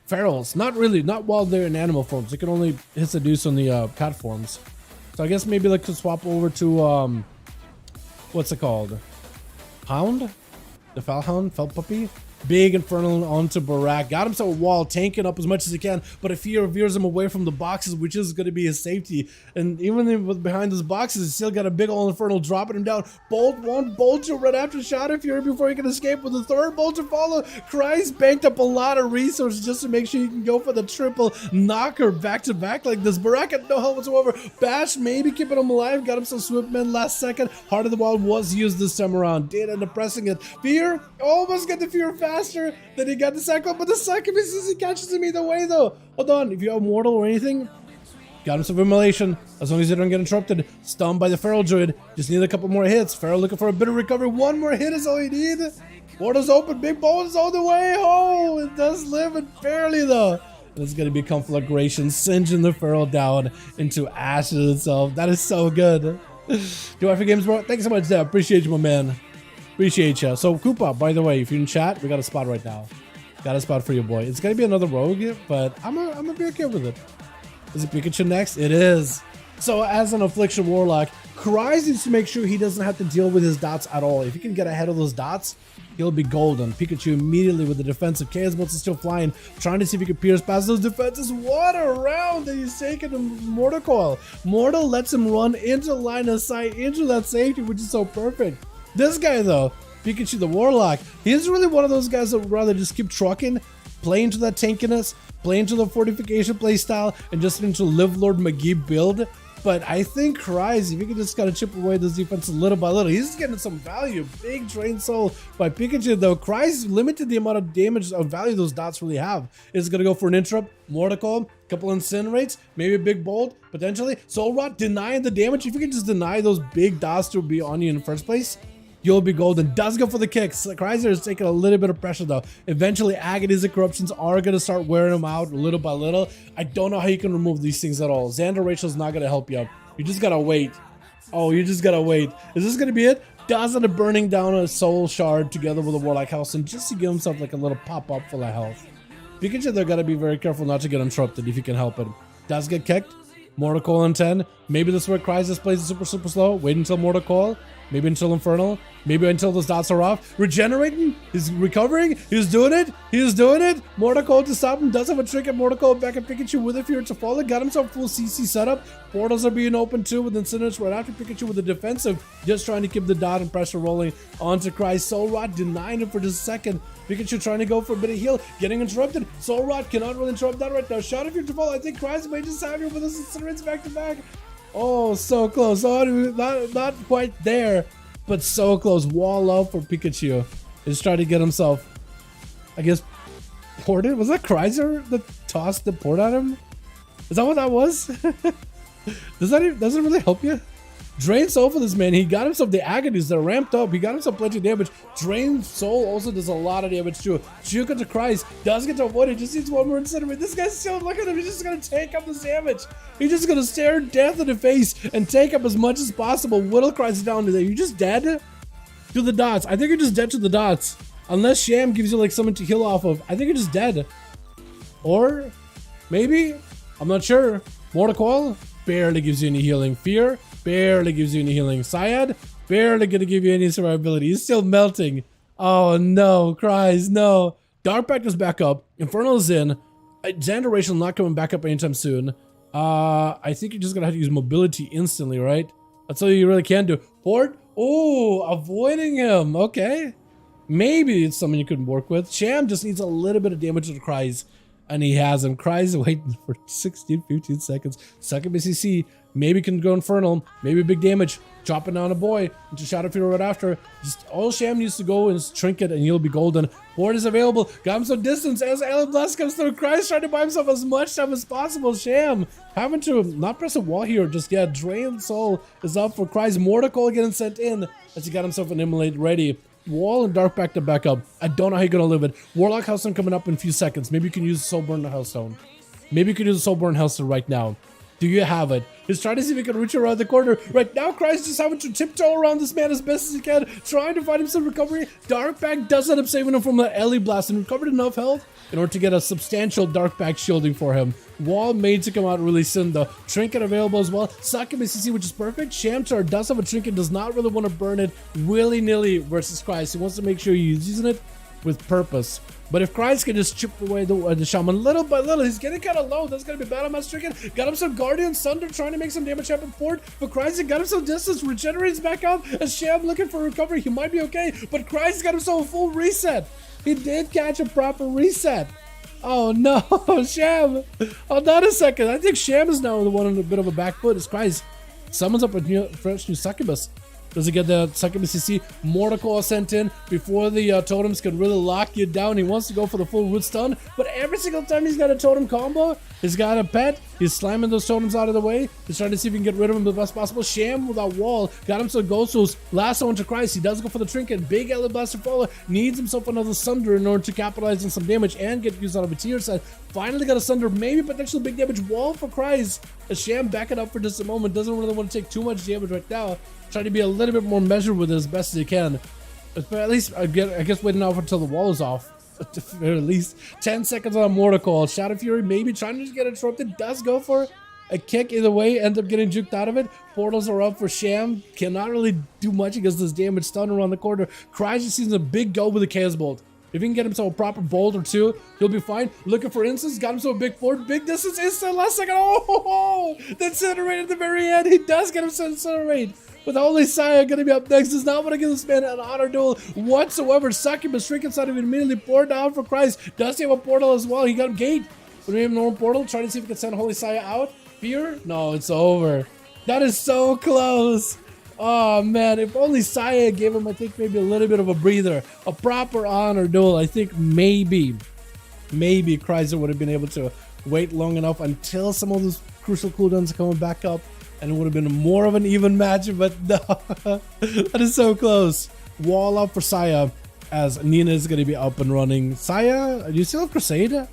Ferals. Not really. Not while they're in animal forms. It can only hit seduce on the cat forms. So I guess maybe like could swap over to, what's it called? Hound? The Felhound? Fel Puppy? Big Infernal onto Barak. Got himself a wall, tanking up as much as he can, but a fear veers him away from the boxes, which is going to be his safety. And even with behind those boxes, he's still got a big old Infernal dropping him down. Bolt one, Bolt two, right after Shadow Fury before he can escape with the third Bolt to follow. Christ banked up a lot of resources just to make sure he can go for the triple knocker back to back like this. Barak had no help whatsoever. Bash maybe keeping him alive. Got himself Swiftman last second. Heart of the Wild was used this time around. Did end up pressing it. Fear almost got the Fear fast. faster than he got the second, but the succubus, he catches him either way though. Hold on, if you have mortal or anything, got him some immolation. As long as you don't get interrupted. Stunned by the feral druid. Just need a couple more hits. Feral looking for a bit of recovery. One more hit is all you need. Portal's open. Big bones all the way. Oh, it does live it barely though. This is going to be conflagration, singeing the feral down into ashes itself. That is so good. Do I for games, bro? Thanks so much, Deb. Appreciate you, my man. Appreciate you. So, Koopa, by the way, if you're in chat, we got a spot right now. Got a spot for you, boy. It's going to be another rogue, but I'm gonna be okay with it. Is it Pikachu next? It is. So, as an Affliction Warlock, Cries needs to make sure he doesn't have to deal with his dots at all. If he can get ahead of those dots, he'll be golden. Pikachu immediately with the defensive Chaos Bolts is still flying, trying to see if he can pierce past those defenses. What a round that he's taking to Mortal Coil. Mortal lets him run into line of sight, into that safety, which is so perfect. This guy though, Pikachu the Warlock, he's really one of those guys that would rather just keep trucking, play into that tankiness, play into the fortification playstyle, and just into Live Lord McGee build. But I think Cries, if you can just kind of chip away this defense little by little, he's getting some value. Big Drain Soul by Pikachu, though. Cries limited the amount of damage of value those dots really have. It's going to go for an interrupt, Mortal Coil, couple Incinerates, maybe a big Bolt, potentially. Soul Rot denying the damage. If you can just deny those big dots to be on you in the first place, you'll be golden. Does go for the kicks. Chrysler is taking a little bit of pressure though. Eventually, Agonies and Corruptions are going to start wearing him out little by little. I don't know how you can remove these things at all. Xander Rachel's not going to help you. You just got to wait. Oh, you just got to wait. Is this going to be it? Does end up burning down a Soul Shard together with a Warlock House and just to give himself like a little pop-up full of health. Pikachu, they're going to be very careful not to get interrupted if you can help it. Does get kicked. Mortal Coil in 10. Maybe this is where Crysis plays super slow. Wait until Mortal Coil. Maybe until Infernal. Maybe until those dots are off. Regenerating. He's recovering. He's doing it. He's doing it. Mortal Coil to stop him. Does have a trick at Mortal Coil back at Pikachu with a Fear to Fall. Got himself full CC setup. Portals are being open too with Incinerate right after Pikachu with the defensive. Just trying to keep the dot and pressure rolling onto Cry. Soul Rod denying him for just a second. Pikachu trying to go for a bit of heal. Getting interrupted. Soul Rod cannot really interrupt that right now. Shot of Fear to Fall. I think Cry's may just have you with his Incinerates back to back. Oh, so close. Oh, not quite there, but so close. Wall up for Pikachu. He's trying to get himself, I guess, ported. Was that Chrysler that tossed the port at him? Is that what that was? Does it really help you? Drain Soul for this man. He got himself the Agonies that are ramped up. He got himself plenty of damage. Drain Soul also does a lot of damage too. Juka to Cries does get to avoid it. Just needs one more Incinerate. This guy's still, look at him. He's just going to take up this damage. He's just going to stare death in the face and take up as much as possible. Whittle Cries down to there. You just dead to the dots. I think you're just dead to the dots. Unless Sham gives you like something to heal off of. I think you're just dead. Or maybe, I'm not sure. Mortal Coil barely gives you any healing. Fear barely gives you any healing. Syad barely gonna give you any survivability. He's still melting. Oh no, Cries, no. Dark Pact is back up. Infernal is in. Xander Rachel not coming back up anytime soon. I think you're just gonna have to use mobility instantly, right? That's all you really can do. Port? Oh, avoiding him. Okay. Maybe it's something you could work with. Sham just needs a little bit of damage to the Cries. And he has him. Cries waiting for 16, 15 seconds. Second BCC. Maybe can go Infernal. Maybe big damage. Dropping down a boy into Shadow Fear right after. Just all Sham needs to go is Trinket and he'll be golden. Board is available. Got him some distance as Alien Blast comes through. Cries trying to buy himself as much time as possible. Sham having to not press a wall here just yet. Drain Soul is up for Cries. Mortal Coil getting sent in as he got himself an Immolate ready. Wall and Dark Pact to back up. I don't know how you're gonna live it. Warlock Hellstone coming up in a few seconds. Maybe you can use Soulburn Hellstone. Maybe you can use Soulburn Hellstone right now. Do you have it? He's trying to see if he can reach around the corner. Right now, Cry's just having to tiptoe around this man as best as he can, trying to find himself recovery. Dark Pact does end up saving him from the Ellie Blast and recovered enough health in order to get a substantial Dark Pact shielding for him. Wall made to come out really soon though. Trinket available as well. Succubus BCC, which is perfect. Shamtar does have a Trinket, does not really want to burn it willy-nilly versus Cries. He wants to make sure he's using it with purpose. But if Cries can just chip away the Shaman little by little, he's getting kind of low. That's going to be Battle Master Trinket. Got him some Guardian Thunder trying to make some damage happen forward. But Cries got him some distance. Regenerates back up. As Sham looking for recovery. He might be okay. But Cries got himself a full reset. He did catch a proper reset. Oh no, Sham. Hold on a second. I think Sham is now the one on a bit of a back foot. As Cries summons up a fresh new Succubus. Does he get the second BCC? Mortal sent in before the totems can really lock you down. He wants to go for the full root stun, but every single time he's got a totem combo, he's got a pet, he's slamming those totems out of the way. He's trying to see if he can get rid of him the best possible. Sham without wall, got himself Ghostos, last one to Christ. He does go for the trinket. Big Elite Blaster Follower needs himself another Sunder in order to capitalize on some damage and get used out of a tier set. Finally got a Sunder, maybe potentially big damage wall for Christ. A Sham back it up for just a moment, doesn't really want to take too much damage right now. Trying to be a little bit more measured with it as best as he can. But at least, I guess waiting out until the wall is off. At least 10 seconds on a Mortal. Shadow Fury maybe trying to just get interrupted. Does go for a kick either way. Ends up getting juked out of it. Portals are up for Sham. Cannot really do much against this damage stun around the corner. Cries just sees a big go with the Chaos Bolt. If he can get himself a proper bolt or two, he'll be fine. Looking for instance, got himself a big forward, big distance, instant last second. Oh, the Incinerate at the very end. He does get himself Incinerate. With Holy Saya gonna be up next, does not want to give this man an honor duel whatsoever. Succubus shrink inside of him, immediately pour down for Christ. Does he have a portal as well? He got gate. Would we have normal portal? Trying to see if we can send Holy Saya out. Fear? No, it's over. That is so close. Oh man, if only Saya gave him, I think, maybe a little bit of a breather. A proper honor duel. I think maybe Chrysler would have been able to wait long enough until some of those crucial cooldowns are coming back up. And it would have been more of an even match, but no, that is so close. Wall up for Saya as Nina is going to be up and running. Saya, do you still have Crusade? Or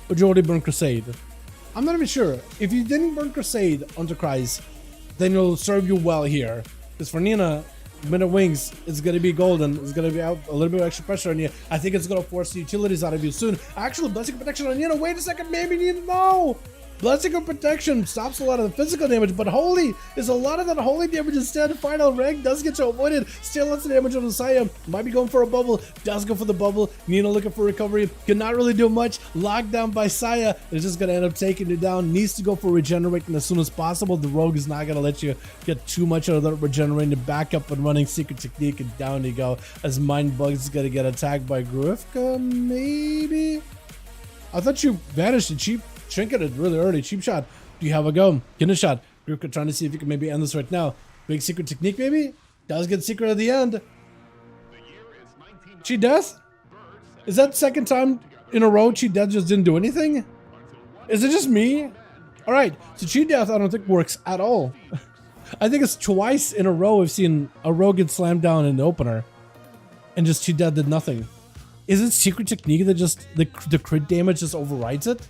did you already burn Crusade? I'm not even sure. If you didn't burn Crusade onto Cries, then it'll serve you well here. Because for Nina, Minute Wings is going to be golden. It's going to be out a little bit of extra pressure on you. I think it's going to force the utilities out of you soon. Actually, Blessing Protection on Nina. Wait a second, maybe Nina, no! Blessing of Protection stops a lot of the physical damage, but Holy is a lot of that Holy damage instead. Final rank does get you avoided. Still lots of damage on the Saya. Might be going for a bubble. Does go for the bubble. Nina looking for recovery. Cannot really do much. Locked down by Saya. It's just going to end up taking you down. Needs to go for regenerating as soon as possible. The Rogue is not going to let you get too much out of that regenerating. Back up and running Secret Technique, and down you go. As Mind Bugs is going to get attacked by Grifka, maybe? I thought you vanished. Cheap trinketed really early. Cheap shot. Do you have a go? Get a shot. Grifka trying to see if you can maybe end this right now. Big Secret Technique maybe? Does get Secret at the end. Cheat Death? Is that second time in a row Cheat Death just didn't do anything? Is it just me? Alright, so Cheat Death I don't think works at all. I think it's twice in a row I've seen a rogue get slammed down in the opener and just Cheat Death did nothing. Is it Secret Technique that just the crit damage just overrides it?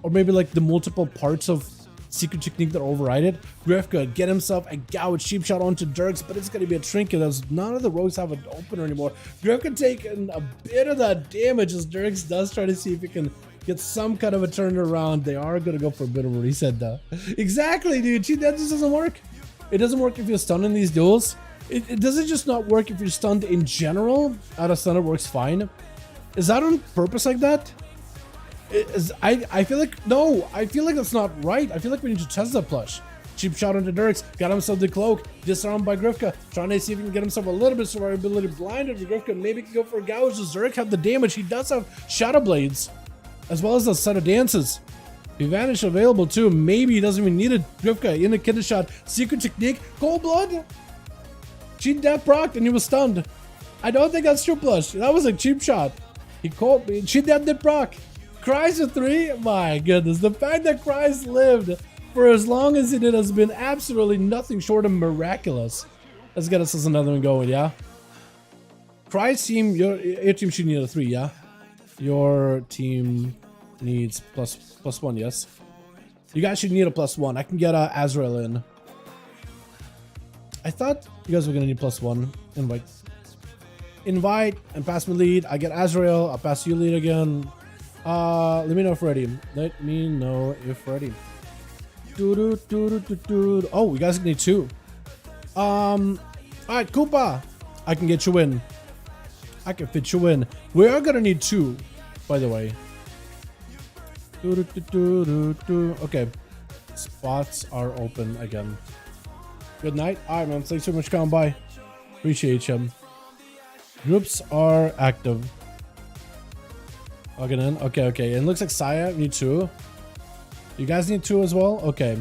Or maybe like the multiple parts of Secret Technique that override it? Grifka get himself a gouge cheap shot onto Dirks, but it's going to be a trinket as none of the rogues have an opener anymore. Grifka taking a bit of that damage as Dirks does try to see if he can get some kind of a turnaround. They are going to go for a bit of a reset though. Exactly, dude. That just doesn't work. It doesn't work if you're stunned in these duels. It doesn't just not work if you're stunned in general. Out of stun it works fine. Is that on purpose like that? I feel like, no, I feel like that's not right. I feel like we need to test that plush. Cheap shot onto Dirks, got himself the cloak, disarmed by Grifka, trying to see if he can get himself a little bit of survivability. Blinded with Grifka, maybe he can go for a gouge. Does Zurich have the damage? He does have Shadow Blades, as well as a set of dances. The Vanish available too. Maybe he doesn't even need it. Grifka in the kidney shot. Secret Technique, Cold Blood. Cheat Death procced and he was stunned. I don't think that's true plush. That was a cheap shot. Cheat Death did proc. Cries a 3? My goodness, the fact that Cries lived for as long as he did has been absolutely nothing short of miraculous. Let's get us another one going, yeah? Cries team, your team should need a 3, yeah? Your team needs plus 1, yes? You guys should need a +1. I can get Azrael in. I thought you guys were gonna need +1. Invite and pass me lead. I get Azrael, I'll pass you lead again. Let me know if ready. Let me know if ready. Oh, you guys need 2. Alright, Koopa. I can get you in. I can fit you in. We are gonna need 2, by the way. Okay. Spots are open again. Good night. Alright, man. Thanks so much for coming by. Appreciate you. Groups are active. Logging in. Okay. And it looks like Saya need 2. You guys need 2 as well? Okay.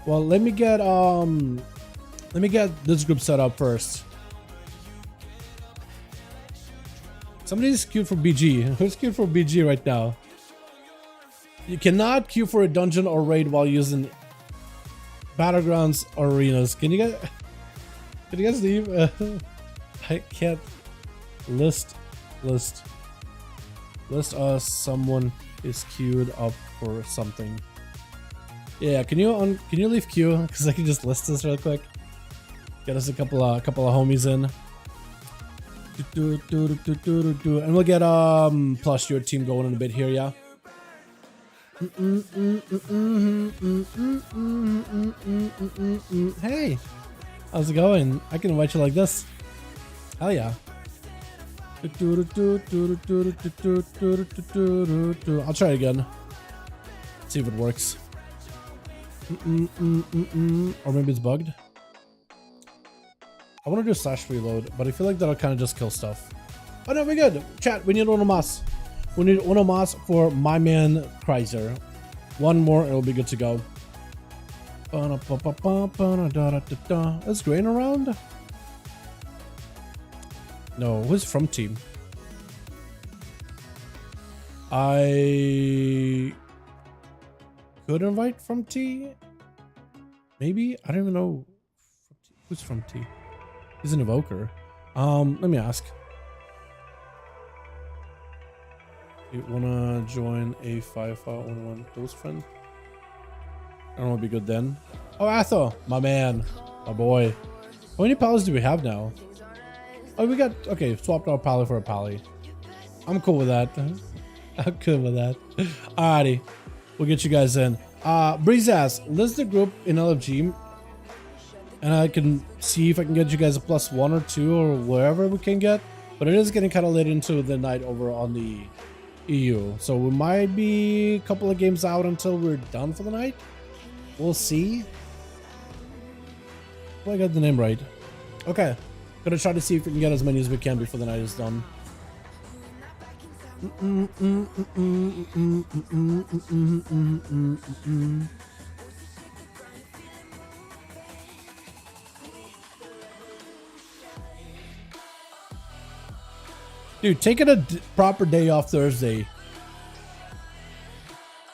Well, let me get Let me get this group set up first. Somebody's queued for BG. Who's queued for BG right now? You cannot queue for a dungeon or raid while using battlegrounds or arenas. Can you guys leave? I can't list us. Someone is queued up for something. Yeah, can you leave queue? Because I can just list this real quick. Get us a couple of homies in. And we'll get plus your team going in a bit here, yeah. Hey, how's it going? I can invite you like this. Hell yeah. I'll try it again. See if it works. Or maybe it's bugged. I want to do slash reload, but I feel like that'll kind of just kill stuff. Oh no, we're good. Chat, we need Onomas. We need Onomas for my man Kreiser. One more, and it'll be good to go. Is Grain around? No, who's from team? I could invite from T. Maybe? I don't even know who's from T. He's an evoker. Let me ask. You wanna join a 5V5 1v1 Duels friend? I don't know, be good then. Oh, Atho, my man, my boy. How many pals do we have now? Oh, we got, okay, swapped our pally for a pally. I'm cool with that. I'm good with that. Alrighty, we'll get you guys in. Breeze asks, list the group in LFG, and I can see if I can get you guys a +1 or 2 or wherever we can get. But it is getting kind of late into the night over on the EU, so we might be a couple of games out until we're done for the night. We'll see. Well, I got the name right. Okay, gonna try to see if we can get as many as we can before the night is done. Dude, taking a proper day off Thursday.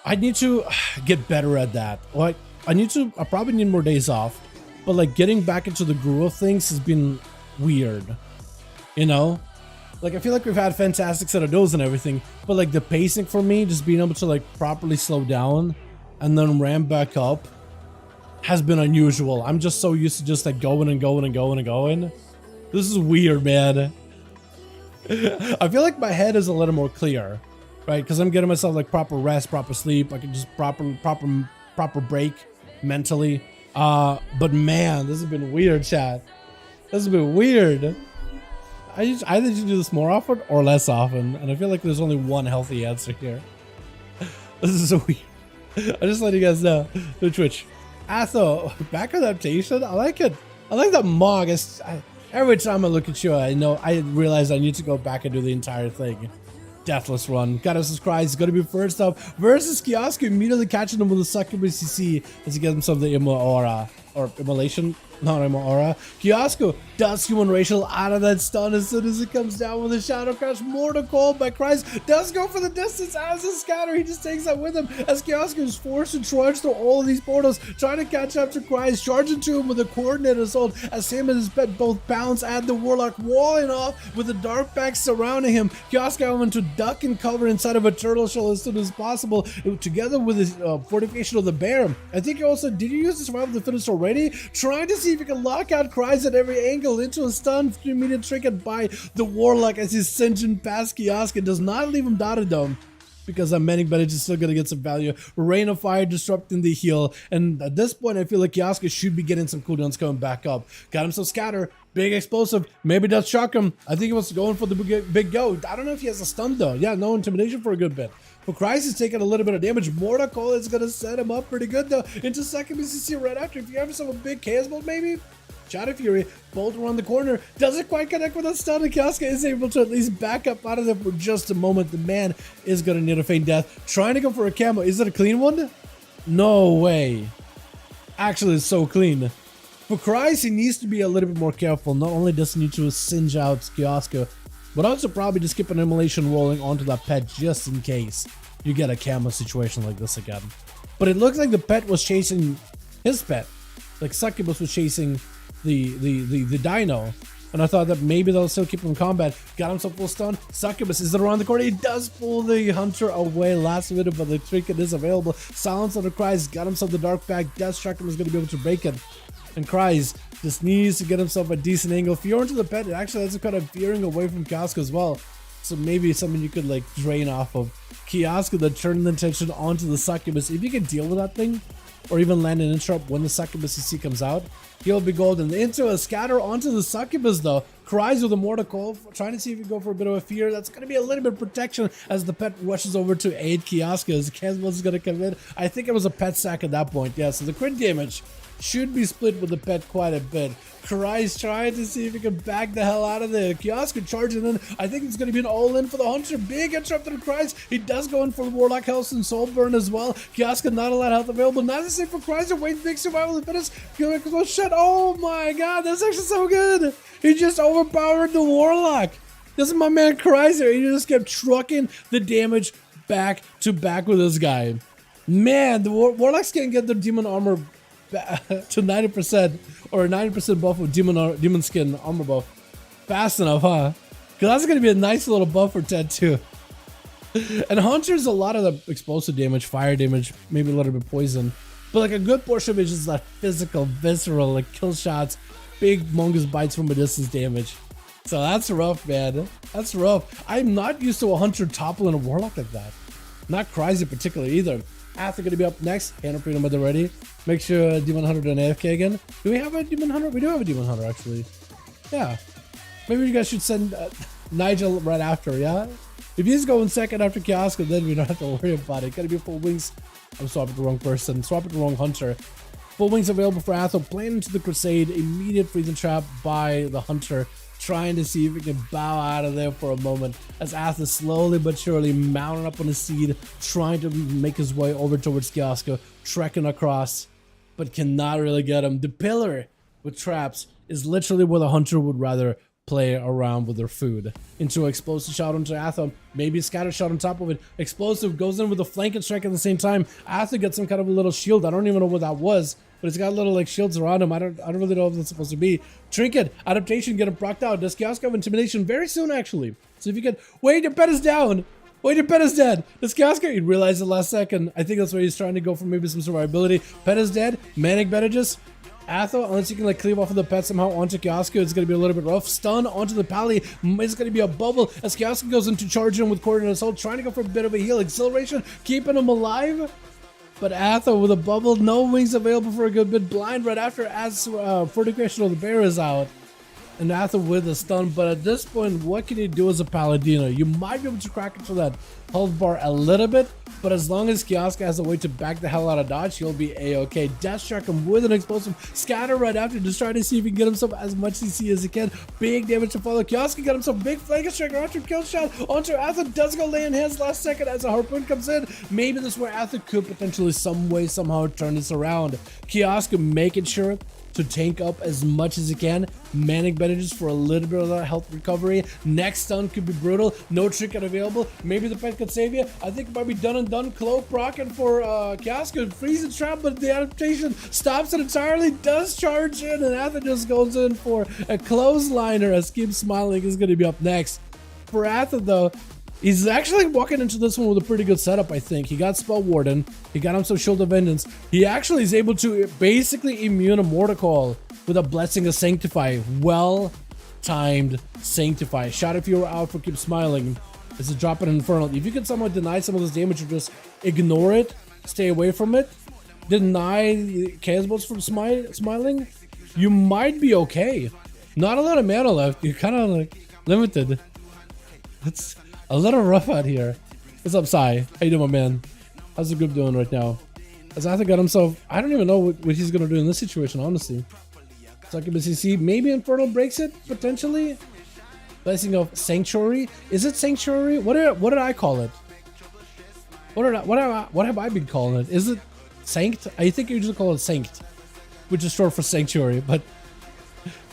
I need to get better at that. Like, I probably need more days off, but like getting back into the groove of things has been weird, you know? Like, I feel like we've had fantastic set of duels and everything, but like the pacing for me, just being able to like properly slow down and then ramp back up has been unusual. I'm just so used to just like going and going and going and going. This is weird, man. I feel like my head is a little more clear, right? Because I'm getting myself like proper rest, proper sleep. I can just proper break mentally. But man, this has been weird, chat. This has been weird. I either need to do this more often or less often, and I feel like there's only one healthy answer here. This is so weird. I just let you guys know. The Twitch. Atho, back adaptation. I like it. I like that mog. Every time I look at you, I realize I need to go back and do the entire thing. Deathless run. Gotta subscribe. He's gonna be first up versus Kiosk, immediately catching him with a succubus CC as he gets himself the Immora. Or immolation, not Immora. Kiosko does human racial out of that stun as soon as it comes down with a shadow crash. Mortal call by Christ does go for the distance as a scatter. He just takes that with him as Kiosko is forced to charge through all of these portals, trying to catch up to Christ, charging to him with a coordinated assault as him and his pet both bounce at the warlock, walling off with the dark pack surrounding him. Kiosko having to duck and cover inside of a turtle shell as soon as possible, together with his fortification of the bear. I think he also did use the survival to finish already, trying to see if he can lock out Cries at every angle into a stun, immediate triggered by the warlock as he's singeing past Kiosk and does not leave him dotted though, because I'm Manic Bandage is still gonna get some value. Rain of Fire disrupting the heal, and at this point I feel like Kiosk should be getting some cooldowns coming back up. Got him some scatter, big explosive, maybe does shock him. I think he was going for the big go. I don't know if he has a stun though. Yeah, no intimidation for a good bit. But Christ is taking a little bit of damage. Mortal Call is going to set him up pretty good though. Into second BCC right after. If you have yourself a big chaos bolt maybe, Shadow Fury, bolt around the corner. Doesn't quite connect with that stun, and Kiosk is able to at least back up out of there for just a moment. The man is going to need a feign death. Trying to go for a camo. Is it a clean one? No way. Actually, it's so clean. For Christ, he needs to be a little bit more careful. Not only does he need to singe out Kiosko, but also probably just keep an emulation rolling onto that pet just in case you get a camo situation like this again. But it looks like the pet was chasing his pet. Like Succubus was chasing the dino. And I thought that maybe they'll still keep him in combat. Got himself full stun. Succubus is around the corner. He does pull the hunter away last minute, but the trinket is available. Silence on the Cries. Got himself the dark bag. Deathstrucker is going to be able to break it. And Cries just needs to get himself a decent angle. Fear into the pet. It actually has a kind of veering away from Kiosk as well. So maybe something you could like drain off of. Kiosk then turn the attention onto the Succubus. If you can deal with that thing, or even land an interrupt when the Succubus CC comes out, he'll be golden. Into a scatter onto the Succubus though. Cries with a mortar call, trying to see if he can go for a bit of a fear. That's going to be a little bit of protection as the pet rushes over to aid Kiosk. Caswell's is going to come in. I think it was a pet sack at that point. Yeah, so the crit damage should be split with the pet quite a bit. Cries trying to see if he can back the hell out of there. Kiosk charging in. I think it's going to be an all-in for the Hunter. Big interrupt to the Cries. He does go in for Warlock Health and Soul Burn as well. Kiosk not a lot of health available. Not the same for Cries. Wait, big survival of the fittest. Shut. Oh my god, that's actually so good. He just overpowered the Warlock. This is my man Cries here. He just kept trucking the damage back to back with this guy. Man, the Warlocks can't get their demon armor to 90% or 90% buff of demon skin armor buff fast enough, huh? Because that's going to be a nice little buff for Ted too. And Hunter's a lot of the explosive damage, fire damage, maybe a little bit poison, but like a good portion of it is just that physical, visceral, like kill shots, big mongoose bites from a distance damage. So that's rough, man. That's rough. I'm not used to a Hunter toppling a Warlock like that. Not Crazy particularly either. After going to be up next. Hand up freedom ready. Make sure Demon Hunter done AFK again. Do we have a Demon Hunter? We do have a Demon Hunter actually. Yeah. Maybe you guys should send Nigel right after, yeah? If he's going second after Kiosk, then we don't have to worry about it. Gotta be full wings. I'm swapping the wrong person. Swapping the wrong Hunter. Full wings available for Athel. Playing into the Crusade. Immediate freezing trap by the Hunter. Trying to see if he can bow out of there for a moment as Athel slowly but surely mounting up on his seed, trying to make his way over towards Kiosko, trekking across, but cannot really get him. The pillar with traps is literally where the Hunter would rather play around with their food. Into an explosive shot onto Athel, maybe a scatter shot on top of it. Explosive goes in with a flanking strike at the same time. Athel gets some kind of a little shield. I don't even know what that was, but it's got little like shields around him. I don't really know what that's supposed to be. Trinket, adaptation, get him procced out. Does Kiosk have intimidation very soon actually? So if you can, wait, your pet is down. Wait, your pet is dead. Does Kiosk, he realized it last second. I think that's where he's trying to go for maybe some survivability. Pet is dead. Manic bandages. Athel, unless you can like cleave off of the pet somehow onto Kiosk, it's going to be a little bit rough. Stun onto the Pally. It's going to be a bubble as Kiosk goes into charging with Coordinate Assault, trying to go for a bit of a heal. Acceleration, keeping him alive. But Athel with a bubble, no wings available for a good bit. Blind right after as Fortification of the Bear is out. And Athel with a stun, but at this point, what can you do as a Paladino? You might be able to crack into that health bar a little bit, but as long as Kiosk has a way to back the hell out of dodge, he'll be a-okay. Deathstruck him with an explosive scatter right after, just trying to see if he can get himself as much CC as he can. Big damage to follow. Kiosk can get himself big flanking strike after kill shot onto Athel. Does go lay in hands last second as a harpoon comes in. Maybe this is where Athel could potentially some way, somehow turn this around. Kiosk making sure to tank up as much as he can. Manic bandages for a little bit of that health recovery. Next stun could be brutal. No trinket available. Maybe the pet could save you. I think it might be done and done. Cloak proccing for Kiosk. Freeze the trap, but the adaptation stops it entirely. Does charge in, and Athel just goes in for a clothesliner as Keep Smiling is going to be up next. For Athel though, he's actually walking into this one with a pretty good setup, I think. He got Spell Warden. He got himself Shield of Vengeance. He actually is able to basically immune a Mortar Call with a Blessing of Sanctify. Well-timed Sanctify. Shot if you were out for Keep Smiling. This is dropping Infernal. If you can somehow deny some of this damage or just ignore it, stay away from it, deny Chaos Bolts from Smiling, you might be okay. Not a lot of mana left. You're kind of like limited. That's a little rough out here. What's up, Sai? How you doing, my man? How's the group doing right now? As Athel got himself, I don't even know what he's gonna do in this situation, honestly. Succubus CC, maybe Infernal breaks it potentially. Blessing of Sanctuary. Is it Sanctuary? What did I call it? What have I been calling it? Is it Sanct? I think you usually call it Sanct. which is short for sanctuary, but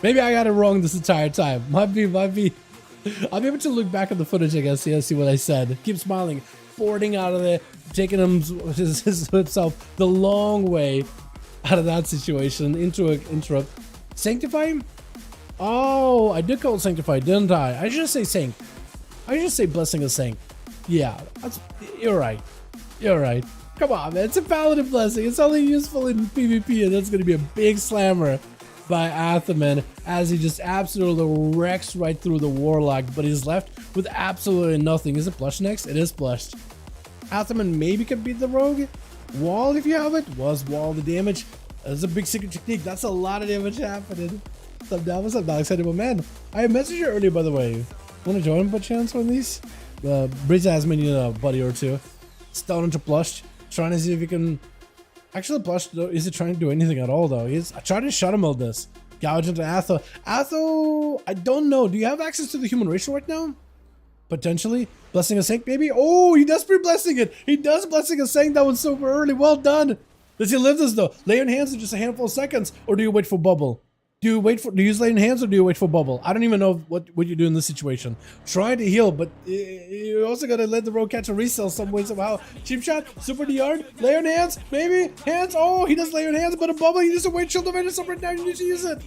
maybe I got it wrong this entire time. Might be. I'll be able to look back at the footage, I guess, see what I said. Keep smiling, boarding out of there, taking himself the long way out of that situation into an interrupt. Sanctify? Oh, I did call it Sanctify, didn't I? I should say Sanct. I should say Blessing of Sanct. Yeah, you're right. You're right. Come on, man. It's a paladin blessing. It's only useful in PvP, and that's going to be a big slammer by Athaman as he just absolutely wrecks right through the Warlock, but he's left with absolutely nothing. Is it Blush next? It is Blushed. Athaman maybe could beat the Rogue. Wall if you have it. Was Wall the damage? That's a big secret technique. That's a lot of damage happening. What's up, Alex? But man, I messaged you earlier, by the way. Want to join by chance on these? Bridge has me a buddy or two. Stone into Blushed. Trying to see if he can... Actually, Blush, though, is he trying to do anything at all, though? I tried to shut him all this. Gouge into Atho. Atho, I don't know. Do you have access to the human racial right now? Potentially. Blessing a Sanct, maybe? Oh, he does pre-blessing it. He does Blessing a Sanct. That was super early. Well done. Does he live this, though? Lay on hands in just a handful of seconds, or do you wait for bubble? Do you use lay in hands, or do you wait for bubble? I don't even know what you do in this situation. Trying to heal, but you also gotta let the rogue catch a resell some way, somehow. Cheap shot, super yard, lay on hands, maybe, hands. Oh, he does lay on hands, but a bubble, he needs to wait, shield of vengeance up right now, you need to use it.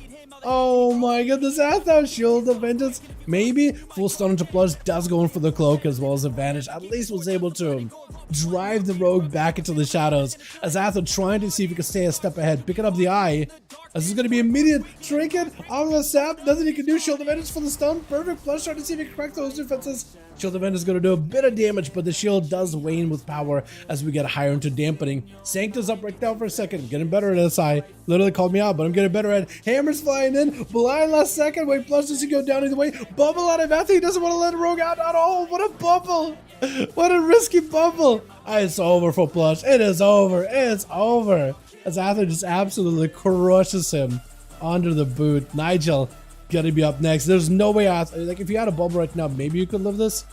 Oh my goodness, Athos, shield of vengeance, maybe. Full stun into plus, does go in for the cloak as well as advantage. At least was able to drive the rogue back into the shadows as Athos trying to see if he can stay a step ahead, picking up the eye. This is going to be immediate trinket on the sap. Nothing he can do. Shield of Vengeance for the stun. Perfect. Plus trying to see if he can crack those defenses. Shield of Vengeance is going to do a bit of damage, but the shield does wane with power as we get higher into dampening. Sanct is up right now for a second. Getting better at SI. Literally called me out, but I'm getting better at Hammers flying in. Blind last second. Wait, plus does he go down either way? Bubble out of Athy. He doesn't want to let Rogue out at all. What a bubble. What a risky bubble. It's over for Plush. It is over. It's over. As Arthur just absolutely crushes him under the boot. Nigel gonna be up next. There's no way Arthur, like if you had a bubble right now, maybe you could live this.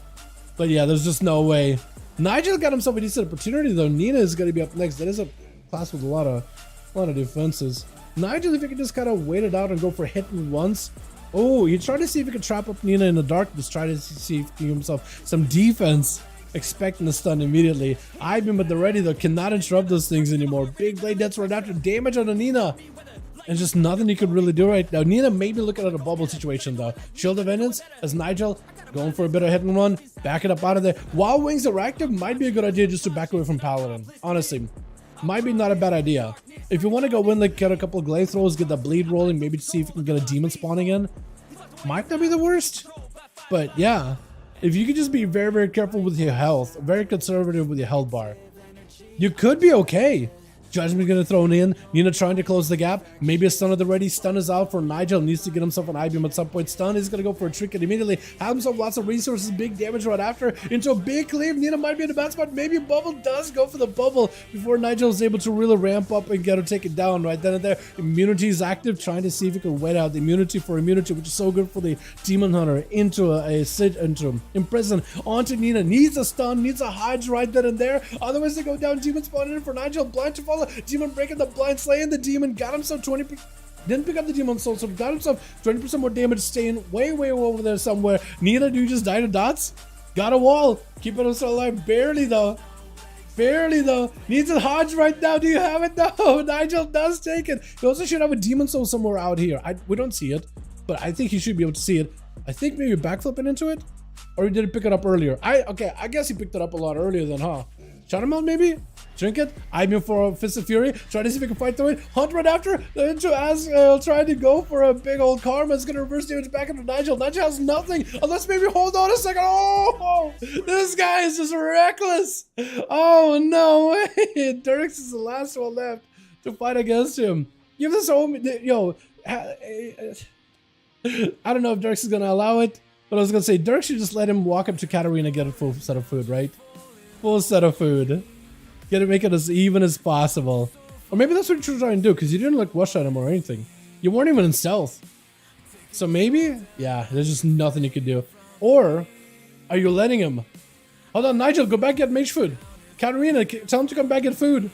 But yeah, there's just no way. Nigel got himself a decent opportunity though. Nina is gonna be up next. That is a class with a lot of defenses. Nigel, if you could just kind of wait it out and go for hitting once. Oh, he tried to see if he could trap up Nina in the darkness. Try to see if he can give himself some defense. Expecting the stun immediately. I've at the ready though, cannot interrupt those things anymore. Big blade that's right after damage on the Nina. And just nothing he could really do right now. Nina may be looking at a bubble situation though. Shield of Vengeance as Nigel going for a bit of hit and run. Back it up out of there. While wings are active, might be a good idea just to back away from Paladin. Honestly, might be not a bad idea. If you want to go in, like get a couple of glaive throws, get the bleed rolling, maybe to see if you can get a demon spawning in. Might not be the worst. But yeah. If you could just be very, very careful with your health, very conservative with your health bar, you could be okay. Judgment gonna throw it in. Nina trying to close the gap. Maybe a stun at the ready. Stun is out for Nigel. Needs to get himself an I-beam at some point. Stun is gonna go for a trinket immediately. Have himself lots of resources. Big damage right after. Into a big cleave. Nina might be in a bad spot. Maybe Bubble does go for the bubble before Nigel is able to really ramp up and get her taken down right then and there. Immunity is active. Trying to see if he can wait out the immunity for immunity, which is so good for the Demon Hunter. Into imprison. Onto Nina. Needs a stun. Needs a hide right then and there. Otherwise they go down. Demon spawn in for Nigel. Blind to follow. Demon breaking the blind, slaying the demon, got himself 20%. Didn't pick up the demon soul, so got himself 20% more damage, staying way over there somewhere. Nina, do you just die to dots? Got a wall, keeping himself alive, barely though. Needs a Hodge right now. Do you have it? No, Nigel does take it. He also should have a demon soul somewhere out here. We don't see it, but I think he should be able to see it. I think maybe backflipping into it, or he did pick it up earlier. Okay, I guess he picked it up a lot earlier than, huh? Shot him out maybe? Trinket, I-beam for a Fist of Fury, try to see if he can fight through it. Hunt right after, into Asgale, trying to go for a big old Karma. It's gonna reverse damage back into Nigel. Nigel has nothing, unless maybe hold on a second. Oh, this guy is just reckless. Oh, no way. Dirks is the last one left to fight against him. Give this home, yo. I don't know if Dirks is gonna allow it, but I was gonna say Dirk should just let him walk up to Katarina and get a full set of food, right? Full set of food. Gotta make it as even as possible. Or maybe that's what you're trying to do, because you didn't like rush at him or anything. You weren't even in stealth. So maybe, yeah, there's just nothing you could do. Or, are you letting him? Hold on, Nigel, go back get mage food. Katarina, tell him to come back get food.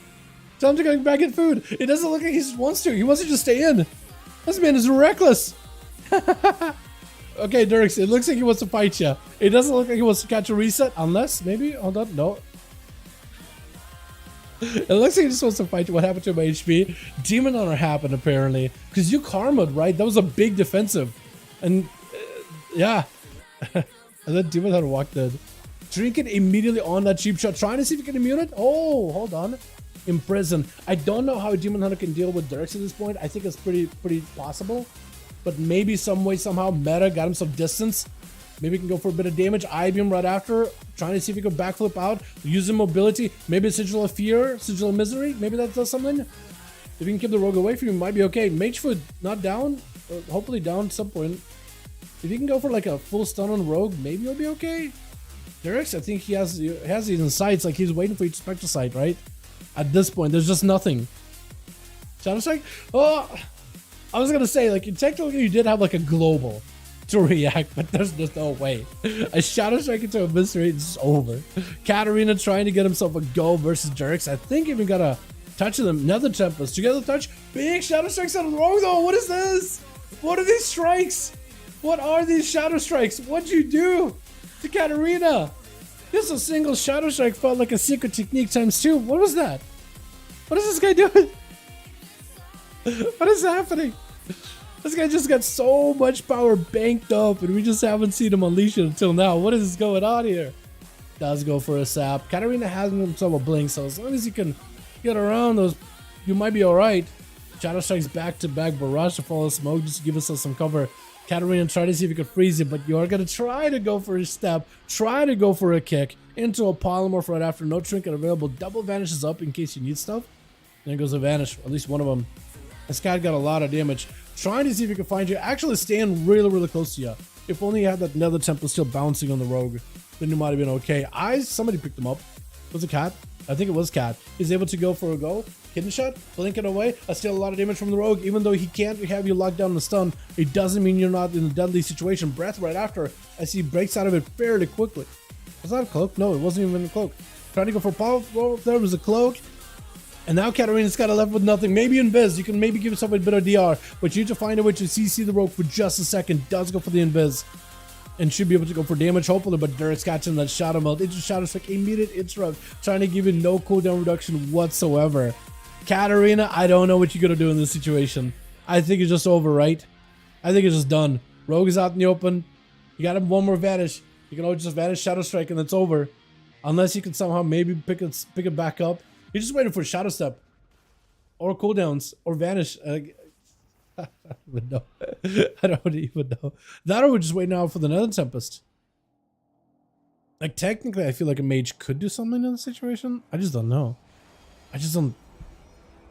Tell him to go back get food. It doesn't look like he just wants to. He wants to just stay in. This man is reckless. Okay, Dirks, it looks like he wants to fight you. It doesn't look like he wants to catch a reset, unless, maybe, hold on, no. It looks like he just wants to fight you. What happened to my HP? Demon Hunter happened, apparently. Because you karma'd, right? That was a big defensive. And, yeah. And then Demon Hunter walked in. Drink it immediately on that cheap shot. Trying to see if you can immune it. Oh, hold on. Imprison. I don't know how a Demon Hunter can deal with Dirks at this point. I think it's pretty possible. But maybe some way, somehow, meta got him some distance. Maybe he can go for a bit of damage. I-beam right after. Trying to see if he can backflip out. Using mobility. Maybe a Sigil of Fear. Sigil of Misery. Maybe that does something. If you can keep the rogue away from you, might be okay. Magefoot not down. Hopefully down at some point. If you can go for like a full stun on rogue, maybe you'll be okay. Dirks, I think he has these in sights. Like he's waiting for each Spectre sight, right? At this point, there's just nothing. Shadow Strike? Oh, I was gonna say, like, technically you did have like a global to react, but there's just no way. A Shadow Strike into a mystery, it's over. Katarina trying to get himself a go versus Dirks. I think even got a touch of them. Another Tempest. Together touch. Big Shadow Strikes out of the rogue though. What is this? What are these strikes? What are these Shadow Strikes? What'd you do to Katarina? Just a single Shadow Strike felt like a secret technique times 2. What was that? What is this guy doing? What is happening? This guy just got so much power banked up and we just haven't seen him unleash it until now. What is going on here? Does go for a sap. Katarina has himself a blink, so as long as you can get around those, you might be alright. Shadow Strikes back-to-back barrage to follow smoke just to give us some cover. Katarina try to see if you can freeze it, but you're going to try to go for a step, try to go for a kick into a polymorph right after. No trinket available. Double vanishes up in case you need stuff. Then it goes to vanish, at least one of them. This guy got a lot of damage. Trying to see if he can find you. Actually staying really close to you. If only you had that Nether Temple still bouncing on the rogue, then you might have been okay. Somebody picked him up. Was it Cat? I think it was Cat. He's able to go for a go. Hidden shot, blinking away. Still a lot of damage from the rogue. Even though he can't have you locked down in the stun, it doesn't mean you're not in a deadly situation. Breath right after, as he breaks out of it fairly quickly. Was that a cloak? No, it wasn't even a cloak. Trying to go for power. Well, there was a cloak. And now Katarina's got left with nothing. Maybe invis. You can maybe give yourself a bit of DR, but you need to find a way to CC the rogue for just a second. Does go for the invis. And should be able to go for damage, hopefully, but Dirk's catching that Shadow Melt. It's just Shadow Strike, immediate interrupt, trying to give you no cooldown reduction whatsoever. Katarina, I don't know what you're gonna do in this situation. I think it's just over, right? I think it's just done. Rogue is out in the open. You got him one more vanish. You can always just vanish Shadow Strike and it's over. Unless you can somehow maybe pick it back up. You're just waiting for Shadow Step. Or cooldowns. Or vanish. I don't even know. I don't even know. That or we're just waiting out for the Nether Tempest. Like, technically, I feel like a mage could do something in this situation. I just don't know. I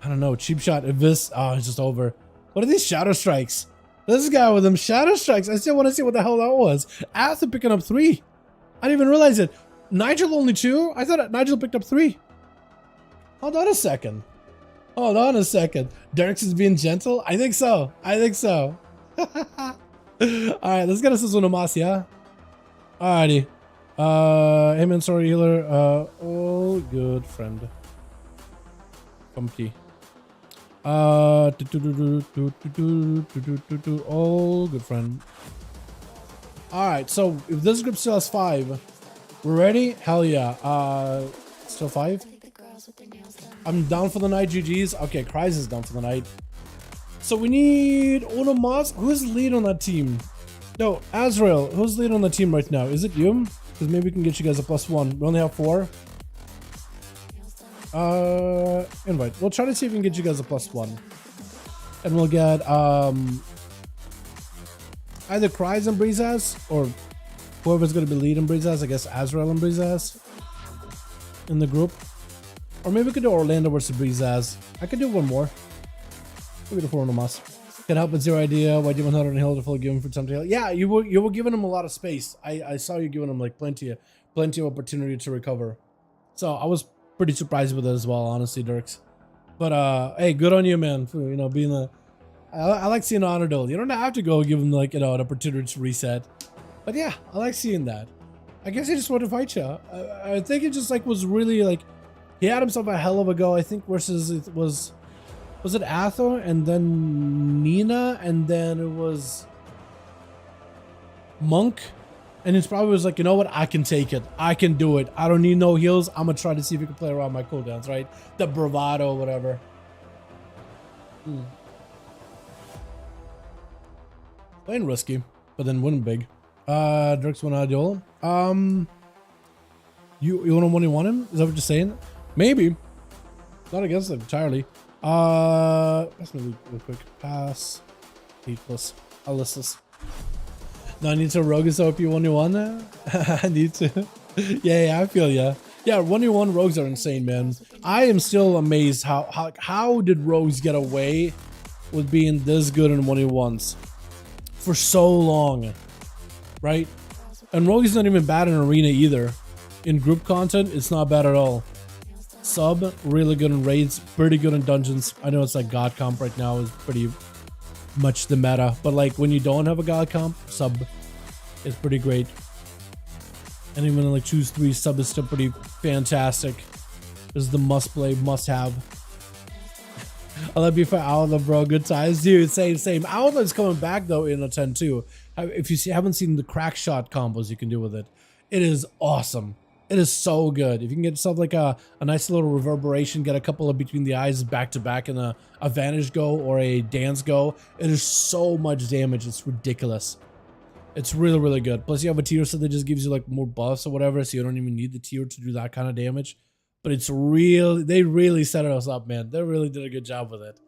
don't know. Cheap shot. If this... Oh, it's just over. What are these Shadow Strikes? This guy with them Shadow Strikes. I still want to see what the hell that was. After picking up 3. I didn't even realize it. Nigel only 2? I thought Nigel picked up 3. Hold on a second. Hold on a second. Dirks is being gentle? I think so. I think so. Alright, let's get us this one, Amas, yeah? Alrighty. Inventory healer. Oh, good friend. Pumpy. Oh, good friend. Alright, so if this group still has 5, we're ready? Hell yeah. Still 5? I'm down for the night, GG's. Okay, Kryze is down for the night. So we need Onomas. Who's lead on that team? No, Azrael. Who's lead on the team right now? Is it you? Because maybe we can get you guys a +1. We only have 4. Invite. We'll try to see if we can get you guys a +1. And we'll get either Kryze and Breezaz, or whoever's going to be lead in Breezaz. I guess Azrael and Breezaz in the group. Or maybe we could do Orlando versus Breezaz. I could do one more. Maybe the 4 on us. Can help with zero idea why Demon Hunter and Hill to full give him for time to heal. Yeah, you were giving him a lot of space. I saw you giving him like plenty of opportunity to recover. So I was pretty surprised with it as well, honestly, Dirks. But hey, good on you, man, for being a. I like seeing honor duel. You don't have to go give him like an opportunity to reset. But yeah, I like seeing that. I guess he just wanted to fight you. I think it just like was really like. He had himself a hell of a go, I think, versus it was it Athor and then Nina and then it was Monk. And it's probably was like, you know what? I can take it. I can do it. I don't need no heals. I'm going to try to see if we can play around my cooldowns, right? The bravado, whatever. Playing risky, but then winning big. Dirks won a duel. You want to want him? Is that what you're saying? Maybe. Not against it entirely. Pass me real quick. Pass. Plus. I'll list this. No, I need to rogue this OP 1v1. I need to. Yeah, I feel ya. Yeah, 1v1 rogues are insane, man. I am still amazed how did rogues get away with being this good in 1v1s for so long, right? And rogue is not even bad in arena either. In group content, it's not bad at all. Sub, really good in raids, pretty good in dungeons. I know it's like god comp right now is pretty much the meta, but like when you don't have a god comp, sub is pretty great. And even like choose 3, sub is still pretty fantastic. This is the must play, must have. I love you for Outlaw, bro. Good times, dude. Same. Outlaw is coming back though in a 10 too. If you haven't seen the crack shot combos you can do with it, it is awesome. It is so good. If you can get yourself like a nice little reverberation, get a couple of between the eyes back to back in a Vanish go or a Dance go, it is so much damage. It's ridiculous. It's really, really good. Plus you have a tier set that just gives you like more buffs or whatever, so you don't even need the tier to do that kind of damage. But it's real. They really set us up, man. They really did a good job with it.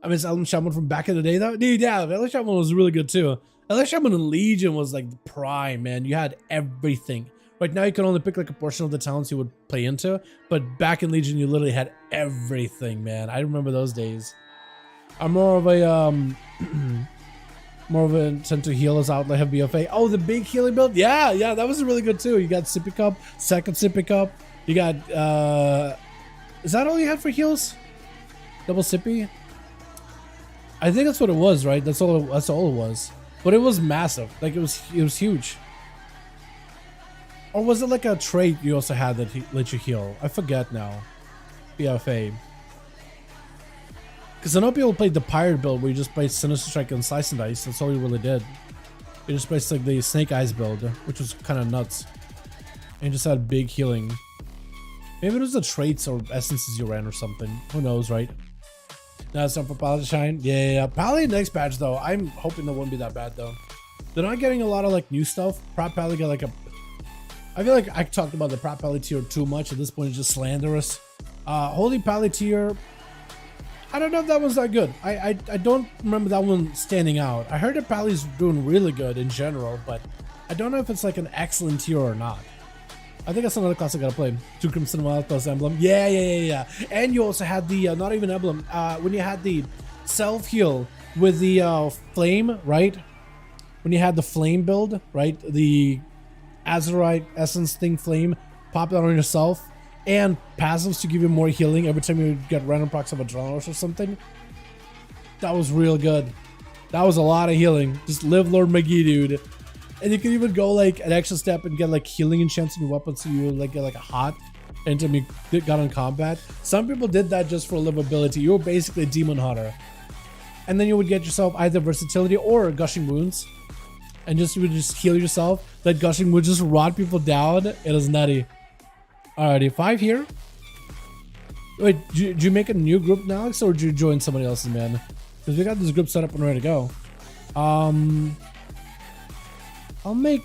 I mean, it's Elden Shaman from back in the day though. Dude, yeah, Elden Shaman was really good too. Elden Shaman in Legion was like the prime, man. You had everything. Right now you can only pick like a portion of the talents you would play into, but back in Legion you literally had everything, man. I remember those days. I'm more of a tend to heal us out like a BFA. Oh, the big healing build? Yeah, that was really good too. You got Sippy Cup, second Sippy Cup. You got is that all you had for heals? Double Sippy? I think that's what it was, right? That's all it was. But it was massive. Like it was huge. Or was it like a trait you also had that let you heal? I forget now. BFA. Because I know people played the pirate build where you just played Sinister Strike and Slice and Dice. That's all you really did. You just played like the Snake Eyes build, which was kind of nuts. And you just had big healing. Maybe it was the traits or essences you ran or something. Who knows, right? Now it's time for Pally to shine. Yeah. Pally next patch though. I'm hoping that won't be that bad though. They're not getting a lot of like new stuff. Prop Pally got like a... I feel like I talked about the Prop Pally tier too much. At this point, it's just slanderous. Holy Pally tier, I don't know if that one's that good. I don't remember that one standing out. I heard that Pally's doing really good in general, but I don't know if it's like an excellent tier or not. I think that's another class I gotta play. 2 Crimson Wild plus Emblem. Yeah. And you also had the, not even Emblem, when you had the self-heal with the flame, right? When you had the flame build, right? The Azurite Essence thing flame, pop that on yourself, and passives to give you more healing every time you get random procs of Adrenaline or something. That was real good. That was a lot of healing. Just live Lord McGee, dude. And you can even go like an extra step and get like healing enchants in your weapons so you like get like a hot anytime you got on combat. Some people did that just for livability. You were basically a demon hunter. And then you would get yourself either versatility or gushing wounds. And you would just heal yourself. That gushing would just rot people down. It is nutty. Alrighty, 5 here. Wait, did you make a new group now, Alex, or did you join somebody else's, man? Because we got this group set up and ready to go. I'll make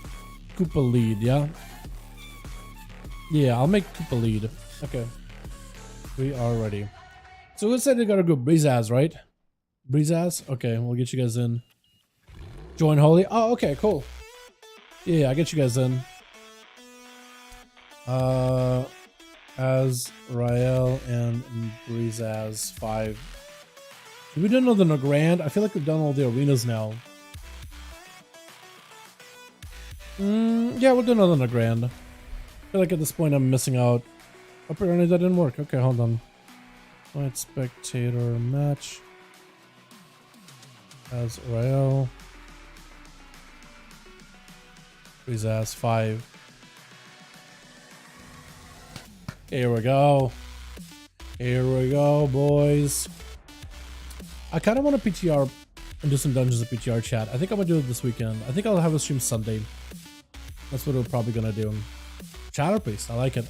Koopa lead, yeah? Yeah, I'll make Koopa lead. Okay. We are ready. So let's say they got a group. Breezaz, right? Breezaz? Okay, we'll get you guys in. Join Holy. Oh, okay, cool. Yeah, I get you guys in. Azrael and Breezaz 5. Did we do another Nagrand? I feel like we've done all the arenas now. Yeah, we'll do another Nagrand. I feel like at this point I'm missing out. Apparently that didn't work. Okay, hold on. White spectator match. Azrael. Breezaz 5. Here we go. Here we go, boys. I kind of want to PTR and do some dungeons of PTR chat. I think I'm gonna do it this weekend. I think I'll have a stream Sunday. That's what we're probably gonna do. Chatter priest, I like it.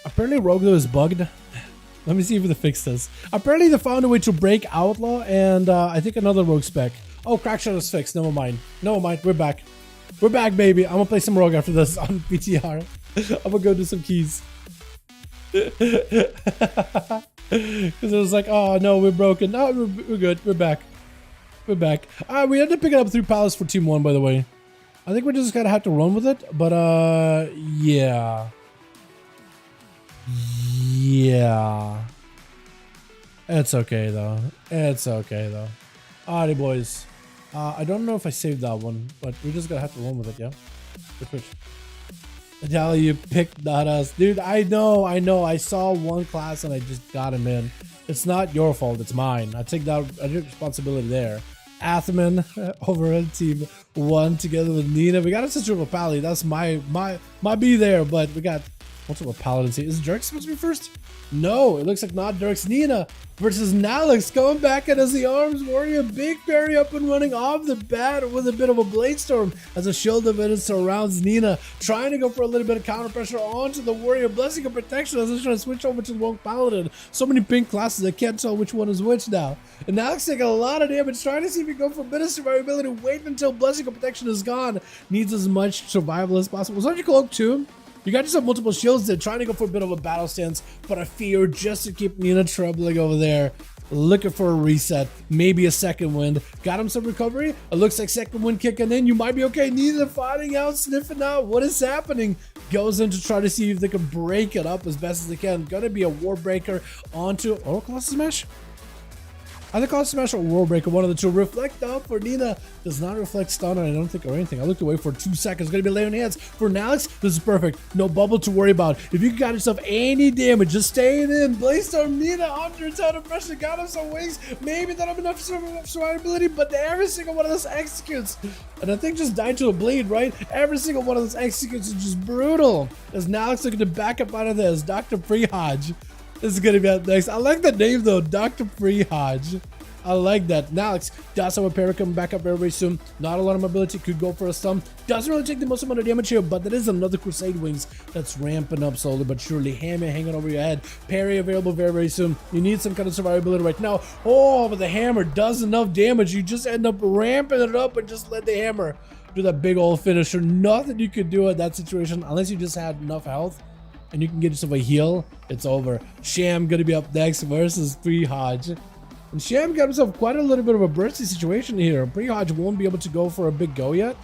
Apparently Rogue though is bugged. Let me see if they fix this. Apparently they found a way to break Outlaw and I think another Rogue spec. Oh, Crackshot is fixed. Never mind. Never mind. We're back. We're back, baby. I'm gonna play some Rogue after this on PTR. I'm gonna go do some keys. Because it was like, oh no, we're broken. No, we're good. We're back. We're back. We ended up picking up 3 pallets for Team 1, by the way. I think we're just gonna have to run with it. But yeah. Yeah. It's okay though. It's okay though. Alrighty, boys. I don't know if I saved that one, but we're just gonna have to run with it, yeah? Dali, you picked not us. Dude, I know. I saw one class and I just got him in. It's not your fault, it's mine. I take responsibility there. Athman over on Team 1 together with Nina. We got a sister of a pally. That's my B there, but we got multiple paladins here. Is Dirk supposed to be first? No, it looks like not Dirk's. Nina versus Nalix going back at as the arms warrior. Big parry up and running off the bat with a bit of a blade storm as a shield of it surrounds Nina, trying to go for a little bit of counter pressure onto the warrior. Blessing of protection as they're trying to switch over to the Rogue Paladin. So many pink classes, I can't tell which one is which now. And Nalix taking a lot of damage, trying to see if he can go for a bit of survivability. Wait until Blessing of protection is gone. Needs as much survival as possible. Was that your cloak too? You got yourself multiple shields there, trying to go for a bit of a battle stance, but I fear just to keep Nina troubling over there. Looking for a reset, maybe a second wind. Got him some recovery. It looks like second wind kicking in. You might be okay. Nina finding out, sniffing out what is happening. Goes in to try to see if they can break it up as best as they can. Gonna be a war breaker onto Colossus Smash. I think Colossus Smash or World Breaker, one of the two. Reflect up for Nina. Does not reflect stun, I don't think, or anything. I looked away for 2 seconds. Gonna be laying hands for Nalix. This is perfect. No bubble to worry about. If you got yourself any damage, just staying in. Blaze Storm, Nina under a ton of pressure. Got him some wings. Maybe not have enough survivability, but every single one of those executes. And I think just died to a bleed, right? Every single one of those executes is just brutal. As Nalix looking to back up out of this. Dr. Prehaj. This is gonna be up next. I like the name though, Dr. Prehaj. I like that. Nalix does have a parry coming back up very, very soon. Not a lot of mobility, could go for a stun. Doesn't really take the most amount of damage here, but that is another Crusade Wings that's ramping up slowly but surely. Hammer hanging over your head. Parry available very, very soon. You need some kind of survivability right now. Oh, but the hammer does enough damage. You just end up ramping it up and just let the hammer do that big old finisher. Nothing you could do in that situation unless you just had enough health. And you can get yourself a heal, it's over. Sham gonna be up next versus Prehaj. And Sham got himself quite a little bit of a bursty situation here. Prehaj won't be able to go for a big go yet.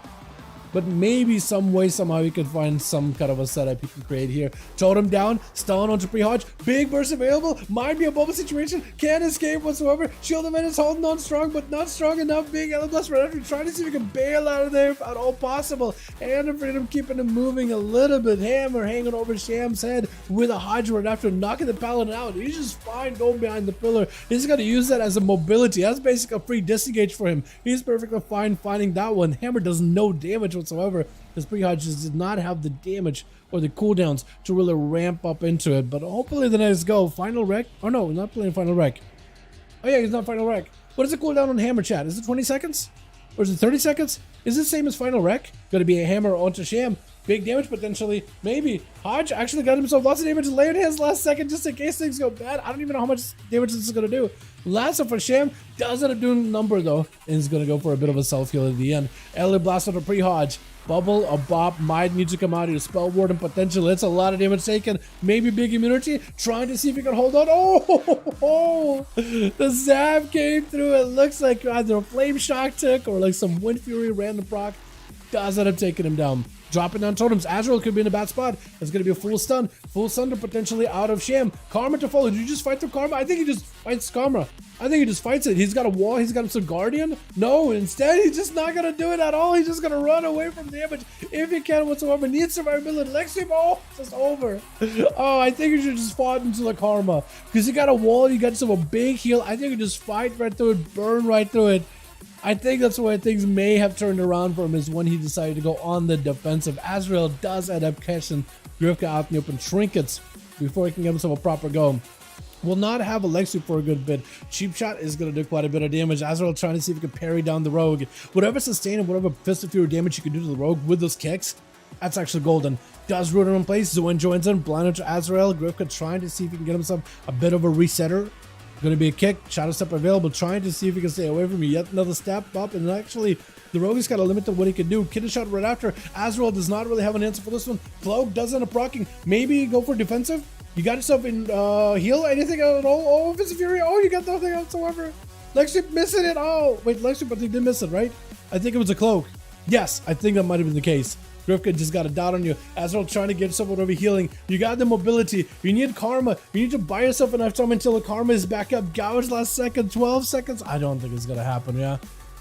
But maybe some way, somehow, you can find some kind of a setup you can create here. Totem down, stun onto Prehaj. Big burst available. Might be a bubble situation. Can't escape whatsoever. Shield of is holding on strong, but not strong enough. Big Elblast right after trying to see if we can bail out of there at all possible. And of freedom keeping him moving a little bit. Hammer hanging over Sham's head with a Hodge right after knocking the Paladin out. He's just fine going behind the pillar. He's going to use that as a mobility. That's basically a free disengage for him. He's perfectly fine finding that one. Hammer does no damage whatsoever, because Prehaj just did not have the damage or the cooldowns to really ramp up into it. But hopefully the next go, final wreck. Oh no, not playing final wreck. Oh yeah, he's not final wreck. What is the cooldown on hammer, chat? Is it 20 seconds? Or is it 30 seconds? Is it the same as final wreck? Gonna be a hammer onto Sham. Big damage potentially. Maybe. Hodge actually got himself lots of damage laying his last second just in case things go bad. I don't even know how much damage this is going to do. Lasso for Sham does end up doing a number though. And he's going to go for a bit of a self-heal at the end. Ellie Blast on a Prehaj. Bubble, a bop, might need to come out here. Spell Warden potential. It's a lot of damage taken. Maybe big immunity. Trying to see if he can hold on. Oh, the Zap came through. It looks like either a Flame Shock took or like some Wind Fury random proc. Does end up taking him down. Dropping down totems. Azrael could be in a bad spot. It's going to be a full stun. Full stun potentially out of Sham. Karma to follow. Did you just fight through Karma? I think he just fights Karma. I think he just fights it. He's got a wall. He's got some Guardian. No, instead, he's just not going to do it at all. He's just going to run away from damage if he can whatsoever. Needs survivability. Lexi, oh, it's just over. Oh, I think he should just fought into the Karma. Because he got a wall. You got yourself a big heal. I think he just fight right through it. Burn right through it. I think that's why things may have turned around for him, is when he decided to go on the defensive. Azrael does end up catching Grifka out in the open. Trinkets before he can get himself a proper go. Will not have a leg sweep for a good bit. Cheap shot is going to do quite a bit of damage. Azrael trying to see if he can parry down the rogue. Whatever sustain and whatever Fist of Fury damage you can do to the rogue with those kicks, that's actually golden. Does root him in place. Zoin joins in. Blind to Azrael. Grifka trying to see if he can get himself a bit of a resetter. Going to be a kick. Shadow step available. Trying to see if he can stay away from me. Yet another step up. And actually, the rogue has got a limit to what he can do. Kidney shot right after. Azrael does not really have an answer for this one. Cloak does end up rocking. Maybe go for defensive. You got yourself in heal, anything at all? Oh, Fist of Fury. Oh, you got nothing whatsoever. Leg sweep missing it. Oh, wait, leg sweep, I think they missed it, right? I think it was a cloak. Yes, I think that might have been the case. Grifka just got a dot on you. Azrael trying to get yourself whatever healing. You got the mobility. You need karma. You need to buy yourself enough time until the karma is back up. Gouge last second, 12 seconds. I don't think it's going to happen, yeah?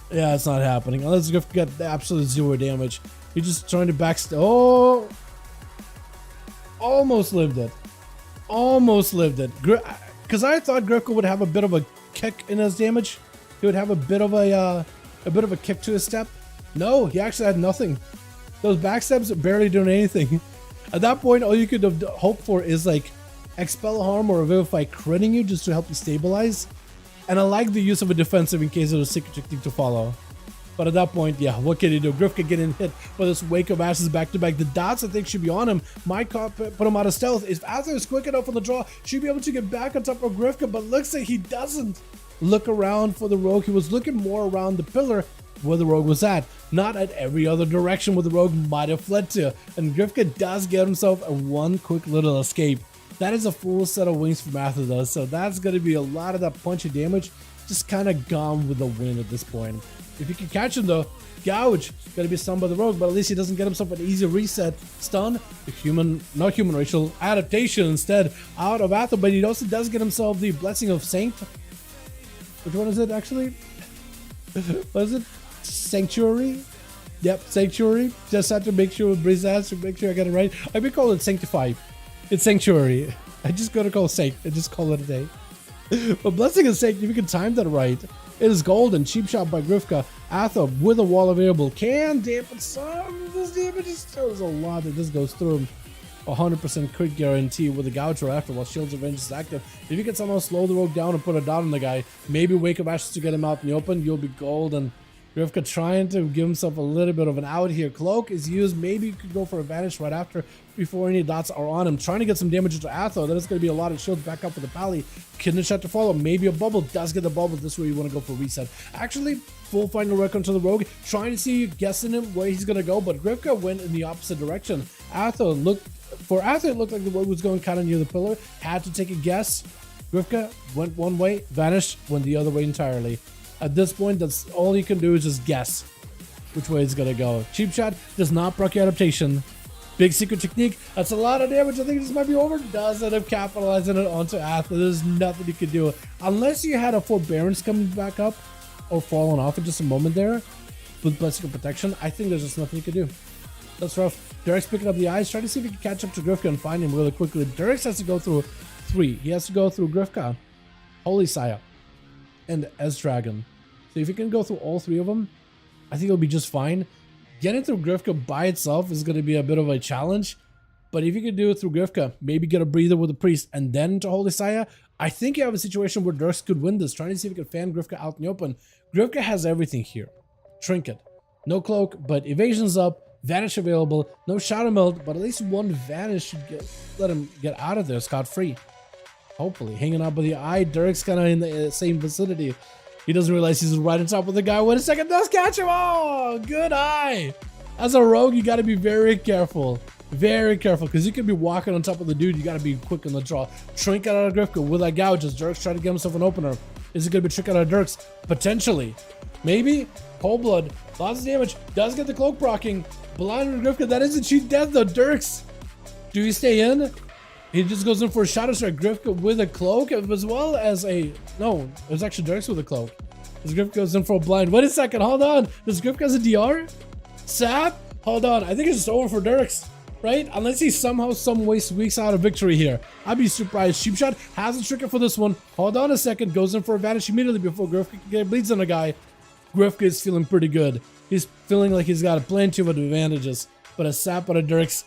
Yeah, it's not happening. Unless Grifka got absolute 0 damage. You're just trying to backstab. Oh! Almost lived it. Almost lived it. Because I thought Grifka would have a bit of a kick in his damage. He would have a bit of a kick to his step. No, he actually had nothing. Those backstabs are barely doing anything. At that point, all you could have hoped for is like Expel Harm or Vivify critting you just to help you stabilize. And I like the use of a defensive in case of a secret technique to follow. But at that point, yeah, what can you do? Grifka getting hit for this Wake of Ashes back-to-back. The dots, I think, should be on him. Might put him out of stealth. If Azrael is quick enough on the draw, should be able to get back on top of Grifka, but looks like he doesn't look around for the rogue. He was looking more around the pillar where the rogue was at, not at every other direction where the rogue might have fled to. And Grifka does get himself a one quick little escape. That is a full set of wings from Athos, so that's going to be a lot of that punchy damage just kind of gone with the wind at this point. If you can catch him though, Gouge gonna be stunned by the rogue, but at least he doesn't get himself an easy reset stun. Not human racial adaptation instead out of Athel, but he also does get himself the blessing of Saint. Which one is it actually? What is it? Sanctuary? Yep, Sanctuary. Just have to make sure Breeze has to make sure I get it right. I may call it Sanctify. It's Sanctuary. I just gotta call it Saint and just call it a day. But blessing of Saint, if you can time that right. It is golden. Cheap shot by Grifka. Athel with a wall available can dampen some of this damage. There's a lot that just goes through him. 100% crit guarantee with the Gouge after while Shield's Revenge is active. If you can somehow slow the rogue down and put a dot on the guy, maybe Wake of Ashes to get him out in the open, you'll be golden. Grifka trying to give himself a little bit of an out here. Cloak is used. Maybe you could go for a vanish right after before any dots are on him. Trying to get some damage into Athel. That is going to be a lot of shields back up for the pally. Kidney shot to follow. Maybe a bubble. Does get the bubble. This way you want to go for reset. Actually, full final record to the rogue. Trying to see, guessing him where he's going to go. But Grifka went in the opposite direction. Athel looked, for Athel, it looked like the rogue was going kind of near the pillar. Had to take a guess. Grifka went one way, vanished, went the other way entirely. At this point, that's all you can do is just guess which way it's gonna go. Cheap shot does not proc your adaptation. Big secret technique. That's a lot of damage. I think this might be over. Does end up capitalizing it onto Athel. There's nothing you can do unless you had a forbearance coming back up or falling off in just a moment there with blessing of protection. I think there's just nothing you can do. That's rough. Derek's picking up the eyes, trying to see if he can catch up to Grifka and find him really quickly. Derek has to go through 3. He has to go through Grifka, Holy Sire, and S-Dragon. So if you can go through all 3 of them, I think it'll be just fine. Getting through Grifka by itself is going to be a bit of a challenge. But if you can do it through Grifka, maybe get a breather with the priest and then to Holy Sire, I think you have a situation where Dirks could win this. Trying to see if you can fan Grifka out in the open. Grifka has everything here. Trinket. No cloak, but evasion's up. Vanish available. No shadow melt, but at least one vanish should let him get out of there scot-free. Hopefully. Hanging out by the eye. Dirk's kind of in the same vicinity. He doesn't realize he's right on top of the guy. Wait a second, does catch him. Oh, good eye. As a rogue, you got to be very careful. Very careful, because you could be walking on top of the dude. You got to be quick on the draw. Trinket out of Grifka with that gouge as Dirks trying to get himself an opener. Is it going to be Trinket out of Dirks? Potentially. Maybe. Cold blood. Lots of damage. Does get the cloak procking. Blind Grifka. That isn't cheat death though. Dirks. Do you stay in? He just goes in for a shadow strike. Grifka with a cloak as well as a... No, it was actually Dirks with a cloak. This Grifka goes in for a blind. Wait a second, hold on. Does Grifka has a DR? Sap? Hold on, I think it's just over for Dirks, right? Unless he somehow, some way squeaks out a victory here. I'd be surprised. Cheap shot has a trigger for this one. Hold on a second, goes in for a vanish immediately before Grifka can get bleeds on a guy. Grifka is feeling pretty good. He's feeling like he's got plenty of advantages. But a sap on a Dirks.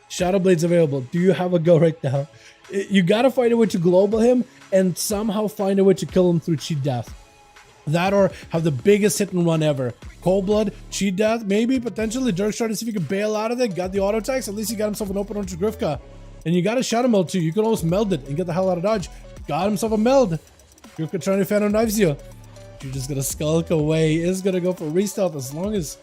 Shadow Blade's available. Do you have a go right now? You gotta find a way to global him and somehow find a way to kill him through cheat death. That or have the biggest hit and run ever. Cold blood, cheat death, maybe, potentially. Dirk's trying to see if he can bail out of it. Got the auto attacks. At least he got himself an open onto Grifka. And you got a Shadow Meld too. You can almost meld it and get the hell out of dodge. Got himself a meld. Grifka trying to Phantom Knives you. You're just gonna skulk away. Is gonna go for restealth as long as...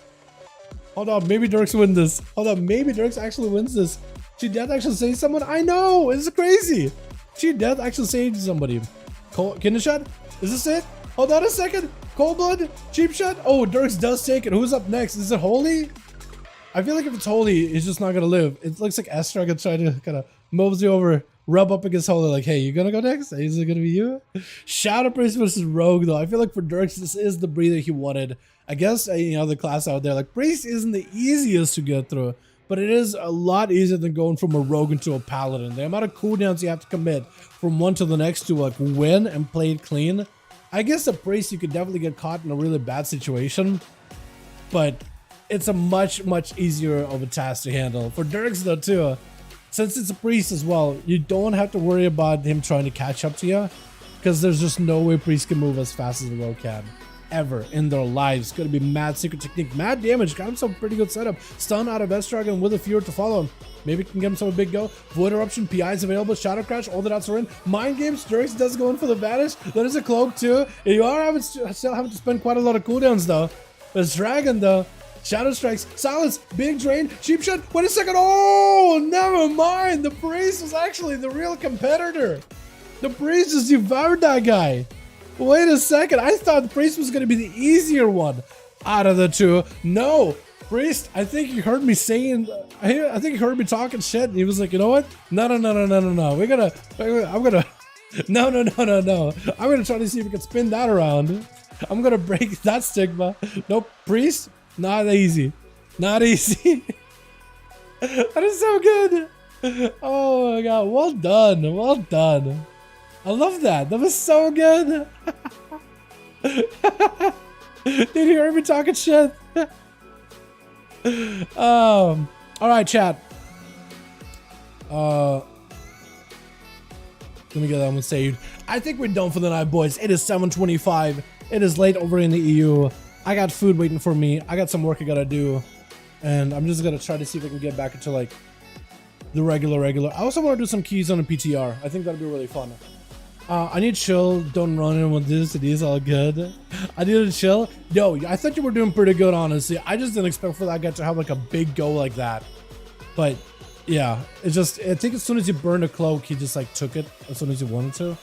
Hold on, maybe Dirks win this. Hold on, maybe Dirks actually wins this. Cheat death actually saves someone? I know! This is crazy! Cheat death actually saved somebody. Kidney shot? Is this it? Hold on a second. Cold blood? Cheap shot? Oh, Dirks does take it. Who's up next? Is it Holy? I feel like if it's Holy, he's just not gonna live. It looks like Astra gonna try to kind of mosey over, rub up against Holy like, hey, you gonna go next? Is it gonna be you? Shadow Priest versus Rogue though. I feel like for Dirks, this is the breather he wanted. I guess any other class out there, like Priest isn't the easiest to get through, but it is a lot easier than going from a Rogue into a Paladin. The amount of cooldowns you have to commit from one to the next to like win and play it clean. I guess a Priest, you could definitely get caught in a really bad situation, but it's a much easier of a task to handle. For Dirks though too, since it's a Priest as well, you don't have to worry about him trying to catch up to you, because there's just no way Priest can move as fast as the Rogue can. Ever in their lives. It's gonna be mad secret technique, mad damage. Got him some pretty good setup. Stun out of S-Dragon with a Fury to follow him. Maybe can get him some big go. Void Eruption, PI is available. Shadow Crash, all the dots are in. Mind Games, Dirks does go in for the Vanish. There's a Cloak too. You are still having to spend quite a lot of cooldowns though. There's Dragon though. Shadow Strikes, Silence, Big Drain, Cheap Shot. Wait a second. Oh, never mind. The Priest was actually the real competitor. The Priest just devoured that guy. Wait a second, I thought the Priest was going to be the easier one out of the two. No, Priest, I think he heard me saying, I think he heard me talking shit, and he was like, you know what? No. I'm gonna try to see if we can spin that around. I'm gonna break that stigma. Nope, Priest, not easy. Not easy. That is so good. Oh my god, well done, well done. I love that. That was so good. Did you hear me talking shit? All right, chat. Let me get that one saved. I think we're done for the night, boys. It is 7:25. It is late over in the EU. I got food waiting for me. I got some work I gotta do, and I'm just gonna try to see if I can get back into like the regular. I also want to do some keys on a PTR. I think that'd be really fun. I need to chill. Don't run in with this. It is all good. I need to chill. Yo, I thought you were doing pretty good, honestly. I just didn't expect for that guy to have like a big go like that. But yeah, it's just, I think as soon as you burned a cloak, he just like took it as soon as he wanted to.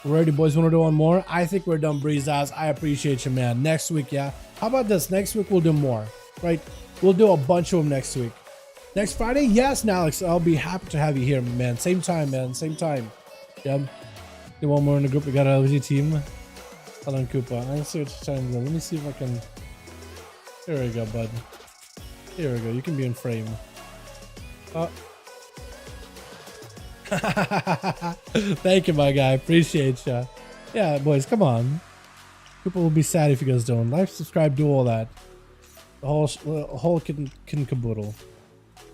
Ready, boys? Want to do one more? I think we're done, Breeze Ass. I appreciate you, man. Next week, yeah. How about this? Next week, we'll do more, right? We'll do a bunch of them next week. Next Friday? Yes, Alex. I'll be happy to have you here, man. Same time, man. Same time. Yeah. Get one more in the group. We got an LG team. Hold on, Koopa. I see what you're trying to do. Let me see if I can. Here we go, bud. Here we go. You can be in frame. Thank you, my guy. Appreciate ya. Yeah, boys, come on. Koopa will be sad if you guys don't. Like, subscribe, do all that. The whole kit and caboodle.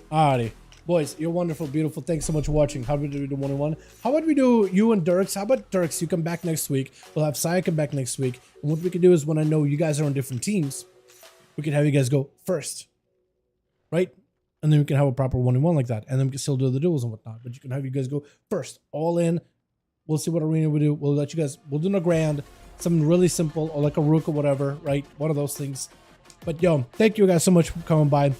Alrighty. Boys, you're wonderful, beautiful. Thanks so much for watching. How about we do 1-on-1? How about we do you and Dirks? How about Dirks, you come back next week. We'll have Saya come back next week. And what we can do is when I know you guys are on different teams, we can have you guys go first. Right? And then we can have a proper 1-on-1 like that. And then we can still do the duels and whatnot. But you can have you guys go first. All in. We'll see what arena we do. We'll let you guys, we'll do a grand. Something really simple or like a rook or whatever, right? One of those things. But yo, thank you guys so much for coming by.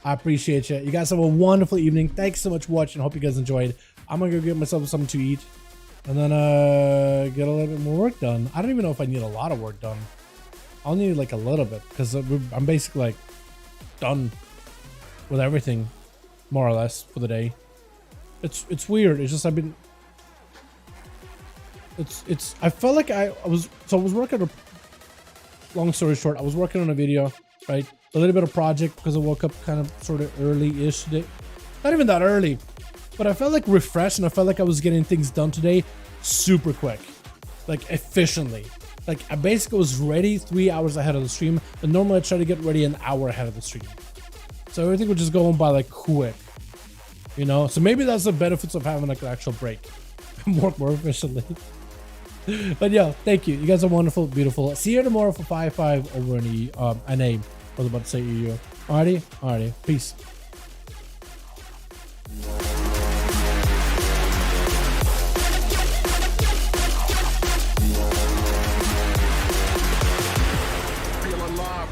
I appreciate you. You guys have a wonderful evening. Thanks so much for watching. Hope you guys enjoyed. I'm gonna go get myself something to eat and then get a little bit more work done. I don't even know if I need a lot of work done. I'll need like a little bit because I'm basically like done with everything more or less for the day. It's weird. It's just I felt like I was working long story short, I was working on a video, right? A little bit of project because I woke up kind of sort of early-ish today. Not even that early, but I felt like refreshed and I felt like I was getting things done today super quick, like efficiently. Like I basically was ready 3 hours ahead of the stream, and normally I try to get ready an hour ahead of the stream. So everything was just going by like quick. you know. So maybe that's the benefits of having like an actual break. Work more efficiently. But yeah, thank you. You guys are wonderful, beautiful. See you tomorrow for 5-5 over in NA. I was about to say EU. Alrighty, peace. Feel alive.